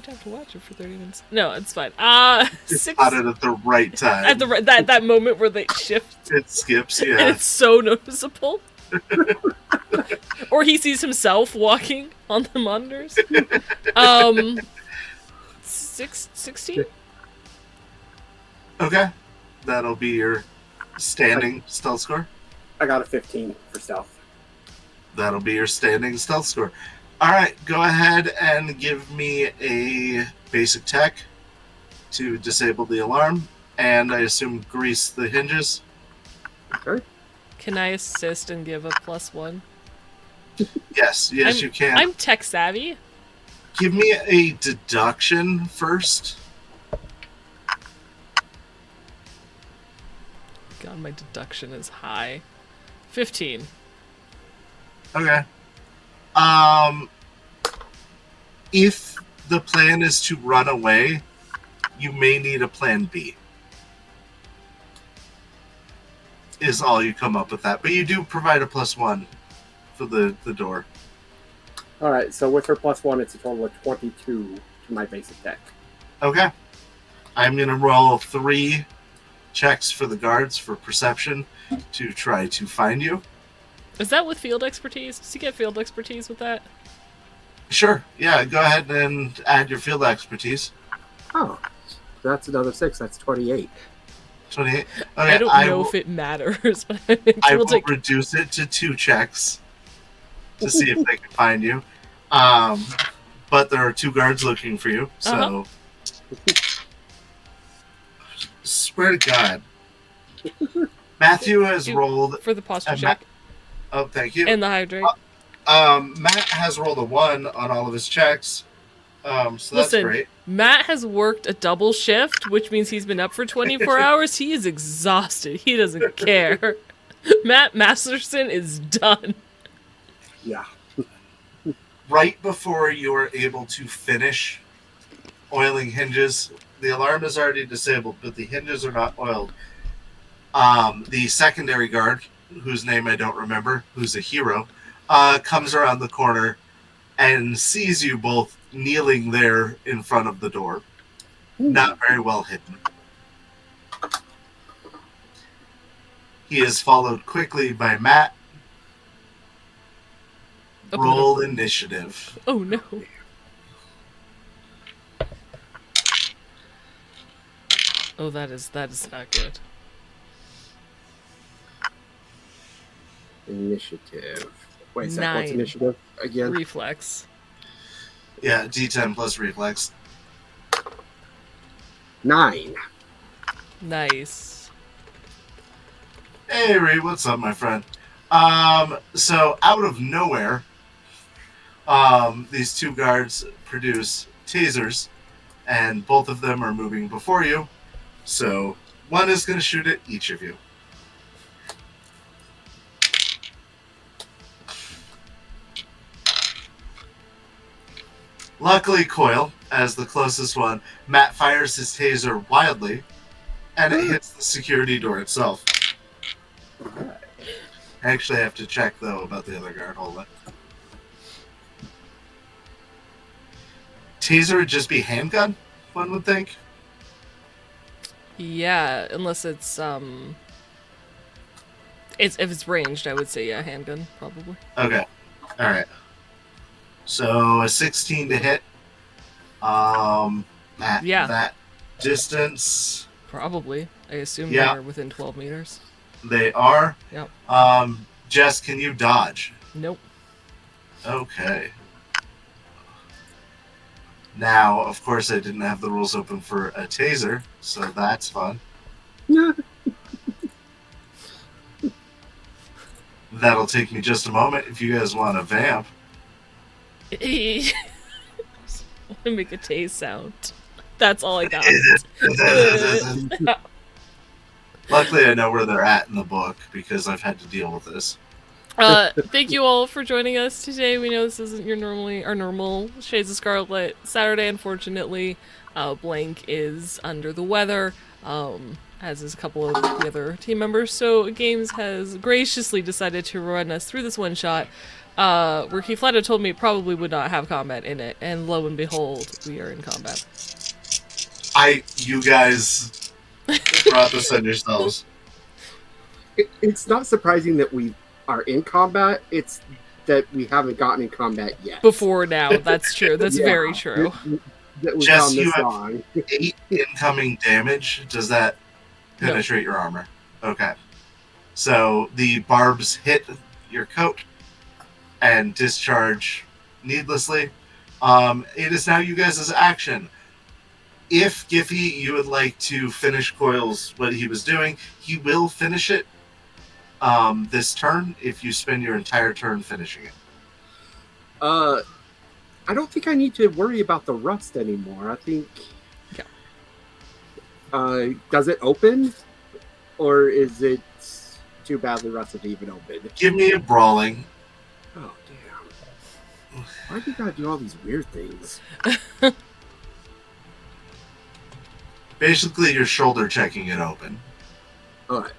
have to watch it for 30 minutes. No, it's fine. It's 6 spotted at the right time. at the that moment where they shift. It skips, And yeah. it's so noticeable. Or he sees himself walking on the monitors. 16? Okay. That'll be your standing stealth score. I got a 15 for stealth. That'll be your standing stealth score. Alright, go ahead and give me a basic tech to disable the alarm, and I assume grease the hinges. Okay. Can I assist and give a +1? Yes, you can. I'm tech savvy. Give me a deduction first. God, my deduction is high. 15. Okay. If the plan is to run away, you may need a plan B. Is all you come up with that. But you do provide a +1 for the door. Alright, so with her +1, it's a total of 22 to my basic deck. Okay. I'm going to roll 3 checks for the guards for perception to try to find you. Is that with field expertise? Does he get field expertise with that? Sure. Yeah, go ahead and add your field expertise. Oh, that's another 6. That's 28. 28. Okay, I don't know if it matters, but I will reduce it to 2 checks to see if they can find you. But there are 2 guards looking for you, so... Swear to God. Matthew has rolled... For the posture check. Oh, thank you. And the hydrate. Matt has rolled a 1 on all of his checks. So that's great. Matt has worked a double shift, which means he's been up for 24 hours. He is exhausted. He doesn't care. Matt Masterson is done. Yeah. Right before you're able to finish oiling hinges, the alarm is already disabled, but the hinges are not oiled. The secondary guard, whose name I don't remember, who's a hero, comes around the corner and sees you both kneeling there in front of the door. Not very well hidden. He is followed quickly by Matt. Roll initiative. Oh no. Oh, that is not good. Initiative. Wait a second, 9. what's initiative again? Reflex. Yeah, D10 plus reflex. 9. Nice. Hey, Ree, what's up, my friend? So out of nowhere, these 2 guards produce tasers, and both of them are moving before you. So one is going to shoot at each of you. Luckily, Coil, as the closest one, Matt fires his taser wildly, and it hits the security door itself. I actually have to check, though, about the other guard. Hold on. Taser would just be handgun, one would think. Yeah, unless it's if it's ranged, I would say yeah, handgun probably. Okay, all right. So a 16 to hit. At that distance. Probably. I assume they're within 12 meters. They are. Yep. Jess, can you dodge? Nope. Okay. Now, of course, I didn't have the rules open for a taser, so that's fun. That'll take me just a moment if you guys want to vamp. I want to make a tase sound. That's all I got. Luckily, I know where they're at in the book because I've had to deal with this. Thank you all for joining us today. We know this isn't our normal Shades of Scarlet Saturday, unfortunately. Blank is under the weather, as is a couple of the other team members. So Games has graciously decided to run us through this one shot, where Keith Letta told me it probably would not have combat in it, and lo and behold, we are in combat. You guys brought this on yourselves. It's not surprising that we are in combat. It's that we haven't gotten in combat yet. Before now, that's true. That's very true. Jess, you have 8 incoming damage. Does that penetrate your armor? Okay. So the barbs hit your coat and discharge needlessly. It is now you guys' action. If Giffy, you would like to finish Coil's what he was doing, he will finish it this turn if you spend your entire turn finishing it. I don't think I need to worry about the rust anymore. I think... does it open? Or is it too badly rusted to even open? Give me a brawling. Oh, damn. Why do you gotta do all these weird things? Basically, you're shoulder checking it open. Alright.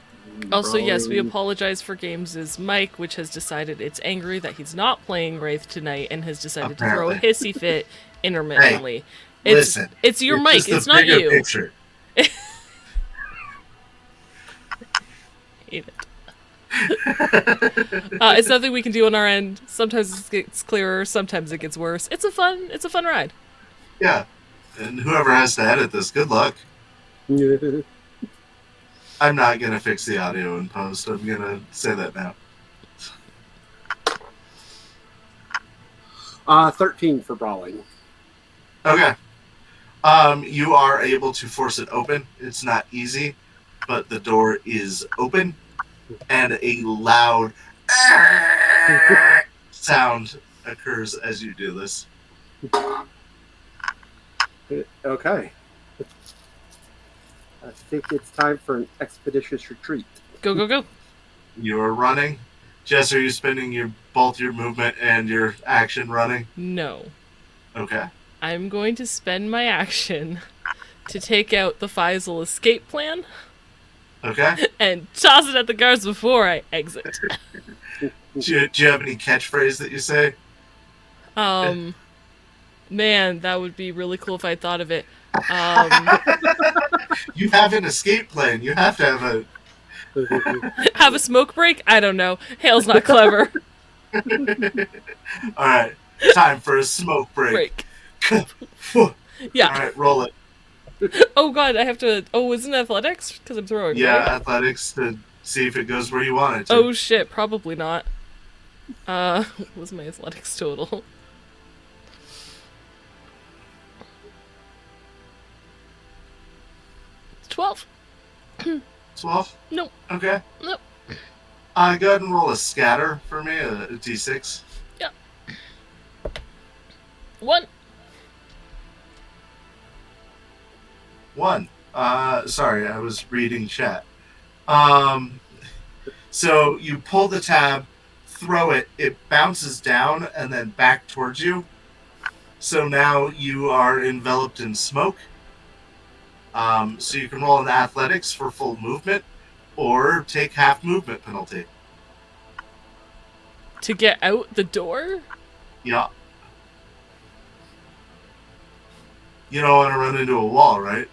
Also, yes, we apologize for Games' mic, which has decided it's angry that he's not playing Wraith tonight and has decided to throw a hissy fit intermittently. Hey, listen, it's your mic, it's not you. Picture. Hate it. It's nothing we can do on our end. Sometimes it gets clearer, sometimes it gets worse. It's a fun ride. Yeah. And whoever has to edit this, good luck. I'm not going to fix the audio in post. I'm going to say that now. 13 for brawling. Okay. You are able to force it open. It's not easy, but the door is open, and a loud sound occurs as you do this. Okay. I think it's time for an expeditious retreat. Go, go, go. You are running. Jess, are you spending both your movement and your action running? No. Okay. I'm going to spend my action to take out the Faisal escape plan. Okay. And toss it at the guards before I exit. Do you have any catchphrase that you say? Man, that would be really cool if I thought of it. You have an escape plan. You have to have a... Have a smoke break? I don't know. Hale's not clever. Alright. Time for a smoke break. Yeah. Alright, roll it. Oh god, I have to... Oh, isn't it athletics? Because I'm throwing, Yeah, right? athletics to see if it goes where you want it to. Oh shit, probably not. What was my athletics total? 12. 12? Nope. Okay. Nope. Go ahead and roll a scatter for me, a d6. Yeah. 1. 1. Sorry, I was reading chat. So you pull the tab, throw it, it bounces down and then back towards you. So now you are enveloped in smoke. So you can roll in athletics for full movement or take half movement penalty. To get out the door? Yeah. You don't want to run into a wall, right?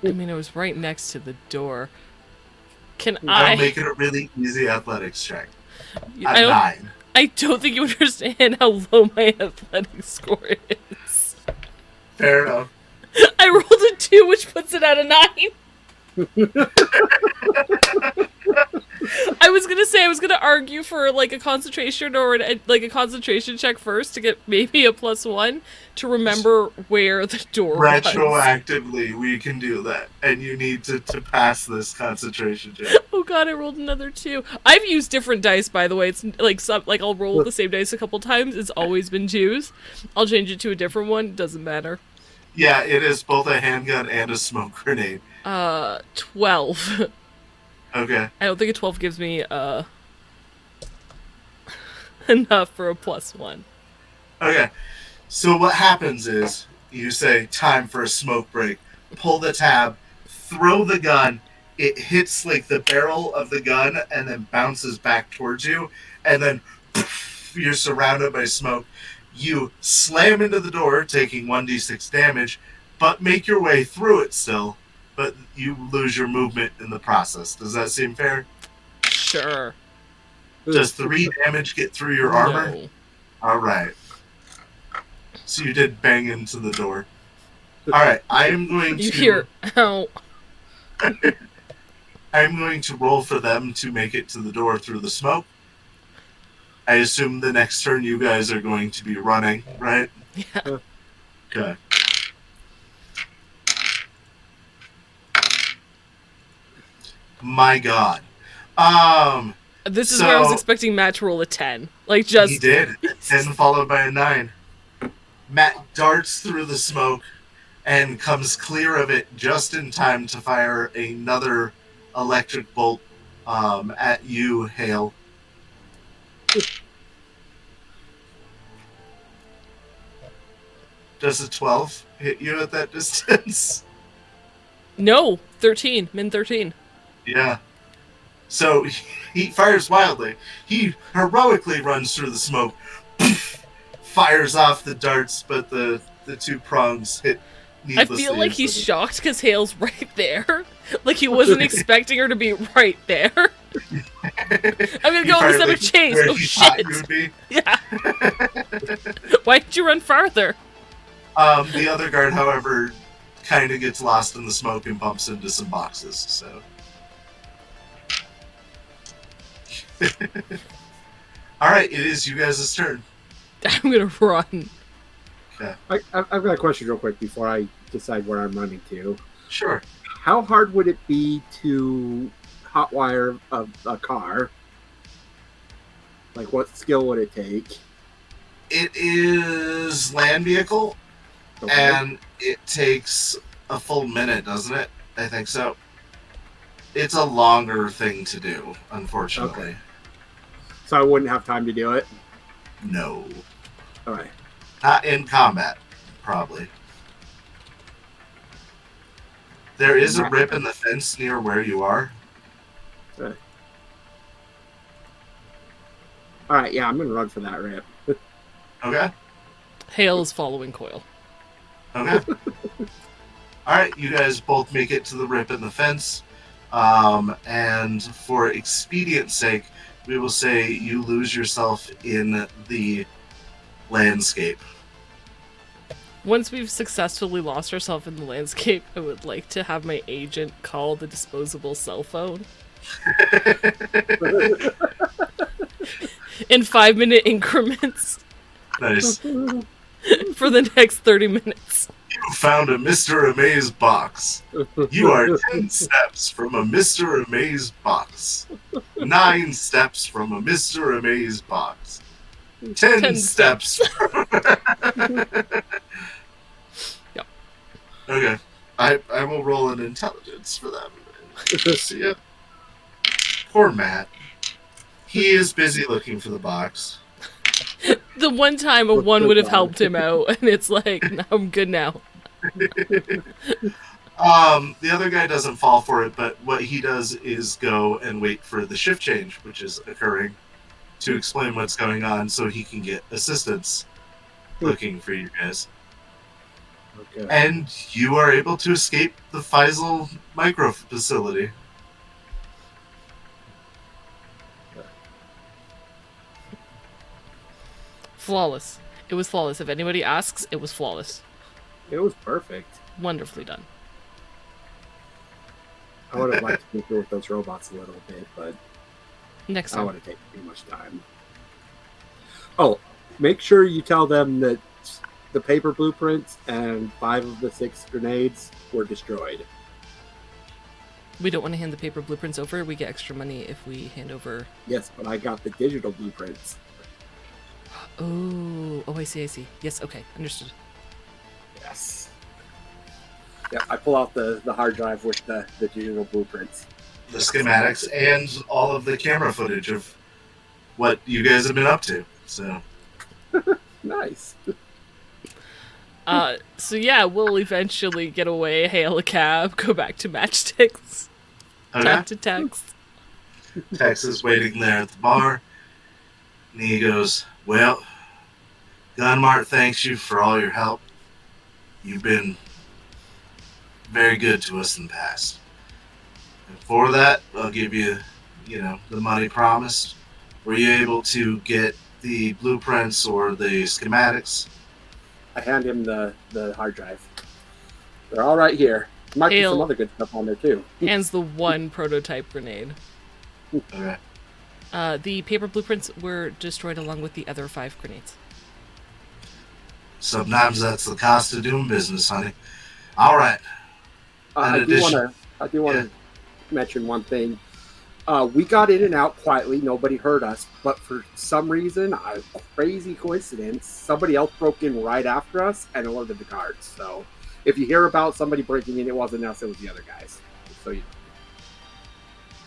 I mean, it was right next to the door. Can I'll I... make it a really easy athletics check. I At 9. I don't think you understand how low my athletic score is. Fair enough. I rolled a 2, which puts it at a 9. I was gonna argue for like a concentration or a concentration check first to get maybe a +1 to remember where the door was. Retroactively, we can do that, and you need to pass this concentration check. Oh god, I rolled another 2. I've used different dice, by the way. It's like I'll roll the same dice a couple times. It's always been 2s. I'll change it to a different one. Doesn't matter. Yeah, it is both a handgun and a smoke grenade. 12. Okay. I don't think a 12 gives me enough for a +1. Okay. So what happens is you say time for a smoke break, pull the tab, throw the gun, it hits like the barrel of the gun and then bounces back towards you, and then poof, you're surrounded by smoke. You slam into the door, taking 1d6 damage, but make your way through it still, but you lose your movement in the process. Does that seem fair? Sure. Does 3 damage get through your armor? No. Alright. So you did bang into the door. Alright, I am going to... You hear, ow. I'm going to roll for them to make it to the door through the smoke. I assume the next turn you guys are going to be running, right? Yeah. Okay. My God. This is where I was expecting Matt to roll a 10. Like, just... He did. 10 followed by a 9. Matt darts through the smoke and comes clear of it just in time to fire another electric bolt at you, Hail. Does a 12 hit you at that distance? No, 13. Min 13. Yeah. So he fires wildly. He heroically runs through the smoke, fires off the darts, but the 2 prongs hit needlessly. I feel like he's shocked because Hale's right there. Like he wasn't expecting her to be right there. I'm gonna go on this ever chase. Where Oh you thought shit! you would be. Yeah. Why did you run farther? The other guard, however, kind of gets lost in the smoke and bumps into some boxes. So. All right, it is you guys' turn. I'm gonna run. Okay. I've got a question real quick before I decide where I'm running to. Sure. How hard would it be to hotwire a car? Like, what skill would it take? It is land vehicle, Okay. and it takes a full minute, doesn't it? I think so. It's a longer thing to do, unfortunately. Okay. So I wouldn't have time to do it? No. All right. Not in combat, probably. There is a rip in the fence near where you are. Okay. All right, yeah, I'm going to run for that rip. Okay? Hail is following Coil. Okay. Alright, you guys both make it to the rip in the fence. And for expedience sake, we will say you lose yourself in the landscape. Once we've successfully lost ourselves in the landscape, I would like to have my agent call the disposable cell phone. In 5-minute increments Nice. for the next 30 minutes. You found a Mr. Amaze box. You are 10 steps from a Mr. Amaze box. 9 steps from a Mr. Amaze box. 10 steps. Yep. Okay. I will roll an intelligence for them. See ya. Poor Matt. He is busy looking for the box. The one time a 1 would have helped him out, and it's like, no, I'm good now. The other guy doesn't fall for it, but what he does is go and wait for the shift change, which is occurring, to explain what's going on so he can get assistance looking for you guys. Okay. And you are able to escape the Faisal micro facility. Flawless. It was flawless. If anybody asks, it was flawless. It was perfect. Wonderfully done. I would have liked to go through with those robots a little bit, but Next that time. would have taken too much time. Oh, make sure you tell them that the paper blueprints and 5 of the 6 grenades were destroyed. We don't want to hand the paper blueprints over. We get extra money if we hand over... Yes, but I got the digital blueprints. Oh, I see. Yes, okay, understood. Yes. Yeah, I pull out the hard drive with the digital blueprints. The schematics and all of the camera footage of what you guys have been up to. So, Nice. So yeah, we'll eventually get away, hail a cab, go back to Matchsticks, okay. talk to Tex. Tex is waiting there at the bar. And he goes, well, Gunmart thanks you for all your help. You've been very good to us in the past. And for that, I'll give you, the money promised. Were you able to get the blueprints or the schematics? I hand him the hard drive. They're all right here. Might be some Hail. other good stuff on there too. Hands the one prototype grenade. Okay. The paper blueprints were destroyed along with the other 5 grenades. Sometimes that's the cost of doing business, honey. All right. I do want to mention one thing. We got in and out quietly. Nobody heard us. But for some reason, a crazy coincidence, somebody else broke in right after us and alerted the guards. So if you hear about somebody breaking in, it wasn't us. It was the other guys. So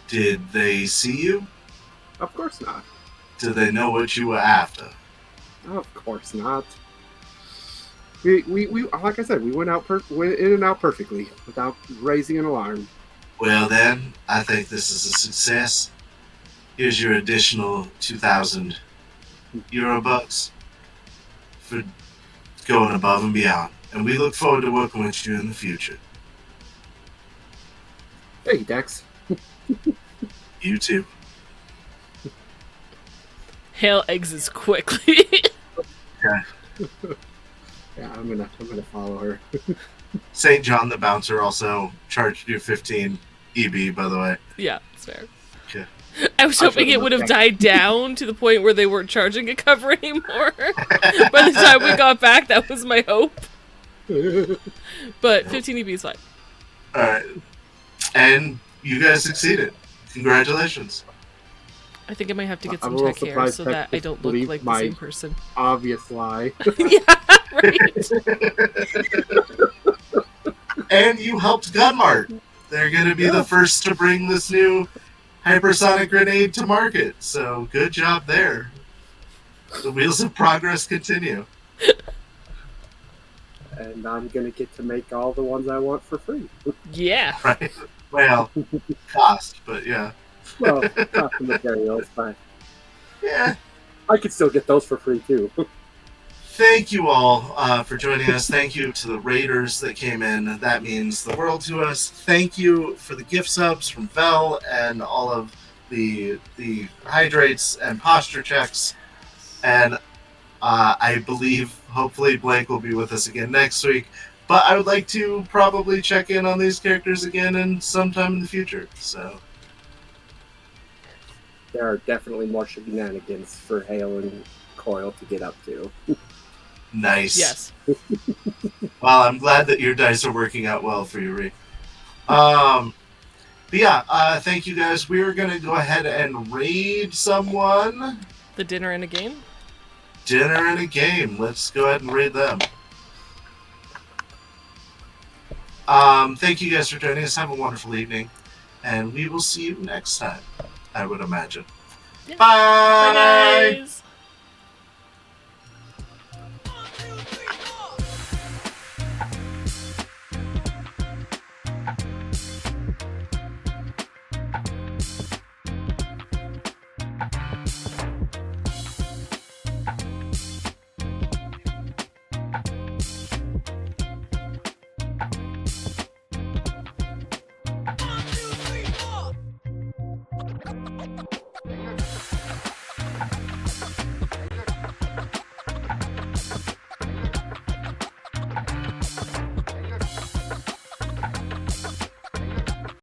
Did they see you? of course not. Did they know what you were after? Of course not. We like I said, we went in and out perfectly without raising an alarm. Well then, I think this is a success. Here's your additional 2,000 Eurobucks for going above and beyond. And we look forward to working with you in the future. Hey, Dex. You too. Hail exits quickly. Yeah. Yeah, I'm gonna follow her. St. John the Bouncer also charged you 15 EB, by the way. Yeah, it's fair. Okay. I was hoping it would have died down to the point where they weren't charging a cover anymore. By the time we got back, that was my hope. But 15 EB is fine. Alright. And you guys succeeded. Congratulations. I think I might have to get I'm some a little tech hair surprised so Tech that I just don't look believed like the my- same person. Obvious lie. Yeah, right. And you helped Gunmart. They're going to be the first to bring this new hypersonic grenade to market. So good job there. The wheels of progress continue. And I'm gonna get to make all the ones I want for free. Yeah. Right? Well, cost, but yeah. Well, not the materials, but Yeah. I could still get those for free too. Thank you all for joining us. Thank you to the raiders that came in. That means the world to us. Thank you for the gift subs from Vel and all of the hydrates and posture checks. And I believe, hopefully, Blake will be with us again next week. But I would like to probably check in on these characters again in sometime in the future. So There are definitely more shenanigans for Hail and Coil to get up to. nice. Yes. Well, I'm glad that your dice are working out well for you, Ree. But yeah, thank you guys. We're going to go ahead and raid someone. The dinner and a game? Dinner and a game. Let's go ahead and raid them. Thank you guys for joining us. Have a wonderful evening. And we will see you next time, I would imagine. Yeah. Bye! Bye, guys.